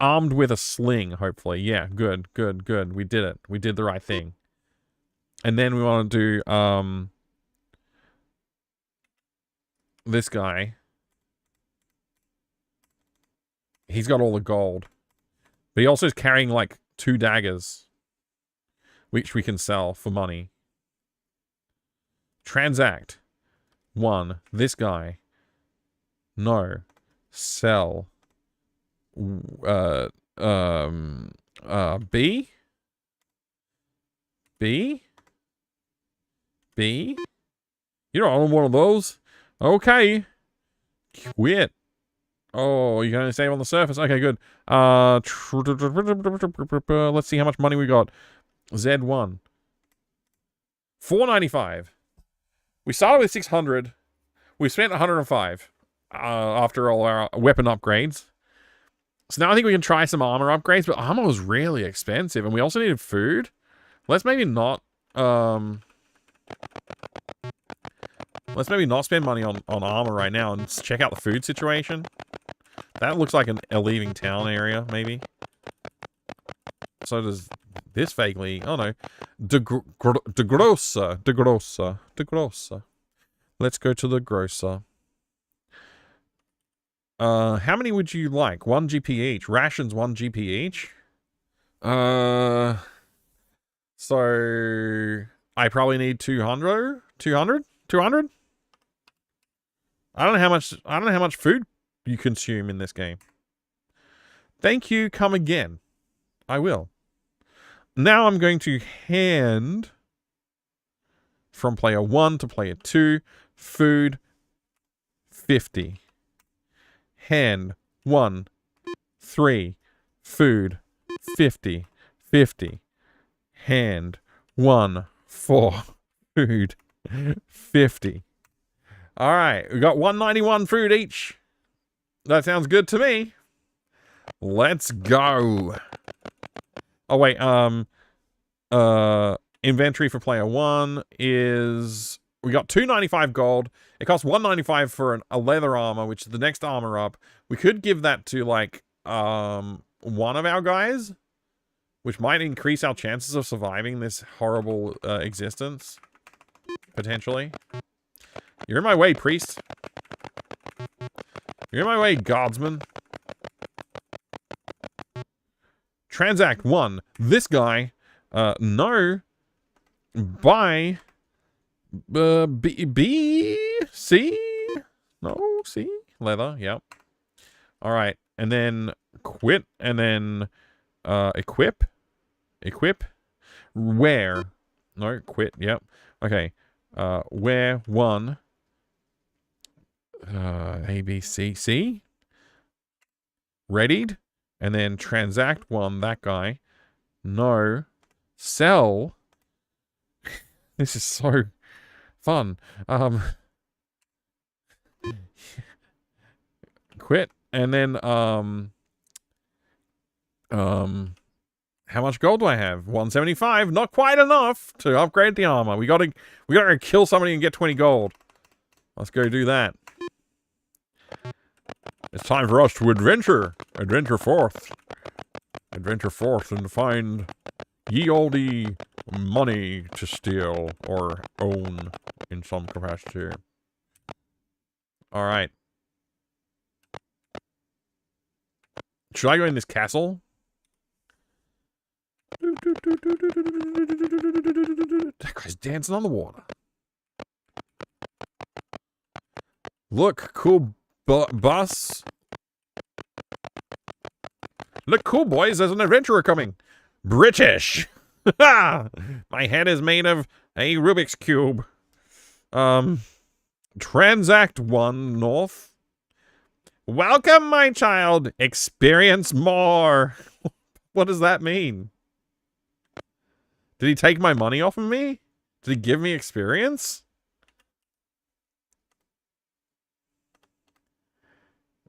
Armed with a sling, hopefully. Yeah, good, good, good. We did it. We did the right thing. And then we want to do this guy. He's got all the gold. But he also is carrying like 2 daggers. Which we can sell for money. Transact. 1. This guy. No. Sell. B? B? B? You don't own one of those? Okay. Quit. Oh, you can only save on the surface. Okay, good. Let's see how much money we got. Z1. 495. We started with 600. We spent 105 after all our weapon upgrades. So now I think we can try some armor upgrades, but armor was really expensive, and we also needed food. Let's maybe not spend money on armor right now and check out the food situation. That looks like a leaving town area, maybe. So does this vaguely. Oh no. De Grossa. Let's go to the grocer. How many would you like? 1 GP each. Rations 1 GP each. So I probably need 200? 200? 200? I don't know how much food you consume in this game. Thank you, come again. I will. Now I'm going to hand from player 1 to player 2 food 50. Hand, 1, 3. Food, 50, 50. Hand, 1, 4. Food, 50. All right, we got 191 food each. That sounds good to me. Let's go. Oh, wait, inventory for player 1 is... We got 295 gold. It costs 195 for a leather armor, which is the next armor up. We could give that to, like, one of our guys, which might increase our chances of surviving this horrible existence, potentially. You're in my way, priest. You're in my way, guardsman. Transact 1. This guy, no, buy, C? No, C? Leather, yep. All right, and then quit, and then equip. Equip. Wear. No, quit, yep. Okay, wear 1. A, B, C, C. Readied. And then transact 1, that guy. No. Sell. This is so fun. Quit. And then, how much gold do I have? 175. Not quite enough to upgrade the armor. We gotta kill somebody and get 20 gold. Let's go do that. It's time for us to adventure. Adventure forth. Adventure forth and find ye olde money to steal or own in some capacity. Alright. Should I go in this castle? That guy's dancing on the water. Look, cool bus. Look, cool boys, there's an adventurer coming. British. My head is made of a Rubik's Cube. Transact 1 north. Welcome, my child. Experience more. What does that mean? Did he take my money off of me? Did he give me experience?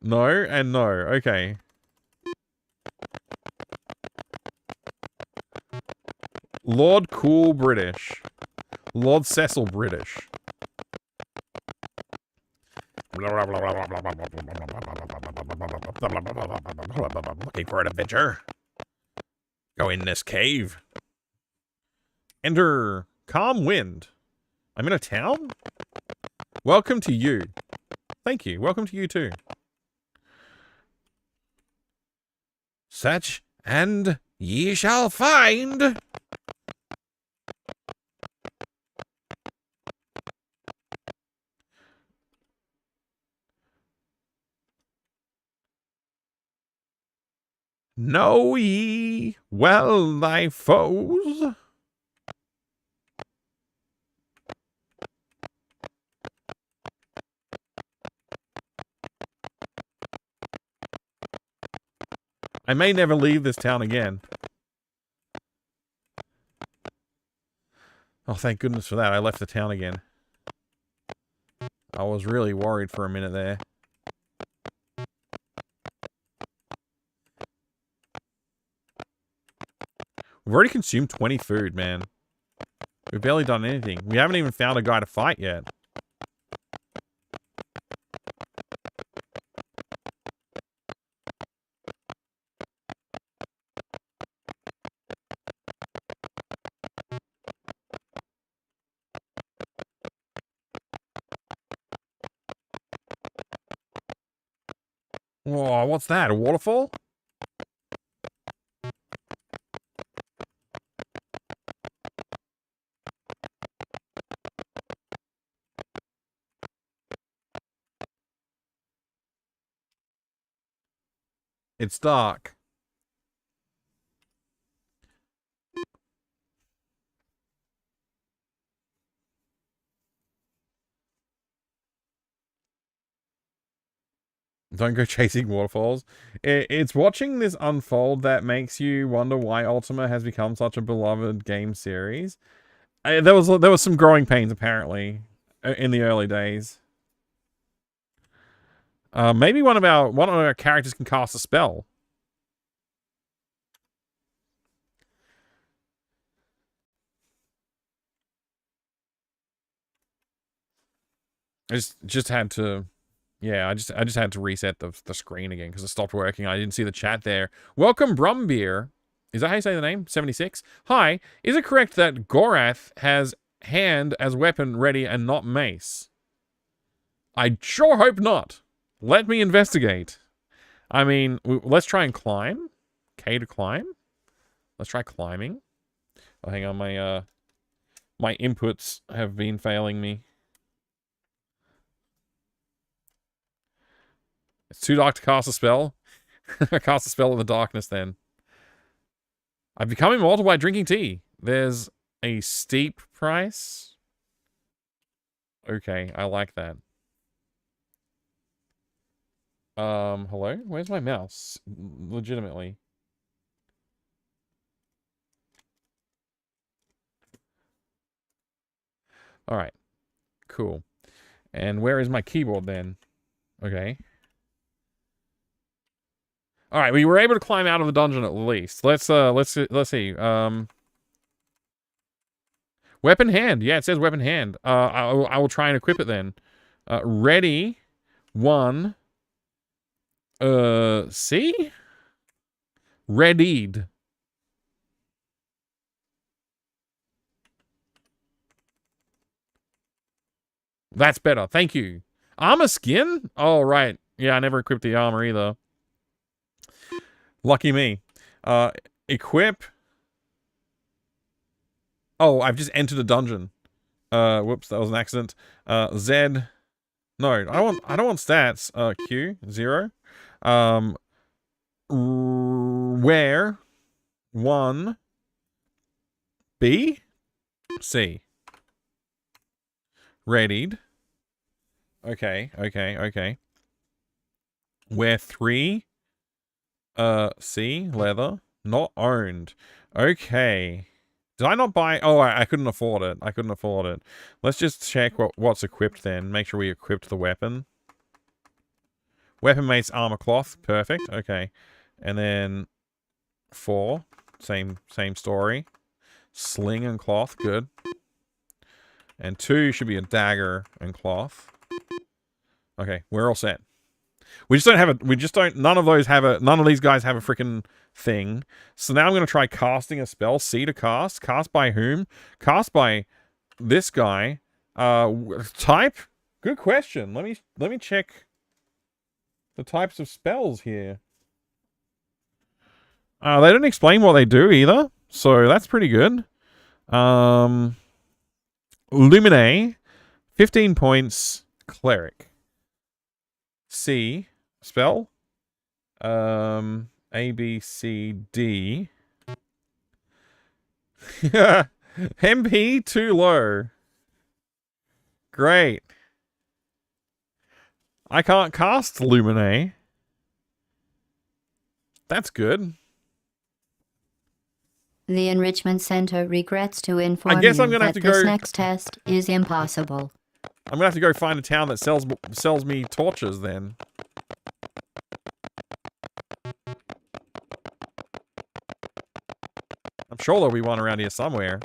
No and no. Okay. Lord Cool British. Lord Cecil British. Looking for an adventure. Go in this cave. Enter calm wind. I'm in a town? Welcome to you. Thank you. Welcome to you too. Search and ye shall find. Know ye well thy foes? I may never leave this town again. Oh, thank goodness for that. I left the town again. I was really worried for a minute there. We've already consumed 20 food, man. We've barely done anything. We haven't even found a guy to fight yet. Whoa, what's that? A waterfall? It's dark. Don't go chasing waterfalls. It's watching this unfold that makes you wonder why Ultima has become such a beloved game series. There was some growing pains apparently in the early days. Maybe one of our characters can cast a spell. I just had to, yeah. I just had to reset the screen again because it stopped working. I didn't see the chat there. Welcome, Brumbeer. Is that how you say the name? 76. Hi. Is it correct that Gorath has hand as weapon ready and not mace? I sure hope not. Let me investigate. I mean, let's try and climb. K to climb. Let's try climbing. Oh, hang on, my inputs have been failing me. It's too dark to cast a spell. I cast a spell in the darkness then. I've become immortal by drinking tea. There's a steep price. Okay, I like that. Hello? Where's my mouse? Legitimately. Alright. Cool. And where is my keyboard then? Okay. All right, we were able to climb out of the dungeon at least. Let's see. Weapon hand. Yeah, it says weapon hand. I will try and equip it then. Ready. 1. See? Readied. That's better. Thank you. Armor skin? Oh, right. Yeah, I never equipped the armor either. Lucky me. Equip. Oh, I've just entered a dungeon. Whoops, that was an accident. Z. No, I don't want stats. Q 0. Where 1 B C. Readied. Okay. Where 3 C, leather, not owned. Okay. Did I not buy? Oh, I couldn't afford it. Let's just check what's equipped then. Make sure we equipped the weapon. Weapon mace armor cloth. Perfect. Okay. And then 4. Same story. Sling and cloth. Good. And 2 should be a dagger and cloth. Okay, we're all set. We just don't have a, none of these guys have a freaking thing. So now I'm going to try casting a spell. C to cast. Cast by whom? Cast by this guy. Type? Good question. Let me check the types of spells here. They don't explain what they do either. So that's pretty good. Lumine. 15 points. Cleric. C. Spell. A, B, C, D. MP too low. Great. I can't cast Lumine. That's good. The Enrichment Center regrets to inform I guess you I'm gonna have that to this go... next test is impossible. I'm gonna have to go find a town that sells me torches then. I'm sure there'll be one around here somewhere.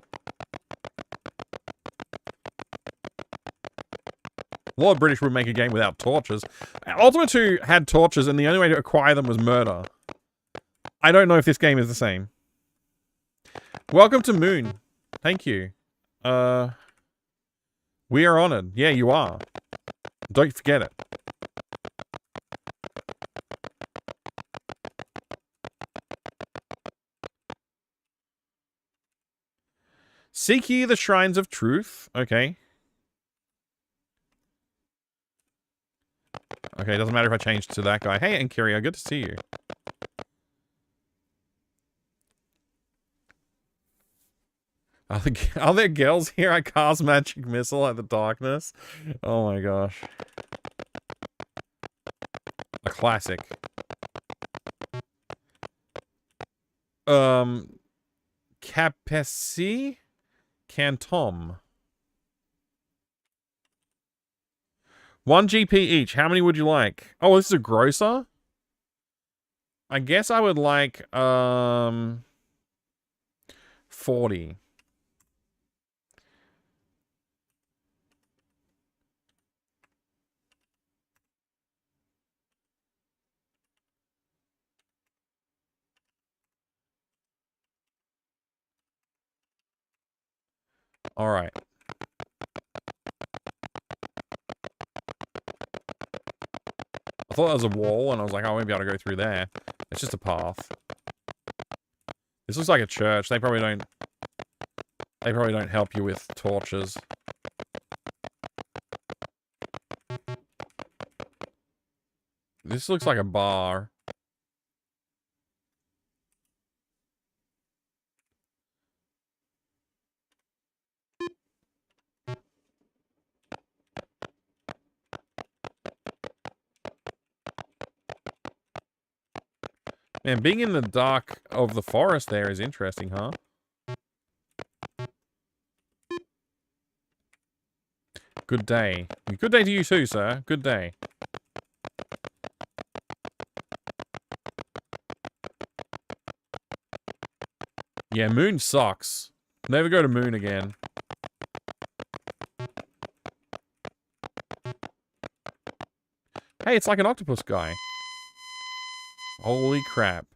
A lot of British would make a game without torches. Ultima 2 had torches and the only way to acquire them was murder. I don't know if this game is the same. Welcome to Moon. Thank you. We are honored. Yeah, you are. Don't forget it. Seek ye the shrines of truth. Okay. Okay, doesn't matter if I change to that guy. Hey, Ankyria, good to see you. Are there girls here? I cast magic missile at the darkness. Oh my gosh. classic. Capesi? Cantom. 1 GP each. How many would you like? Oh, this is a grocer? I guess I would like, 40. All right. I thought that was a wall, and I was like, oh, I won't be able to go through there. It's just a path. This looks like a church. They probably don't help you with torches. This looks like a bar. Man, being in the dark of the forest there is interesting, huh? Good day. Good day to you too, sir. Good day. Yeah, moon sucks. Never go to moon again. Hey, it's like an octopus guy. Holy crap.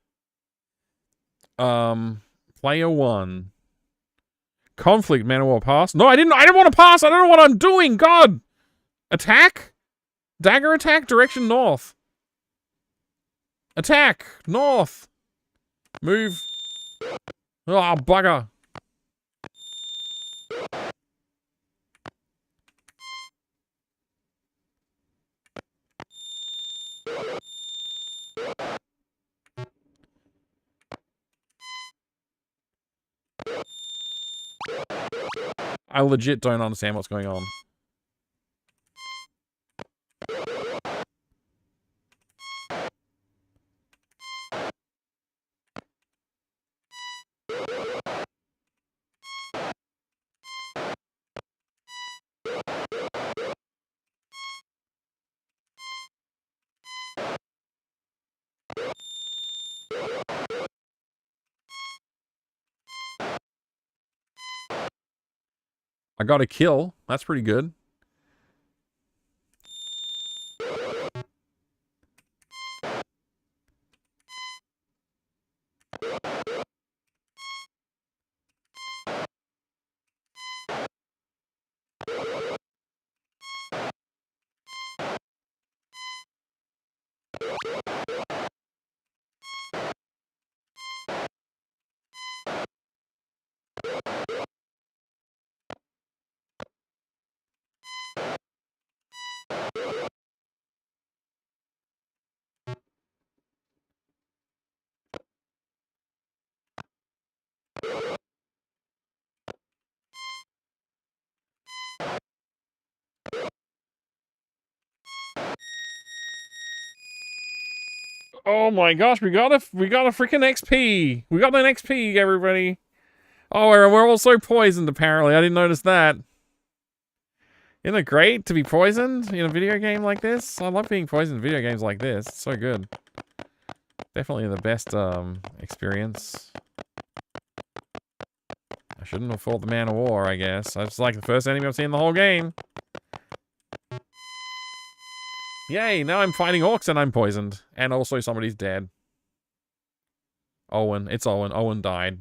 Player 1. Conflict, man of war, pass. No, I didn't want to pass. I don't know what I'm doing. God. Attack? Dagger attack, direction north. Attack, north. Move. Oh, bugger. I legit don't understand what's going on. I got a kill. That's pretty good. Oh my gosh, we got a freaking XP. We got an XP, everybody. Oh, we're all so poisoned, apparently. I didn't notice that. Isn't it great to be poisoned in a video game like this? I love being poisoned in video games like this. It's so good. Definitely the best experience. I shouldn't have fought the man of war, I guess. That's like the first enemy I've seen in the whole game. Yay, now I'm fighting orcs and I'm poisoned. And also somebody's dead. Owen. It's Owen. Owen died.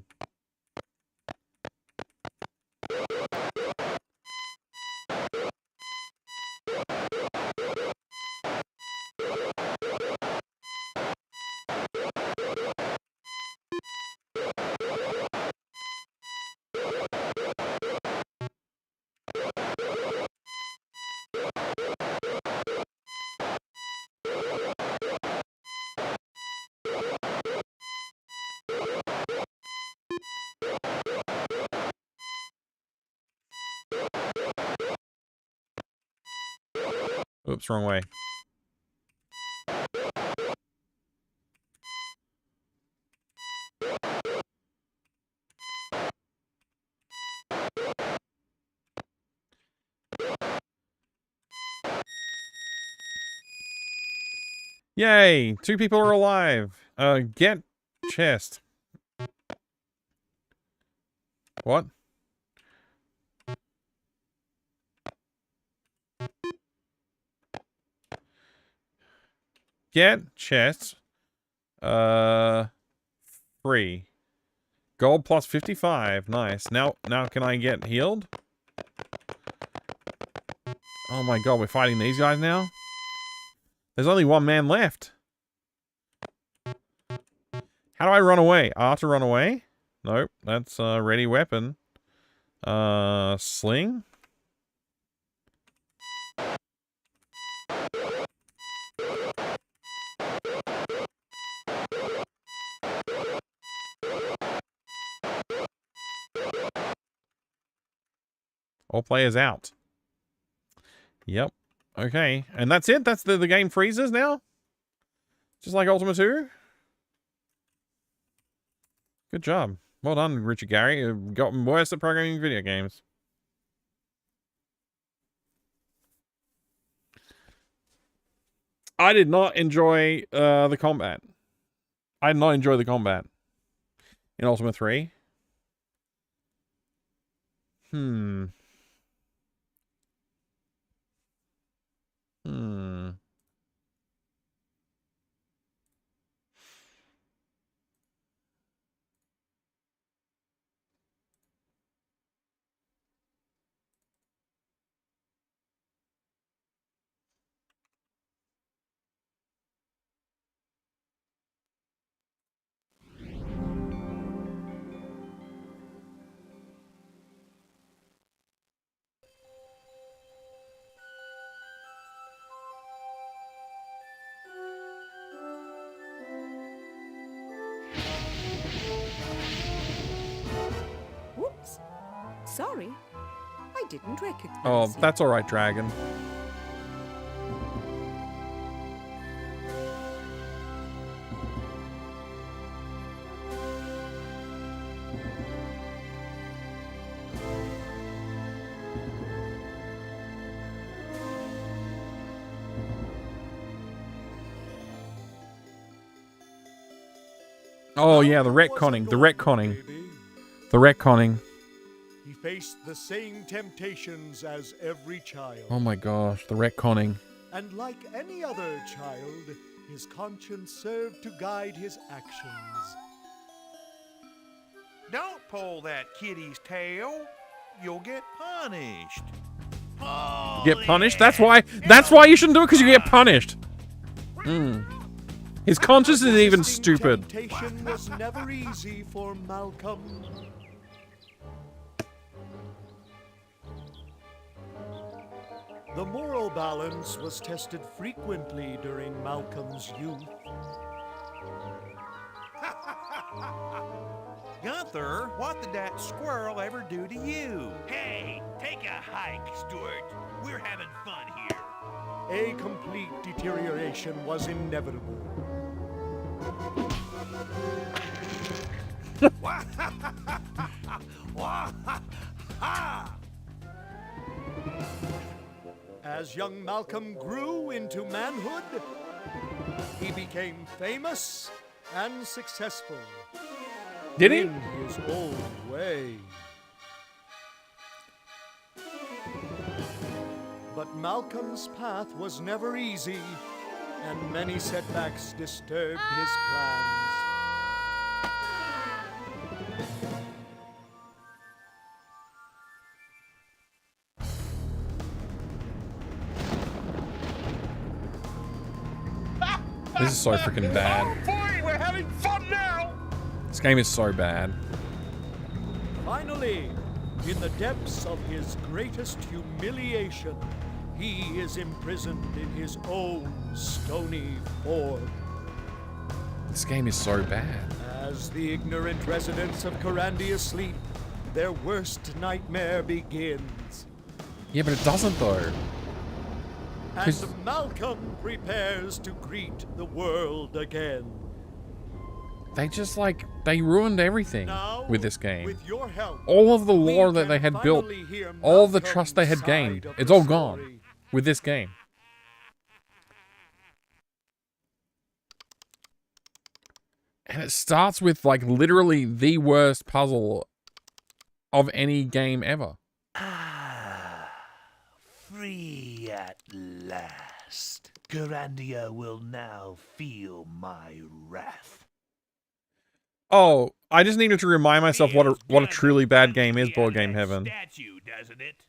Oops, wrong way. Yay! 2 people are alive. Get chest. What? Get chest. Free. Gold plus 55. Nice. Now can I get healed? Oh my god, we're fighting these guys now? There's only 1 man left. How do I run away? I have to run away? Nope, that's a ready weapon. Sling? All players out. Yep. Okay. And that's it? That's the game freezes now? Just like Ultima 2? Good job. Well done, Richard Gary. You've gotten worse at programming video games. I did not enjoy the combat. I did not enjoy the combat in Ultima 3. Whoops. Sorry. I didn't recognize Oh, you. that's all right, Dragon. Oh yeah, the retconning, the retconning, the retconning. He faced the same temptations as every child. Oh my gosh, the retconning. And like any other child, his conscience served to guide his actions. Don't pull that kitty's tail. You'll get punished. Get punished? That's why you shouldn't do it, because you get punished. His conscience is even stupid. Temptation was never easy for Malcolm. The moral balance was tested frequently during Malcolm's youth. Gunther, what did that squirrel ever do to you? Hey, take a hike, Stuart. We're having fun here. A complete deterioration was inevitable. As young Malcolm grew into manhood, he became famous and successful. Did he? In his own way. But Malcolm's path was never easy, and many setbacks disturbed his plans. This is so freaking bad. Boy, we're having fun now! This game is so bad. Finally, in the depths of his greatest humiliation, he is imprisoned in his own stony form. This game is so bad. As the ignorant residents of Corrandia sleep, their worst nightmare begins. Yeah, but it doesn't though. And Malcolm prepares to greet the world again. They just they ruined everything Now, with this game. with your help, All of the we lore that can they had built, finally hear all of the trust they had Malcolm's gained, side of it's the all gone story. with this game. And it starts with, like, literally the worst puzzle of any game ever. Ah, free at last. Garandia will now feel my wrath. Oh, I just needed to remind myself what a truly bad game is Board Game Heaven. Statue, doesn't it?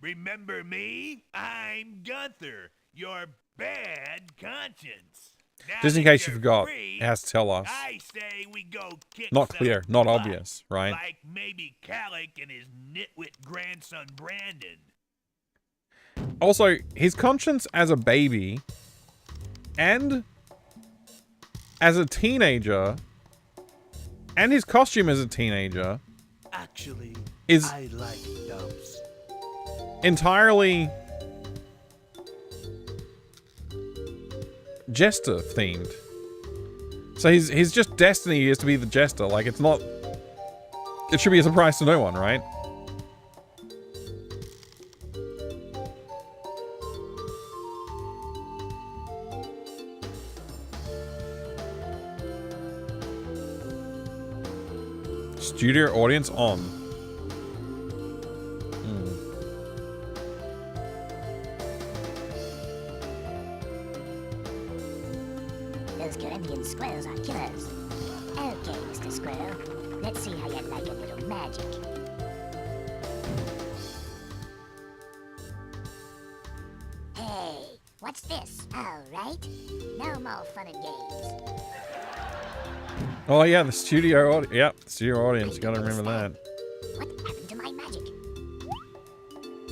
Remember me? I'm Gunther, your bad conscience. Now Just in that case you you're forgot, free, it has to tell us. I say we go kick Not some clear, not butt, obvious, right? Like maybe Calic and his nitwit grandson Brandon. Also, his conscience as a baby and as a teenager and his costume as a teenager Actually, is I like dumps. entirely jester themed. So he's just destiny is to be the jester. Like, it's not, it should be a surprise to no one, right? Studio audience on. Those Caribbean squirrels are killers. Okay, Mr. Squirrel. Let's see how you like a little magic. Hey, what's this? All right. No more fun and games. Oh yeah, the studio audience. Yep, the studio audience. You gotta remember that. What happened to my magic?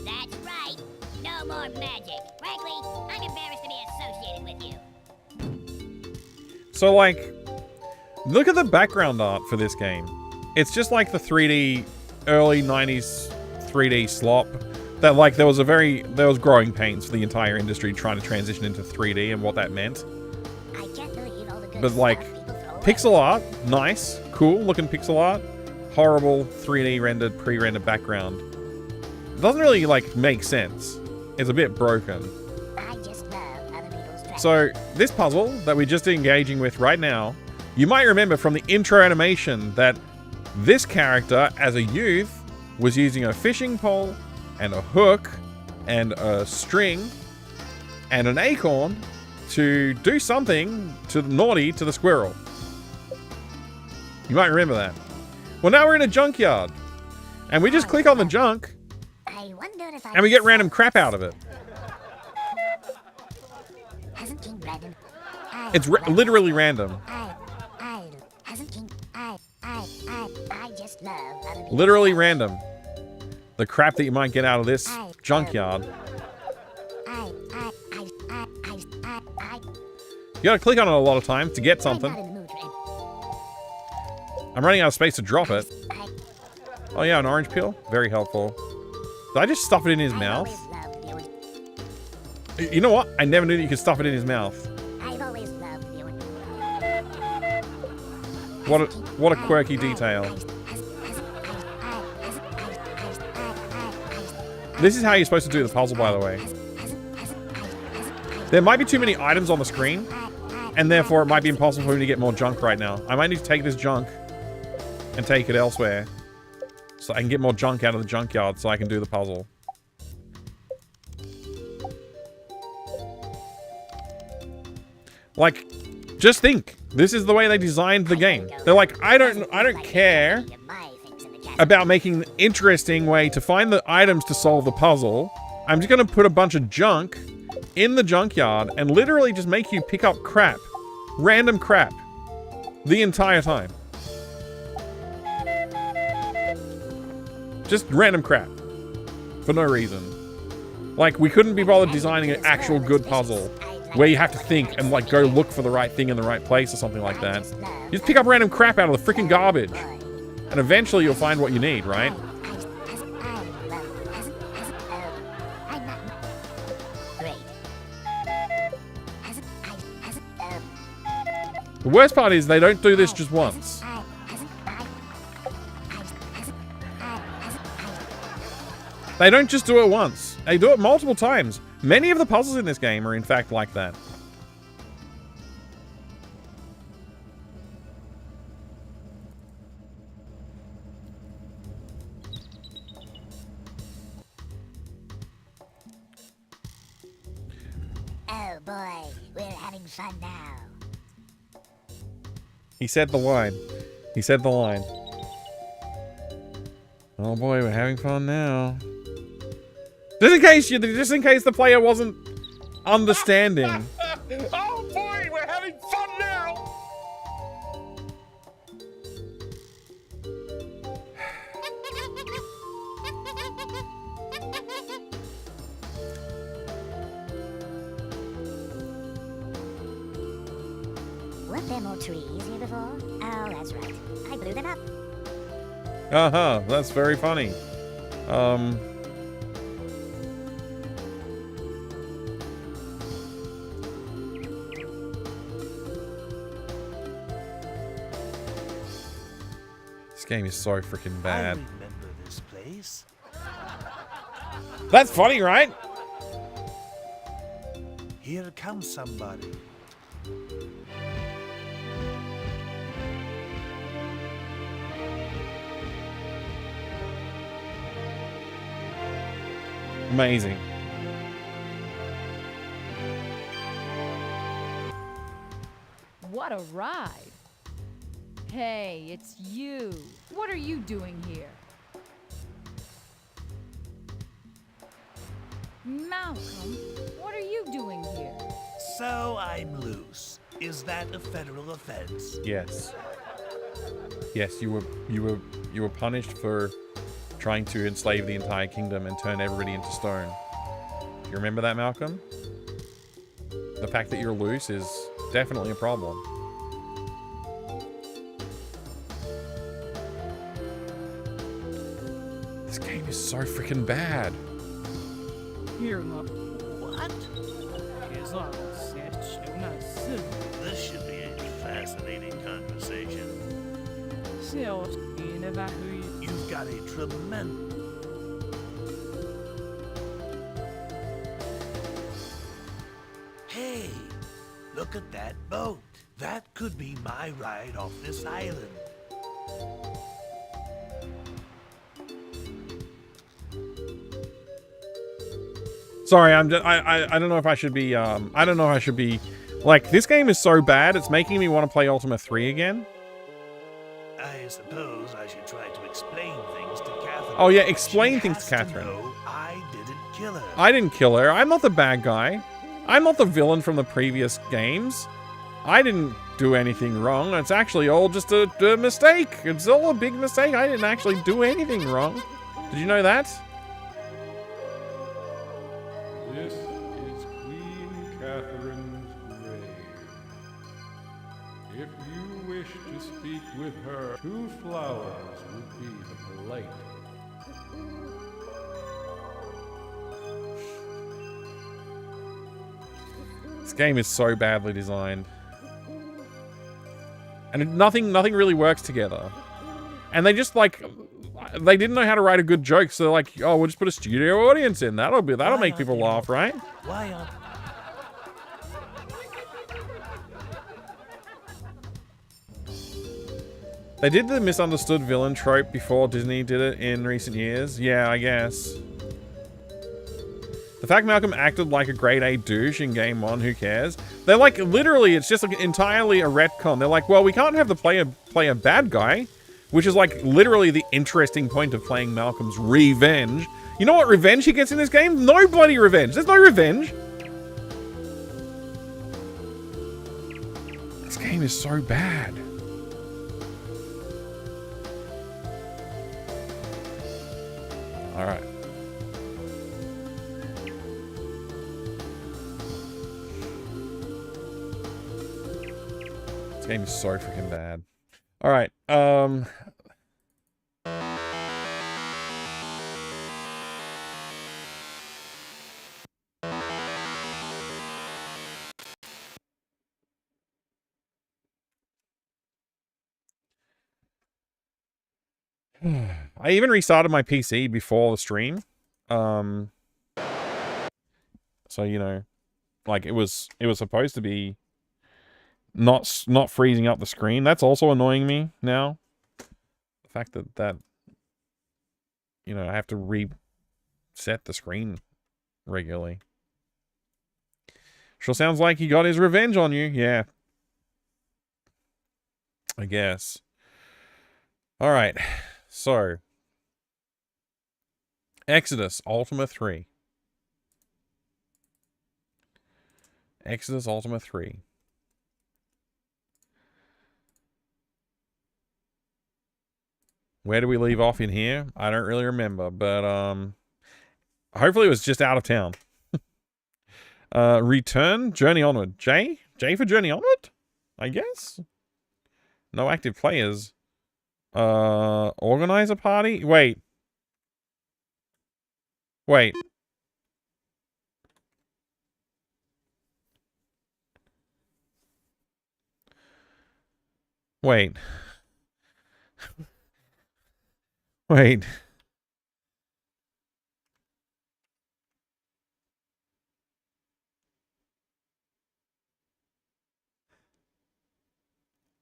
That's right. No more magic. Frankly, I'm embarrassed to be associated with you. So, like, look at the background art for this game. It's just like the 3D, early 90s 3D slop. That, like, there was growing pains for the entire industry trying to transition into 3D and what that meant. I can't believe all the good But, like, stuff people throw away. pixel art, nice, cool looking pixel art. Horrible 3D rendered, pre-rendered background. It doesn't really, like, make sense. It's a bit broken. I just love other people's trash. So, this puzzle that we're just engaging with right now, you might remember from the intro animation that this character, as a youth, was using a fishing pole and a hook and a string and an acorn to do something naughty to the squirrel. You might remember that. Well, now we're in a junkyard. And we just click on the junk I wonder if I and we get random crap out of it. Hasn't King Brandon? It's literally random. Hasn't King? I just love other people's Literally trash. random. The crap that you might get out of this junkyard. I, You gotta click on it a lot of times to get I'm something. not in the mood for I'm running out of space to drop it. I Oh yeah, an orange peel. Very helpful. Did I just stuff it in his I've mouth? always loved the orange. You know what? I never knew that you could stuff it in his mouth. I've always loved the orange. What a quirky detail. This is how you're supposed to do the puzzle, by the way. There might be too many items on the screen, and therefore it might be impossible for me to get more junk right now. I might need to take this junk and take it elsewhere, so I can get more junk out of the junkyard so I can do the puzzle. Like, just think. This is the way they designed the game. They're like, I don't care about making an interesting way to find the items to solve the puzzle. I'm just gonna put a bunch of junk in the junkyard and literally just make you pick up crap. Random crap. The entire time. Just random crap. For no reason. Like, we couldn't be bothered designing an actual good puzzle where you have to think and, like, go look for the right thing in the right place or something like that. You just pick up random crap out of the freaking garbage. And eventually you'll find what you need, right? The worst part is they don't do this just once. They don't just do it once. They do it multiple times. Many of the puzzles in this game are in fact like that. boy, we're having fun now. He said the line. He said the line. Oh boy, we're having fun now. Just in case the player wasn't understanding. Oh boy, we're having fun now! Weren't there more trees here before? Oh, that's right. I blew them up. Uh-huh, that's very funny. This game is so freaking bad. I remember this place. That's funny, right? Here comes somebody. Amazing. What a ride! Hey, it's you. What are you doing here? Malcolm, what are you doing here? So I'm loose. Is that a federal offense? Yes. Yes, you were punished for trying to enslave the entire kingdom and turn everybody into stone. You remember that, Malcolm? The fact that you're loose is definitely a problem. This game is so freaking bad. What? This should be a fascinating conversation. You've got a tremendous... Hey, look at that boat. That could be my ride off this island. Sorry, I don't know if I should be I don't know if I should be like, this game is so bad it's making me want to play Ultima 3 again. I suppose I should try to explain things to Catherine. Oh yeah, explain She things has to Catherine. know I didn't kill her. I didn't kill her. I'm not the bad guy. I'm not the villain from the previous games. I didn't do anything wrong. It's actually all just a mistake. It's all a big mistake. I didn't actually do anything wrong. Did you know that? This is Queen Catherine's grave. If you wish to speak with her, 2 flowers would be the polite. This game is so badly designed. And nothing really works together. And they just like, they didn't know how to write a good joke, so they're like, oh, we'll just put a studio audience in. That'll make people laugh, right? Why aren't... They did the misunderstood villain trope before Disney did it in recent years. Yeah, I guess. The fact Malcolm acted like a grade A douche in game 1, who cares? They're like, literally, it's just like entirely a retcon. They're like, well, we can't have the player play a bad guy, which is like literally the interesting point of playing Malcolm's revenge. You know what revenge he gets in this game? No bloody revenge. There's no revenge. This game is so bad. All right. This game is so freaking bad. All right. I even restarted my PC before the stream. So, you know, like it was supposed to be not freezing up the screen. That's also annoying me now. The fact that you know, I have to reset the screen regularly. Sure sounds like he got his revenge on you. Yeah. I guess. All right. So, Exodus Ultima 3. Exodus Ultima 3. Where do we leave off in here? I don't really remember, but hopefully it was just out of town. Return, Journey Onward. J for Journey Onward? I guess? No active players. Organize a party? Wait. Wait. Wait. Wait.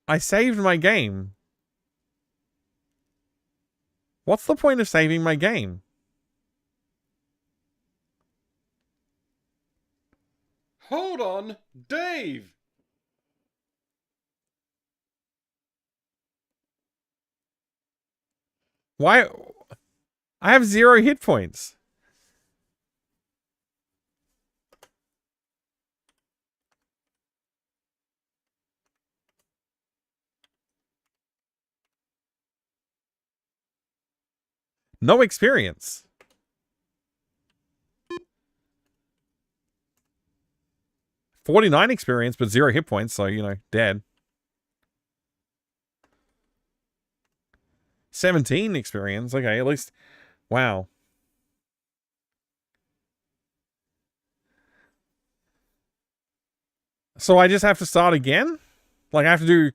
I saved my game. What's the point of saving my game? Hold on, Dave! Why? I have 0 hit points. No experience. $49 experience, but 0 hit points, so, you know, dead. 17 experience. Okay, at least... Wow. So I just have to start again? Like, I have to do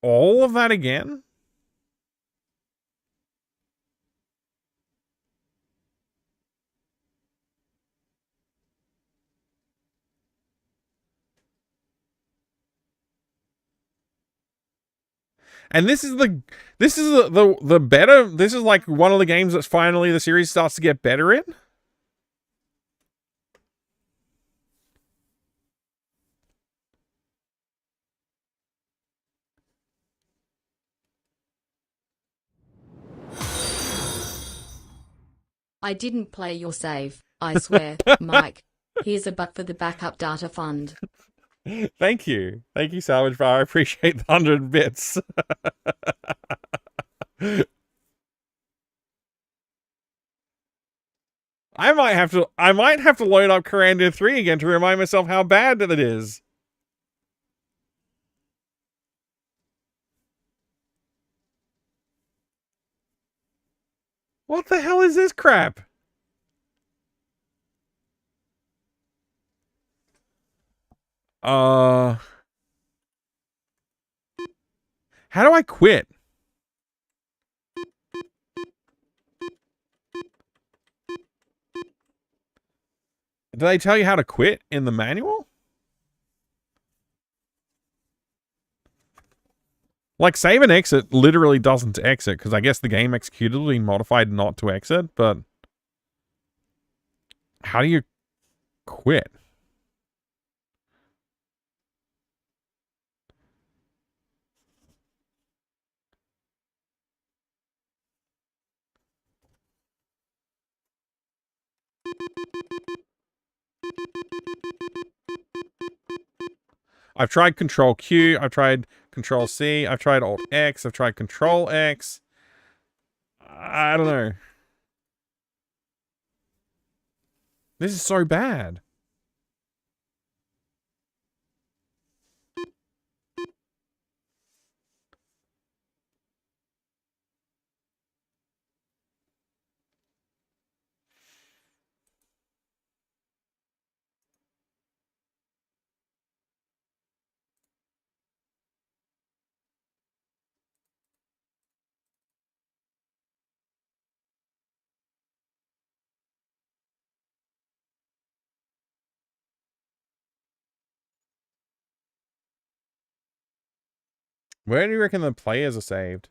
all of that again? And this is the better, this is like one of the games that finally the series starts to get better in. I didn't play your save, I swear, Mike. Here's a buck for the backup data fund. Thank you. Thank you, Salvage Bar. I appreciate the 100 bits. I might have to load up Coranda 3 again to remind myself how bad that it is. What the hell is this crap? How do I quit? Did they tell you how to quit in the manual? Like, save and exit literally doesn't exit, because I guess the game executable modified not to exit, but... How do you quit? I've tried Control Q, I've tried Control C, I've tried Alt X, I've tried Control X. I don't know. This is so bad. Where do you reckon the players are saved?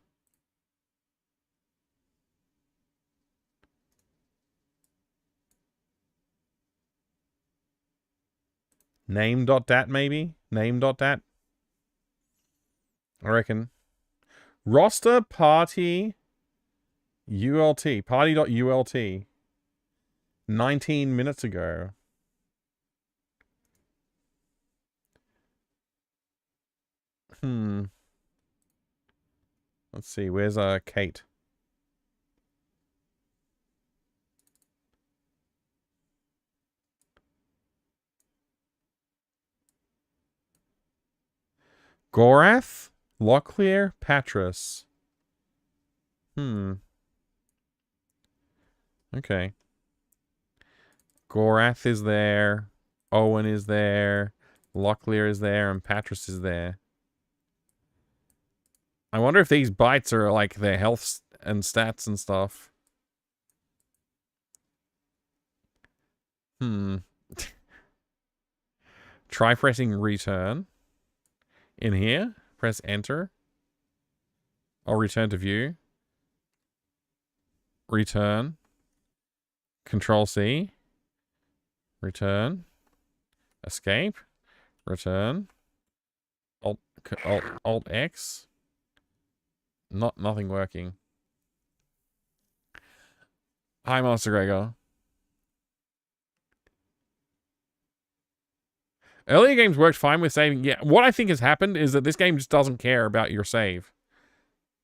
Name.dat maybe? Name.dat? I reckon. Roster party ULT. Party.ult. 19 minutes ago. Let's see, where's Kate? Gorath? Locklear? Patras. Okay. Gorath is there. Owen is there. Locklear is there. And Patras is there. I wonder if these bites are like their health and stats and stuff. Try pressing return. In here. Press enter. I'll return to view. Return. Control C. Return. Escape. Return. Alt X. Nothing working. Hi, Master Gregor. Earlier games worked fine with saving. Yeah, what I think has happened is that this game just doesn't care about your save.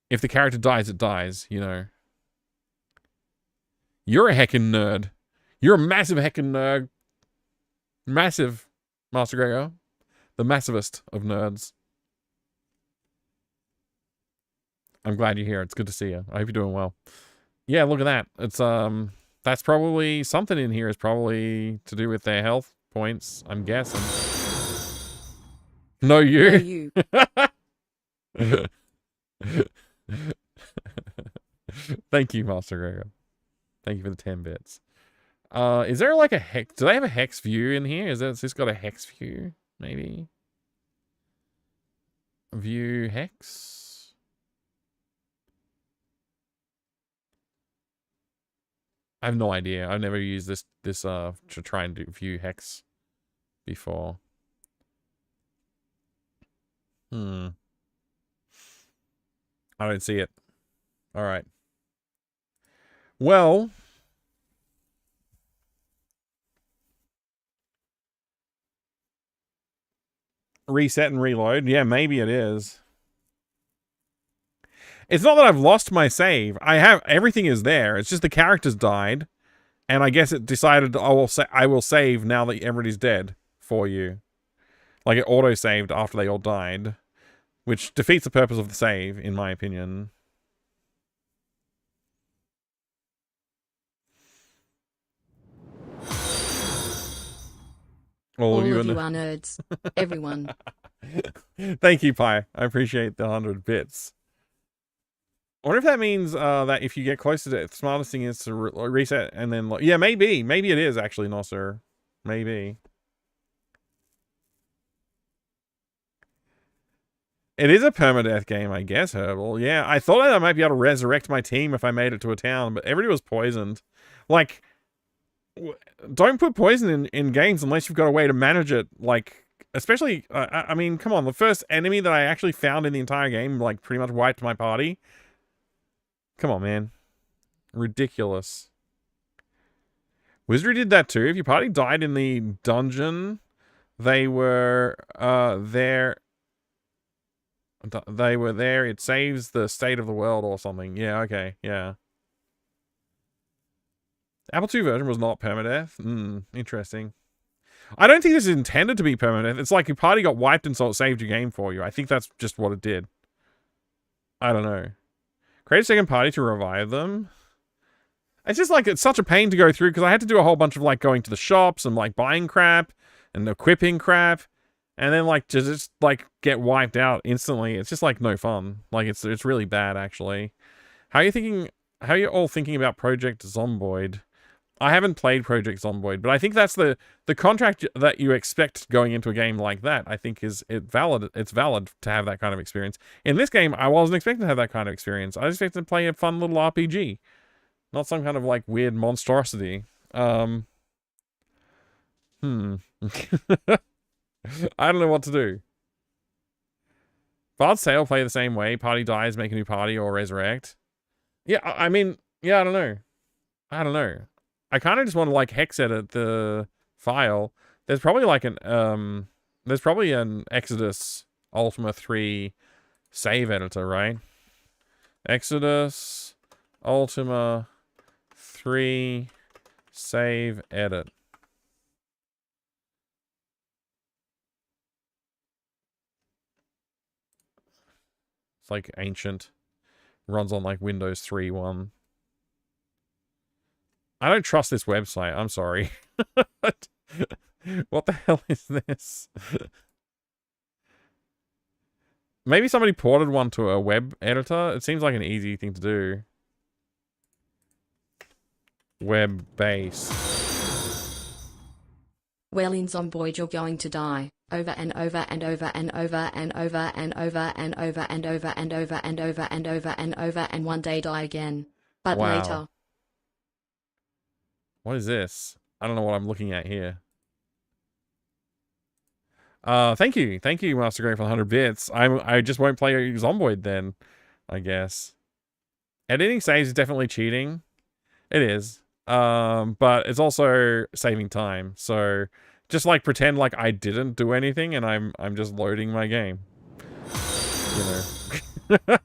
If the character dies, it dies, you know. You're a heckin' nerd. You're a massive heckin' nerd. Massive, Master Gregor. The massivest of nerds. I'm glad you're here. It's good to see you. I hope you're doing well. Yeah, look at that. It's that's probably something in here is probably to do with their health points, I'm guessing. No, you. No, you. Thank you, Master Gregor. Thank you for the 10 bits. Is there like a hex? Do they have a hex view in here? Is this got a hex view? Maybe. View hex. I have no idea. I've never used this to try and view hex before. I don't see it. All right. Well, reset and reload. Yeah, maybe it is. It's not that I've lost my save. I have everything is there. It's just the characters died, and I guess it decided I will save now that everybody's dead for you. Like it auto saved after they all died, which defeats the purpose of the save, in my opinion. All of you are nerds. Everyone. Thank you, Pi. I appreciate the 100 bits. I wonder if that means that if you get closer to it, the smartest thing is to reset and then... Yeah, maybe. Maybe it is, actually, Nosser. Maybe. It is a permadeath game, I guess, Herbal. Yeah, I thought I might be able to resurrect my team if I made it to a town, but everybody was poisoned. Like, don't put poison in games unless you've got a way to manage it. Like, especially, I mean, come on. The first enemy that I actually found in the entire game, like, pretty much wiped my party. Come on, man. Ridiculous. Wizardry did that too. If your party died in the dungeon, they were there. They were there. It saves the state of the world or something. Yeah, okay. Yeah. Apple II version was not permadeath. Interesting. I don't think this is intended to be permadeath. It's like your party got wiped and so it saved your game for you. I think that's just what it did. I don't know. Create a second party to revive them. It's just like, it's such a pain to go through because I had to do a whole bunch of like going to the shops and like buying crap and equipping crap. And then like just like get wiped out instantly. It's just like no fun. Like it's really bad actually. How are you all thinking about Project Zomboid? I haven't played Project Zomboid, but I think that's the contract that you expect going into a game like that. I think it's valid to have that kind of experience. In this game, I wasn't expecting to have that kind of experience. I was expecting to play a fun little RPG, not some kind of like weird monstrosity. I don't know what to do. Bard's Tale play the same way. Party dies, make a new party, or resurrect. Yeah, I mean, yeah, I don't know. I don't know. I kind of just want to like hex edit the file. There's probably like an Exodus Ultima 3 save editor, right? Exodus Ultima 3 save edit. It's like ancient. Runs on like Windows 3.1. I don't trust this website. I'm sorry. What the hell is this? Maybe somebody ported one to a web editor. It seems like an easy thing to do. Web base. Well, in Zomboid, you're going to die. Over and over and over and over and over and over and over and over and over and over and over and over and one day die again. But later. What is this? I don't know what I'm looking at here. Thank you, Master Grey, for the 100 bits. I just won't play Zomboid then, I guess. Editing saves is definitely cheating. It is. But it's also saving time. So just like pretend like I didn't do anything and I'm just loading my game. You know.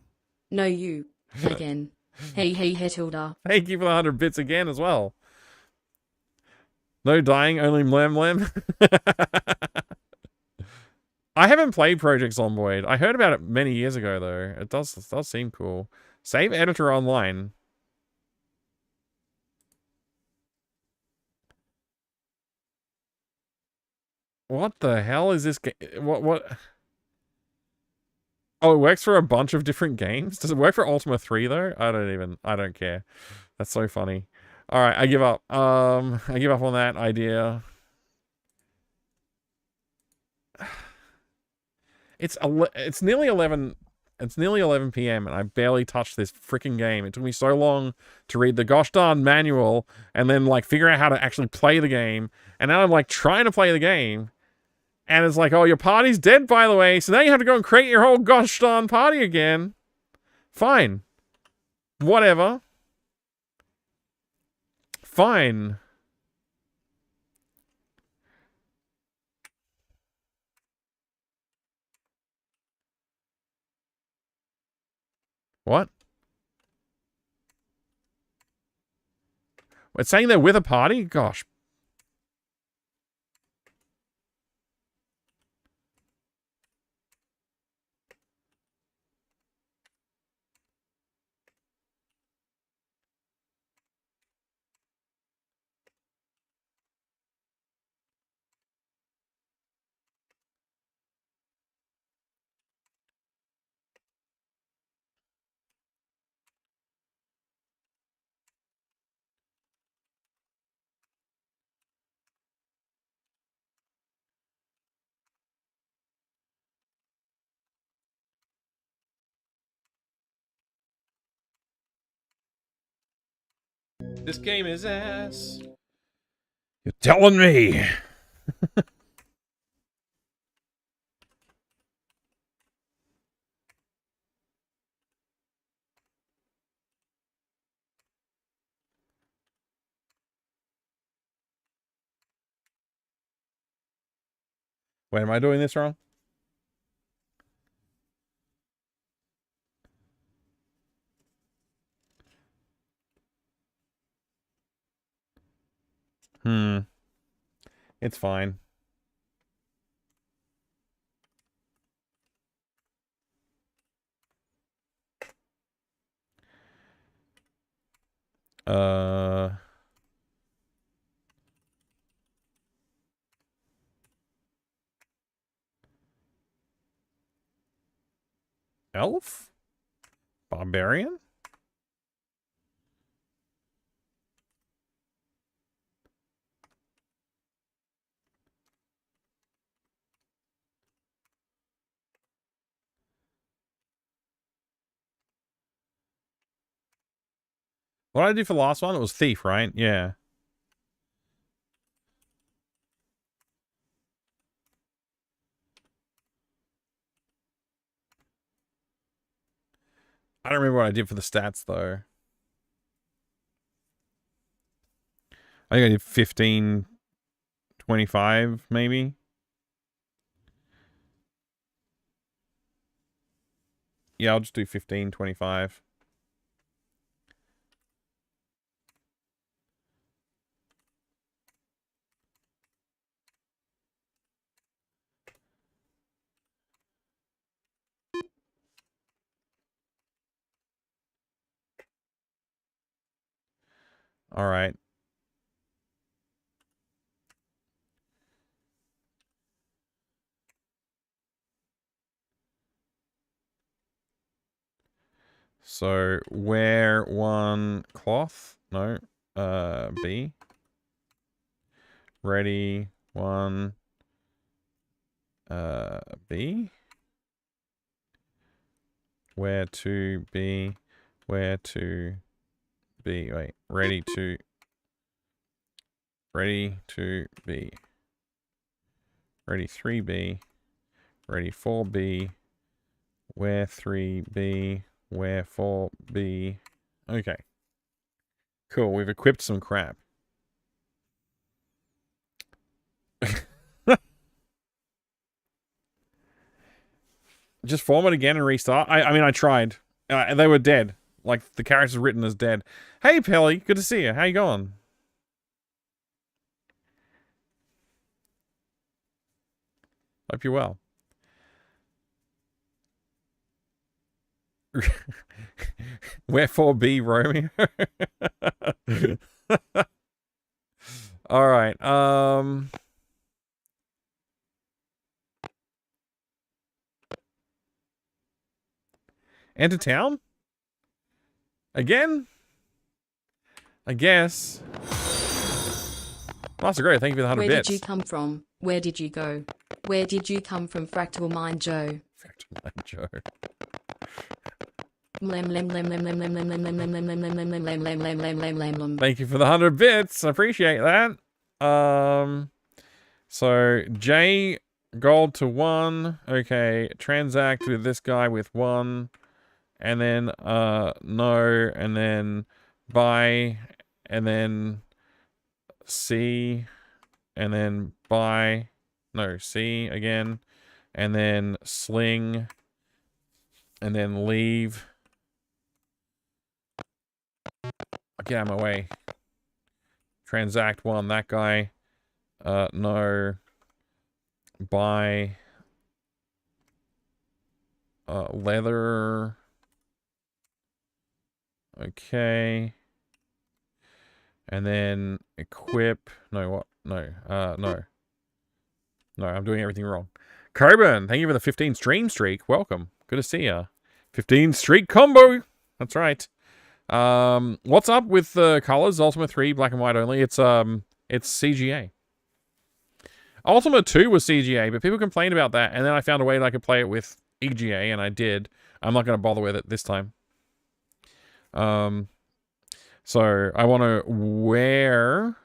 No, you again. Hey, Hilda. Thank you for the 100 bits again as well. No dying, only mlem. I haven't played Project Zomboid. I heard about it many years ago, though. It does seem cool. Save editor online. What the hell is this game? What? Oh, it works for a bunch of different games? Does it work for Ultima 3, though? I don't care. That's so funny. Alright, I give up. I give up on that idea. It's nearly 11. It's nearly 11 p.m. and I barely touched this freaking game. It took me so long to read the gosh darn manual and then like figure out how to actually play the game. And now I'm like trying to play the game. And it's like, oh, your party's dead, by the way. So now you have to go and create your whole gosh darn party again. Fine. Whatever. Fine. What? It's saying they're with a party? Gosh. This game is ass. You're telling me. Wait, am I doing this wrong? It's fine. Elf? Barbarian? What did I do for the last one? It was Thief, right? Yeah. I don't remember what I did for the stats, though. I think I did 15, 25, maybe. Yeah, I'll just do 15, 25. All right. So, wear one cloth. No. B. Ready one. B. Where to B. Where to B. Wait. Ready to B. Ready 3B. Ready 4B. Where 3B. Where 4B. Okay. Cool. We've equipped some crap. Just form it again and restart. I mean, I tried. They were dead. Like, the characters written as dead. Hey, Pelly. Good to see you. How you going? Hope you're well. Wherefore be Romeo? All right. Enter town? Again? I guess. Master Great, thank you for the 100 Where bits. did you come from? Where did you go? Where did you come from, Fractal Mind Joe? Fractal Mind Joe. Thank you for the 100 bits. I appreciate that. So J gold to 1. Okay, transact with this guy with 1. And then no, and then buy, and then C, and then buy, no, C again, and then sling, and then leave. Get out of my way. Transact 1, that guy. No. Buy. Leather. Okay. And then equip. No, what? No. No. No, I'm doing everything wrong. Coburn, thank you for the 15 stream streak. Welcome. Good to see ya. 15 streak combo. That's right. What's up with the colors? Ultima 3, black and white only. It's CGA. Ultima 2 was CGA, but people complained about that, and then I found a way that I could play it with EGA, and I did. I'm not going to bother with it this time. So I want to wear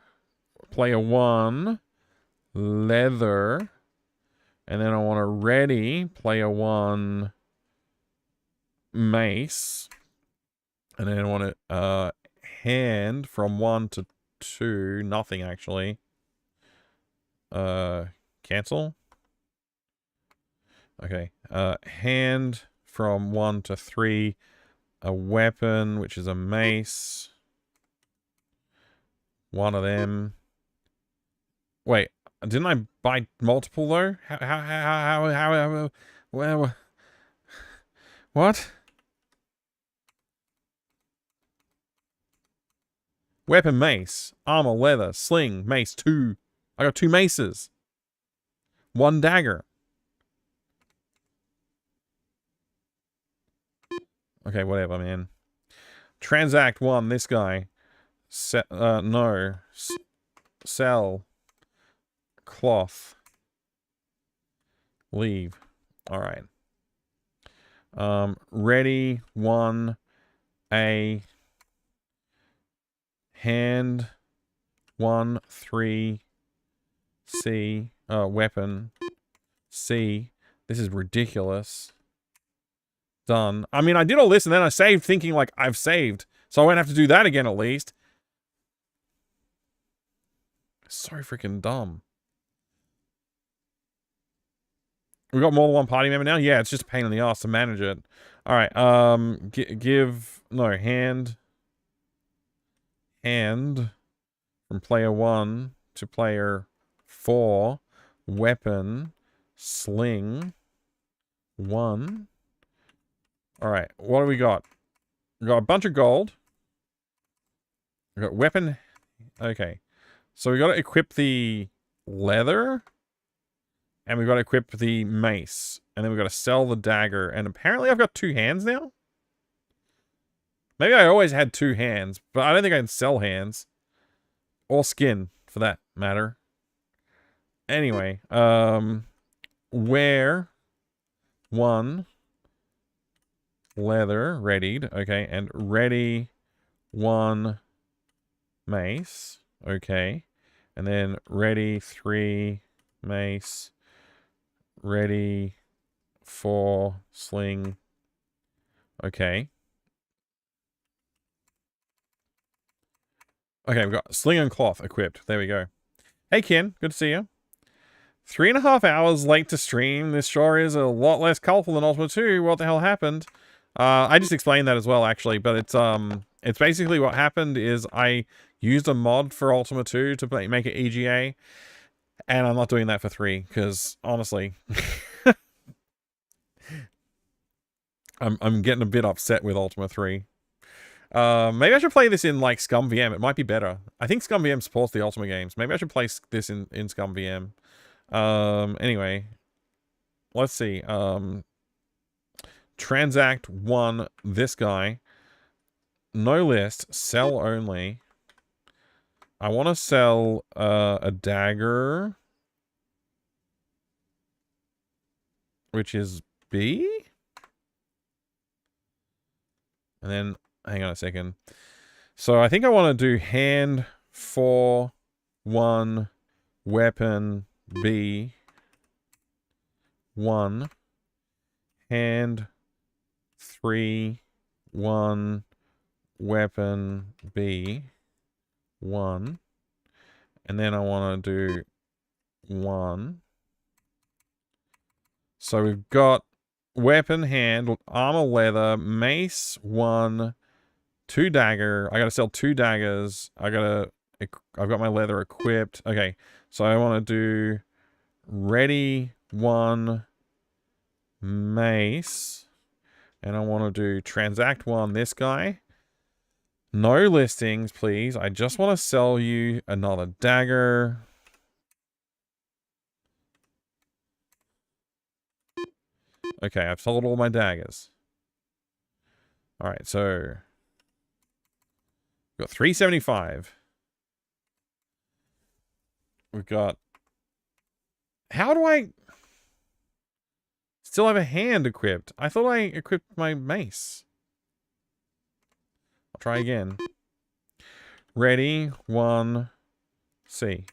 player 1 leather, and then I want to ready player 1 mace, and then I want to hand from 1 to 2, nothing actually. Cancel. Okay. Hand from 1 to 3, a weapon, which is a mace. One of them. Wait, didn't I buy multiple though? How well, what? Weapon, mace, armor, leather, sling, mace, 2. I got 2 maces. 1 dagger. Okay, whatever, man. Transact 1, this guy. No. Sell. Cloth. Leave. Alright. Ready 1. A. Hand 1, 3. C. Weapon. C. This is ridiculous. Done. I mean, I did all this and then I saved thinking like I've saved. So I won't have to do that again at least. So freaking dumb. We got more than one party member now? Yeah, it's just a pain in the ass to manage it. Alright, hand from player 1 to player 4. Weapon, sling, 1. Alright, what do we got? We got a bunch of gold. We got weapon. Okay. So we got to equip the leather. And we've got to equip the mace. And then we've got to sell the dagger. And apparently I've got 2 hands now? Maybe I always had 2 hands. But I don't think I can sell hands. Or skin, for that matter. Anyway. Wear 1 leather. Readied. Okay. And ready 1 mace. Okay. And then ready 3 mace. Ready 4 sling. Okay. Okay, we've got sling and cloth equipped. There we go. Hey, Ken. Good to see you. 3.5 hours late to stream. This sure is a lot less colorful than Ultima 2. What the hell happened? I just explained that as well, actually. But it's basically what happened is I used a mod for Ultima 2 to make it EGA. And I'm not doing that for 3, because, honestly... I'm getting a bit upset with Ultima 3. Maybe I should play this in, like, Scum VM. It might be better. I think Scum VM supports the Ultima games. Maybe I should play this in Scum VM. Anyway. Let's see. Transact 1, this guy. No list. Sell only. I want to sell a dagger. Which is B? And then, hang on a second. So I think I want to do hand 4, 1, weapon B, 1, hand 3, 1, weapon B, 1, and then I want to do 1. So we've got weapon, hand, armor, leather, mace, 1, 2 dagger. I gotta sell 2 daggers. I've got my leather equipped. Okay, so I want to do ready 1 mace. And I want to do transact 1 this guy. No listings, please. I just want to sell you another dagger. Okay, I've sold all my daggers. Alright, so... we've got 375. We've got... how do I... still have a hand equipped? I thought I equipped my mace. I'll try again. Ready, 1, C.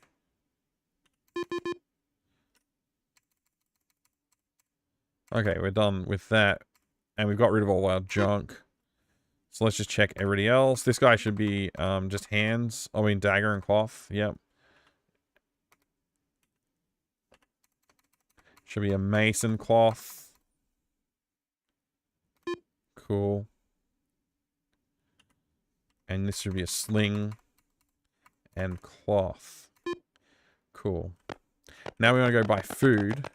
Okay, we're done with that. And we've got rid of all our junk. So let's just check everybody else. This guy should be just hands. I mean, dagger and cloth. Yep. Should be a mason cloth. Cool. And this should be a sling and cloth. Cool. Now we want to go buy food.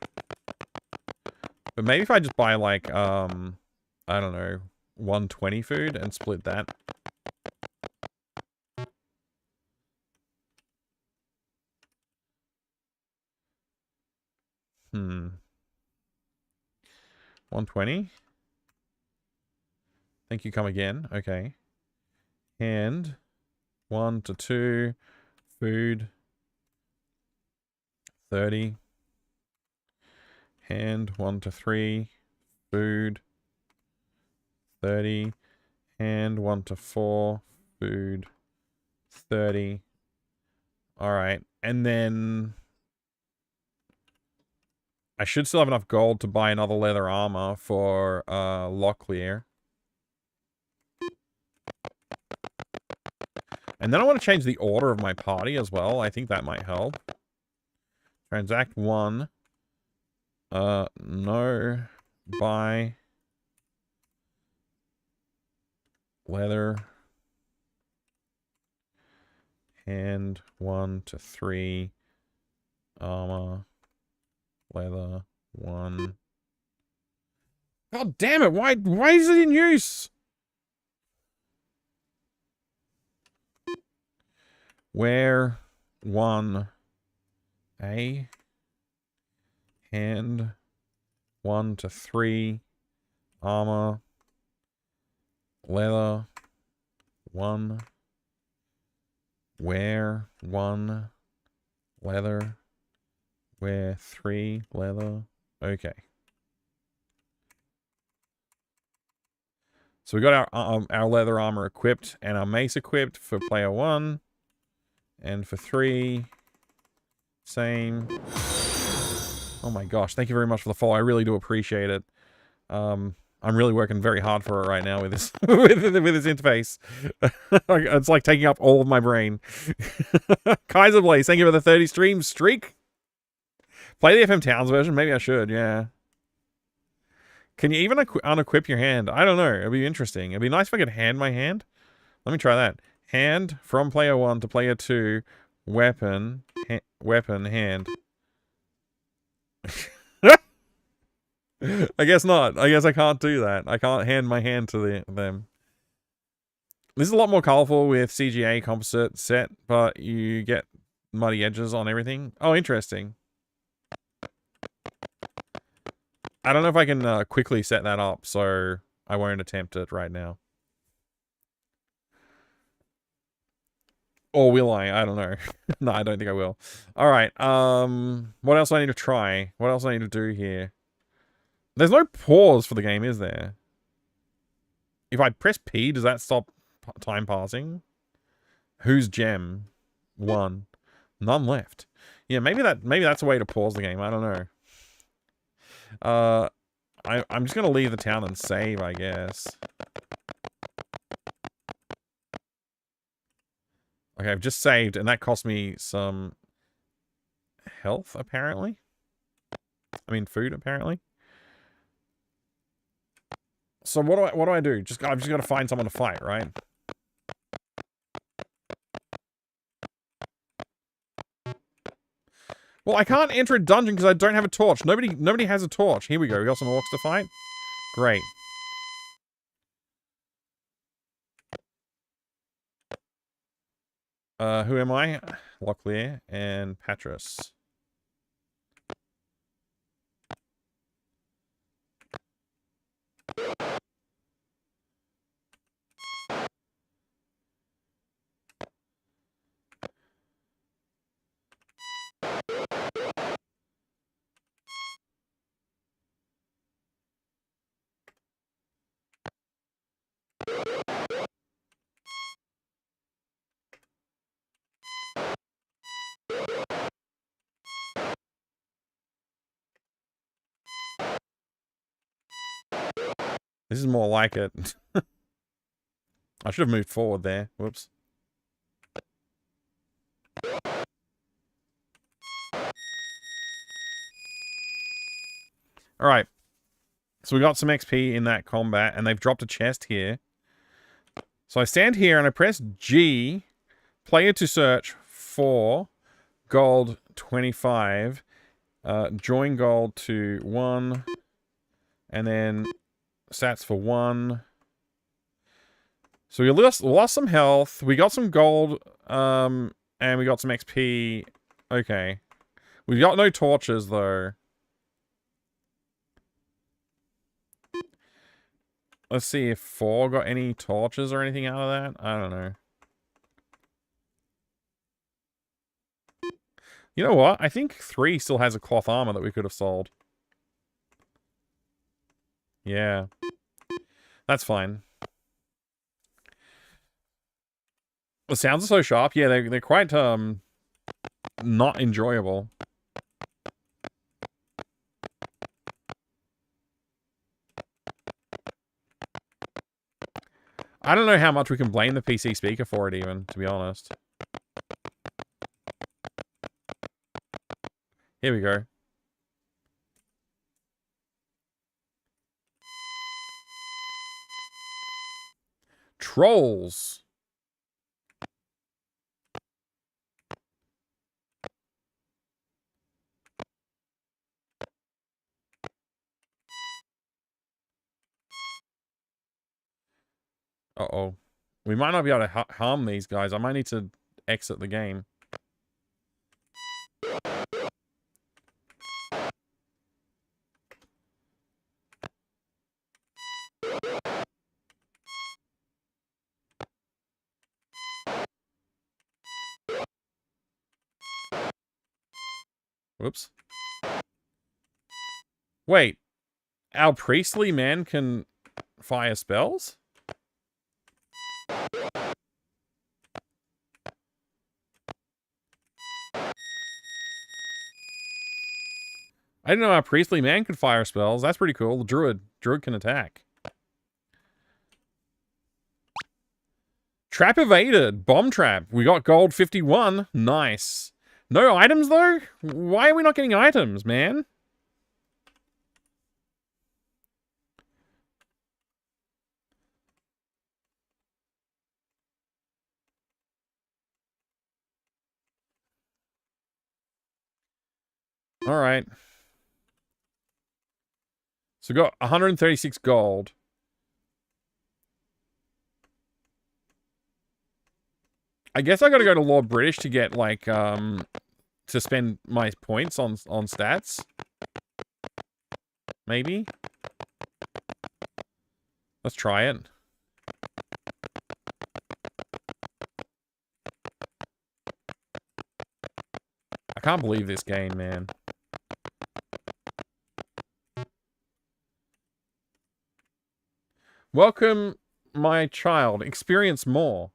But maybe if I just buy, like, I don't know, 120 food and split that. Hmm. 120? Think you come again. Okay. Hand. 1 to 2. Food. 30. Hand 1 to 3. Food. 30. Hand 1 to 4. Food. 30. Alright. And then... I should still have enough gold to buy another leather armor for Locklear. And then I want to change the order of my party as well. I think that might help. Transact 1. No. Buy. Leather. Hand 1 to 3. Armor. Leather. 1. God damn it, why is it in use? Wear 1. A. Hand 1 to 3. Armor. Leather. 1. Wear 1. Leather. Wear 3. Leather. Okay. So we got our leather armor equipped and our mace equipped for player 1. And for 3. Same. Oh my gosh, thank you very much for the follow. I really do appreciate it. I'm really working very hard for it right now with this with this interface. It's like taking up all of my brain. Kaiser Blaze, thank you for the 30 stream streak. Play the FM Towns version? Maybe I should, yeah. Can you even unequip your hand? I don't know. It'd be interesting. It'd be nice if I could hand my hand. Let me try that. Hand from player 1 to player 2. Weapon. Weapon. Hand. I guess not. I guess I can't do that. I can't hand my hand to them. This is a lot more colorful with CGA composite set, but you get muddy edges on everything. Oh, interesting. I don't know if I can quickly set that up, so I won't attempt it right now. Or will I? I don't know. No, I don't think I will. Alright, what else do I need to try? What else do I need to do here? There's no pause for the game, is there? If I press P, does that stop time passing? Whose gem? 1. None left. Yeah, maybe that's a way to pause the game. I don't know. I'm just gonna leave the town and save, I guess. Okay, I've just saved, and that cost me some health, apparently. I mean, food, apparently. So what do I do? I've just got to find someone to fight, right? Well, I can't enter a dungeon because I don't have a torch. Nobody has a torch. Here we go. We got some orcs to fight. Great. Who am I? Locklear and Patras. This is more like it. I should have moved forward there. Whoops. Alright. So we got some XP in that combat, and they've dropped a chest here. So I stand here and I press G, player to search for gold 25, join gold to 1, and then stats for 1. So we lost some health, we got some gold, and we got some XP. Okay. We've got no torches, though. Let's see if 4 got any torches or anything out of that. I don't know. You know what? I think 3 still has a cloth armor that we could have sold. Yeah. That's fine. The sounds are so sharp. Yeah, they're quite, not enjoyable. I don't know how much we can blame the PC speaker for it even, to be honest. Here we go. Trolls. Uh-oh. We might not be able to harm these guys. I might need to exit the game. Whoops. Wait. Our priestly man can fire spells? I didn't know our priestly man could fire spells. That's pretty cool. The druid can attack. Trap evaded. Bomb trap. We got gold 51. Nice. No items, though? Why are we not getting items, man? All right. So we got 136 gold. I guess I gotta go to Lord British to get, like, to spend my points on stats. Maybe? Let's try it. I can't believe this game, man. Welcome, my child. Experience more.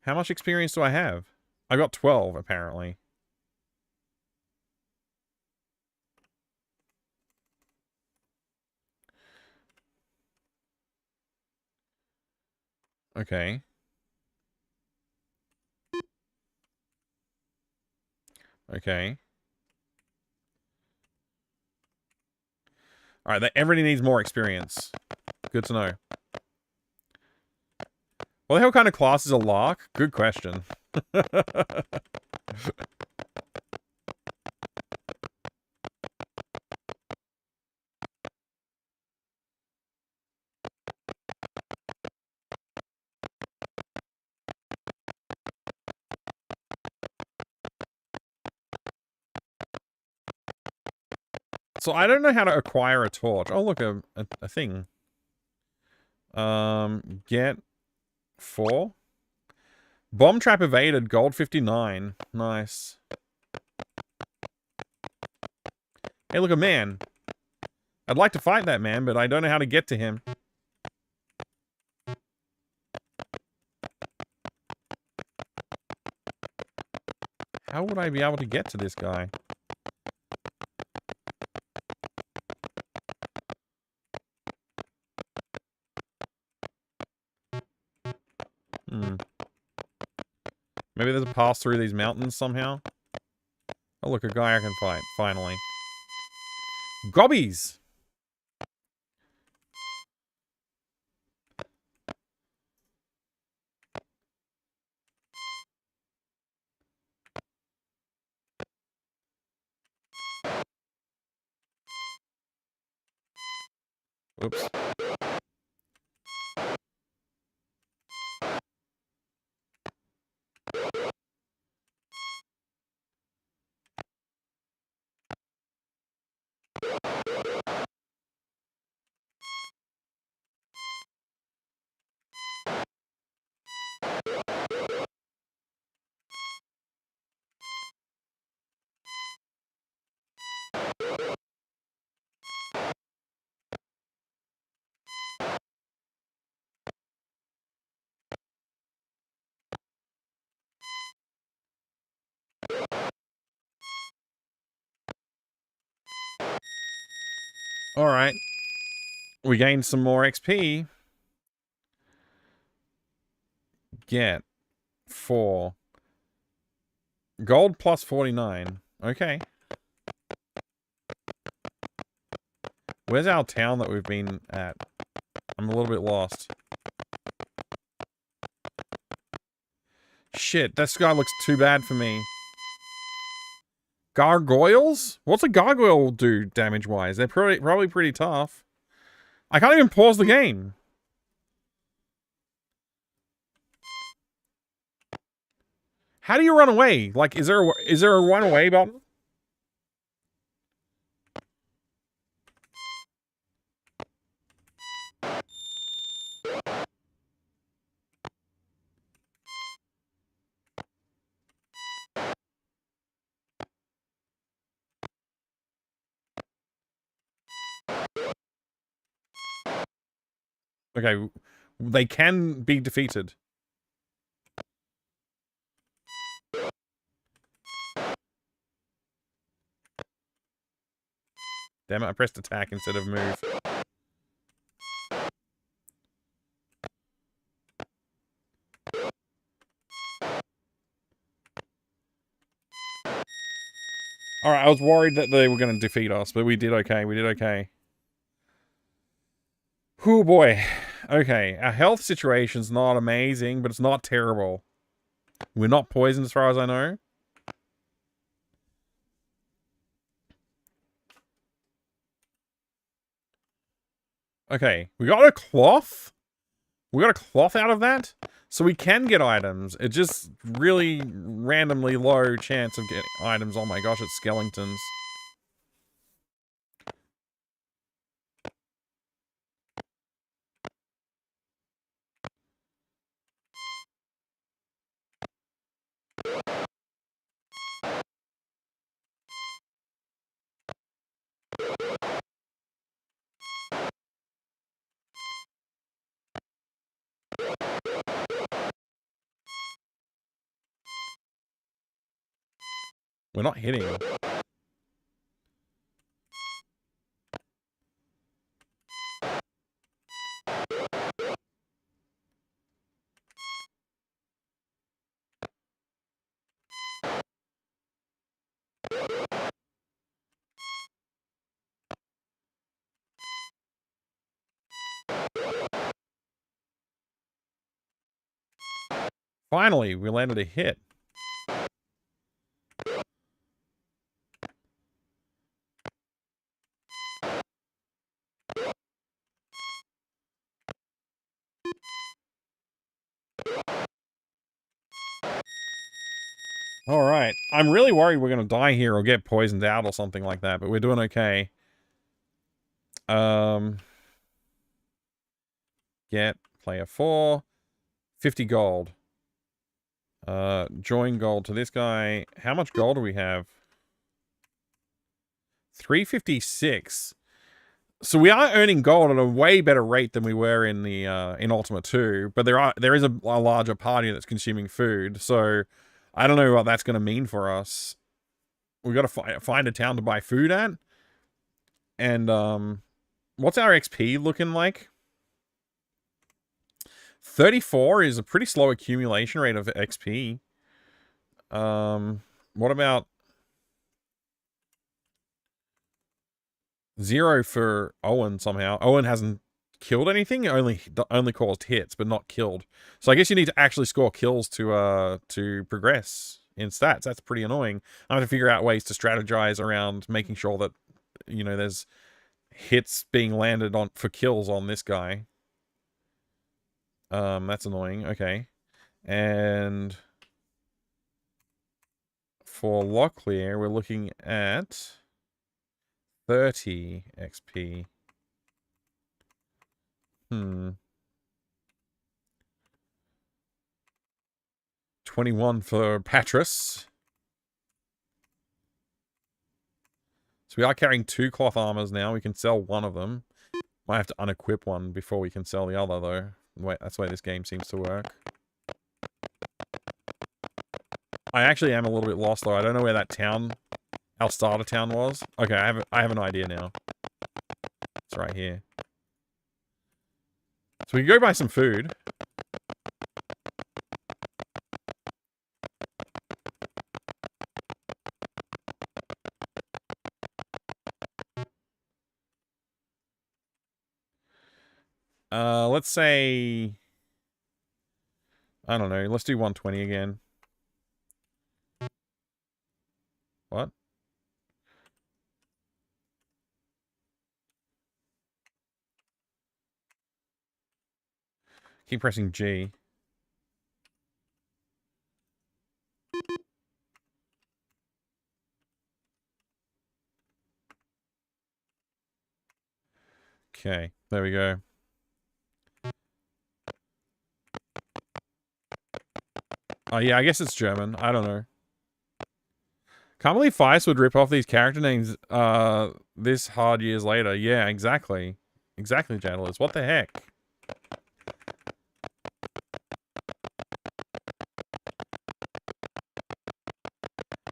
How much experience do I have? I got 12, apparently. Okay. Okay. Alright, everybody needs more experience. Good to know. What the hell kind of class is a lark? Good question. So I don't know how to acquire a torch. Oh, look, a thing. Get 4. Bomb trap evaded, gold 59. Nice. Hey, look, a man. I'd like to fight that man, but I don't know how to get to him. How would I be able to get to this guy? Maybe there's a pass through these mountains somehow? Oh, look, a guy I can fight, finally. Gobbies! Oops. Alright. We gained some more XP. get for gold plus 49. Okay. Where's our town that we've been at? I'm a little bit lost. Shit, this guy looks too bad for me. Gargoyles? What's a gargoyle do damage-wise? They're probably pretty tough. I can't even pause the game. How do you run away? Like, is there a run away button? Okay, they can be defeated. Damn it, I pressed attack instead of move. Alright, I was worried that they were going to defeat us, but we did okay. We did okay. Oh boy. Okay, our health situation's not amazing, but it's not terrible. We're not poisoned as far as I know. Okay, we got a cloth? We got a cloth out of that? So we can get items. It's just really randomly low chance of getting items. Oh my gosh, it's skeletons. We're not hitting. Finally, we landed a hit. Alright. I'm really worried we're going to die here or get poisoned out or something like that, but we're doing okay. Get player 4. 50 gold. Join gold to this guy. How much gold do we have? 356. So we are earning gold at a way better rate than we were in the in Ultima 2, but there is a larger party that's consuming food, so I don't know what that's going to mean for us. We got to find a town to buy food at. And what's our XP looking like? 34 is a pretty slow accumulation rate of XP. What about 0 for Owen somehow? Owen hasn't killed anything, only caused hits, but not killed. So I guess you need to actually score kills to progress in stats. That's pretty annoying. I have to figure out ways to strategize around making sure that, you know, there's hits being landed on for kills on this guy. That's annoying. Okay. And for Locklear, we're looking at 30 XP. 21 for Patras. So we are carrying 2 cloth armors now. We can sell one of them. Might have to unequip one before we can sell the other, though. Wait, that's the way this game seems to work. I actually am a little bit lost, though. I don't know where that town, our starter town, was. Okay, I have an idea now. It's right here. So we can go buy some food. Let's say... I don't know. Let's do 120 again. What? Keep pressing G. Okay, there we go. Oh yeah, I guess it's German. I don't know. Can't believe Feist would rip off these character names this hard years later. Yeah, exactly. Exactly, Jadalers. What the heck?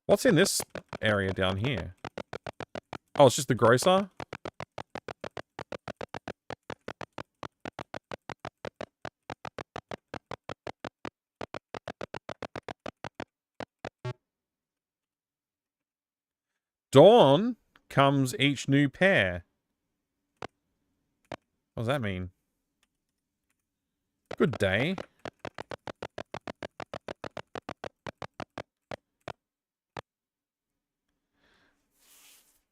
What's in this area down here? Oh, it's just the grocer? Dawn comes each new pair. What does that mean? Good day.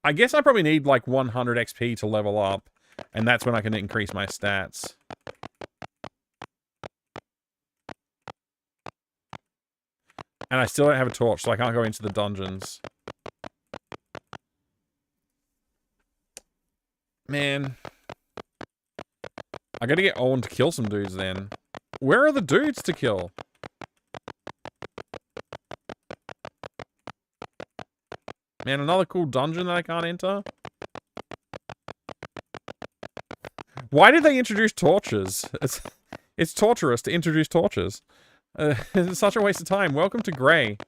I guess I probably need like 100 XP to level up, and that's when I can increase my stats. And I still don't have a torch, so I can't go into the dungeons. Man. I gotta get Owen to kill some dudes then. Where are the dudes to kill? Man, another cool dungeon that I can't enter? Why did they introduce torches? It's torturous to introduce torches. It's such a waste of time. Welcome to Grey.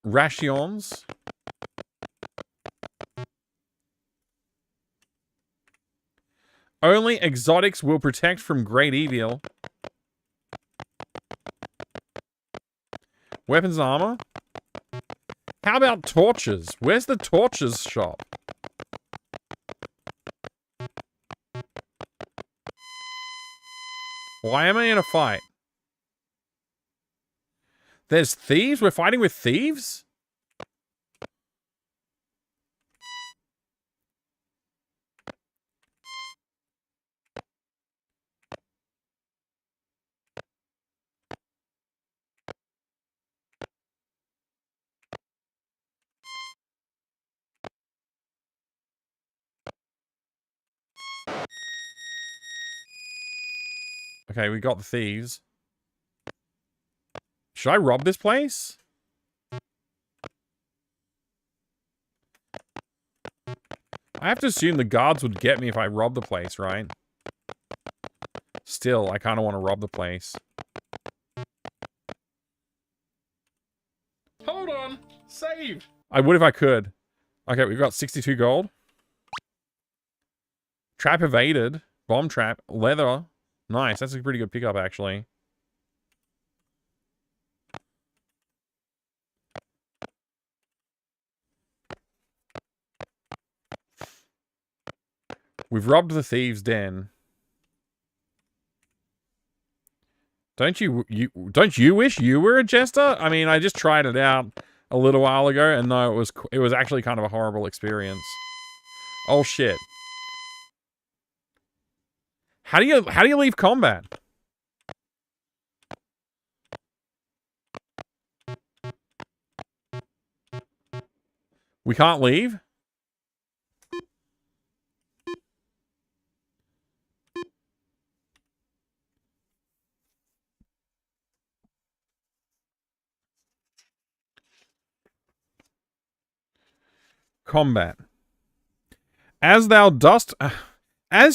Rations. Only exotics will protect from great evil. Weapons and armor? How about torches? Where's the torches shop? Why am I in a fight? There's thieves? We're fighting with thieves? Okay, we got the thieves. Should I rob this place? I have to assume the guards would get me if I rob the place, right? Still, I kind of want to rob the place. Hold on. Save. I would if I could. Okay, we've got 62 gold. Trap evaded. Bomb trap. Leather. Nice. That's a pretty good pickup, actually. We've robbed the thieves' den. Don't you wish you were a jester? I mean, I just tried it out a little while ago, and no, it was actually kind of a horrible experience. Oh shit. How do you leave combat? We can't leave? Combat. As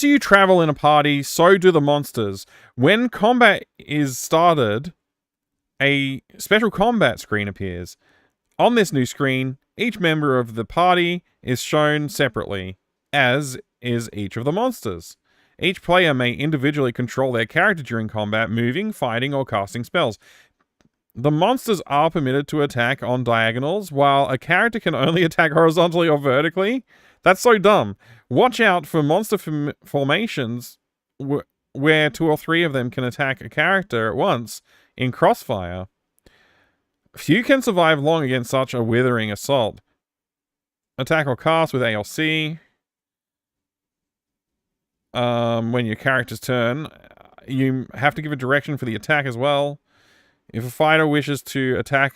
you travel in a party, so do the monsters. When combat is started, a special combat screen appears. On this new screen, each member of the party is shown separately, as is each of the monsters. Each player may individually control their character during combat, moving, fighting, or casting spells. The monsters are permitted to attack on diagonals, while a character can only attack horizontally or vertically. That's so dumb. Watch out for monster formations where 2 or 3 of them can attack a character at once in crossfire. Few can survive long against such a withering assault. Attack or cast with ALC. When your character's turn, you have to give a direction for the attack as well. If a fighter wishes to attack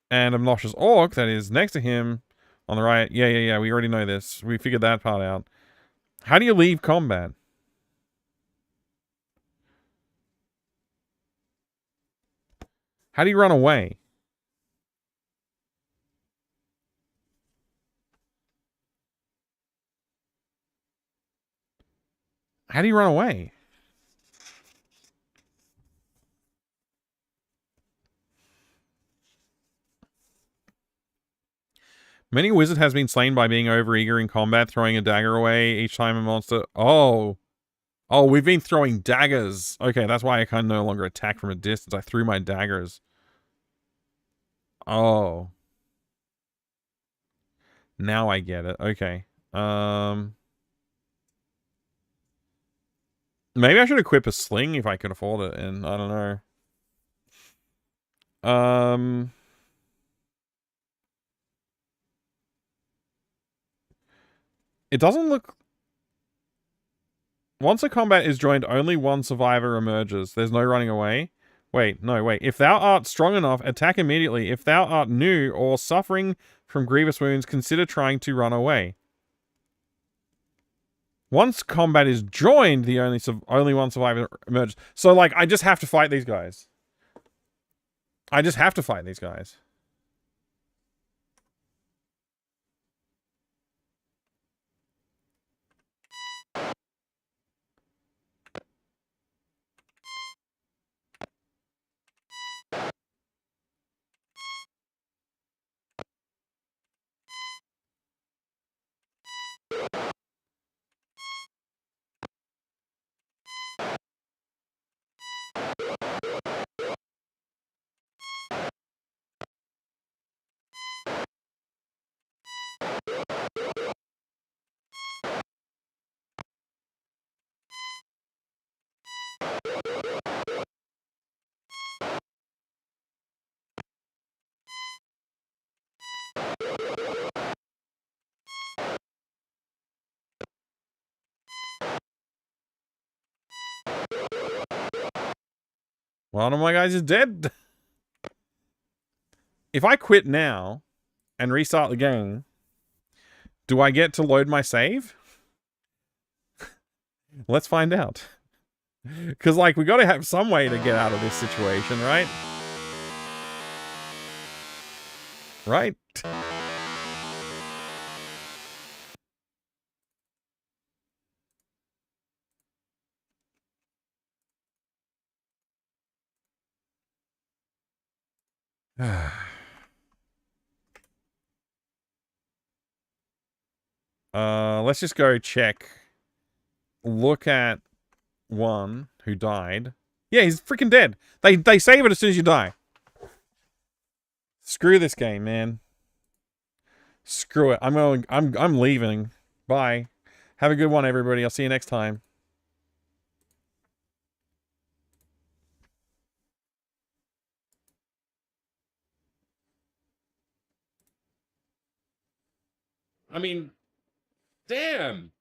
an obnoxious orc that is next to him on the right, yeah, we already know this. We figured that part out. How do you leave combat? How do you run away? How do you run away? Many wizard has been slain by being overeager in combat, throwing a dagger away each time a monster... Oh, we've been throwing daggers. Okay, that's why I can no longer attack from a distance. I threw my daggers. Oh. Now I get it. Okay. Maybe I should equip a sling if I could afford it, and I don't know. It doesn't look... Once a combat is joined, only one survivor emerges. There's no running away. Wait, no, wait. If thou art strong enough, attack immediately. If thou art new or suffering from grievous wounds, consider trying to run away. Once combat is joined, the only one survivor emerges. So, like, I just have to fight these guys. I just have to fight these guys. One of my guys is dead. If I quit now and restart the game, do I get to load my save? Let's find out. Because, like, we got to have some way to get out of this situation, right? Right? Let's just go check. Look at one who died. Yeah, he's freaking dead. They save it as soon as you die. Screw this game, man. Screw it. I'm leaving. Bye. Have a good one, everybody. I'll see you next time. I mean, damn.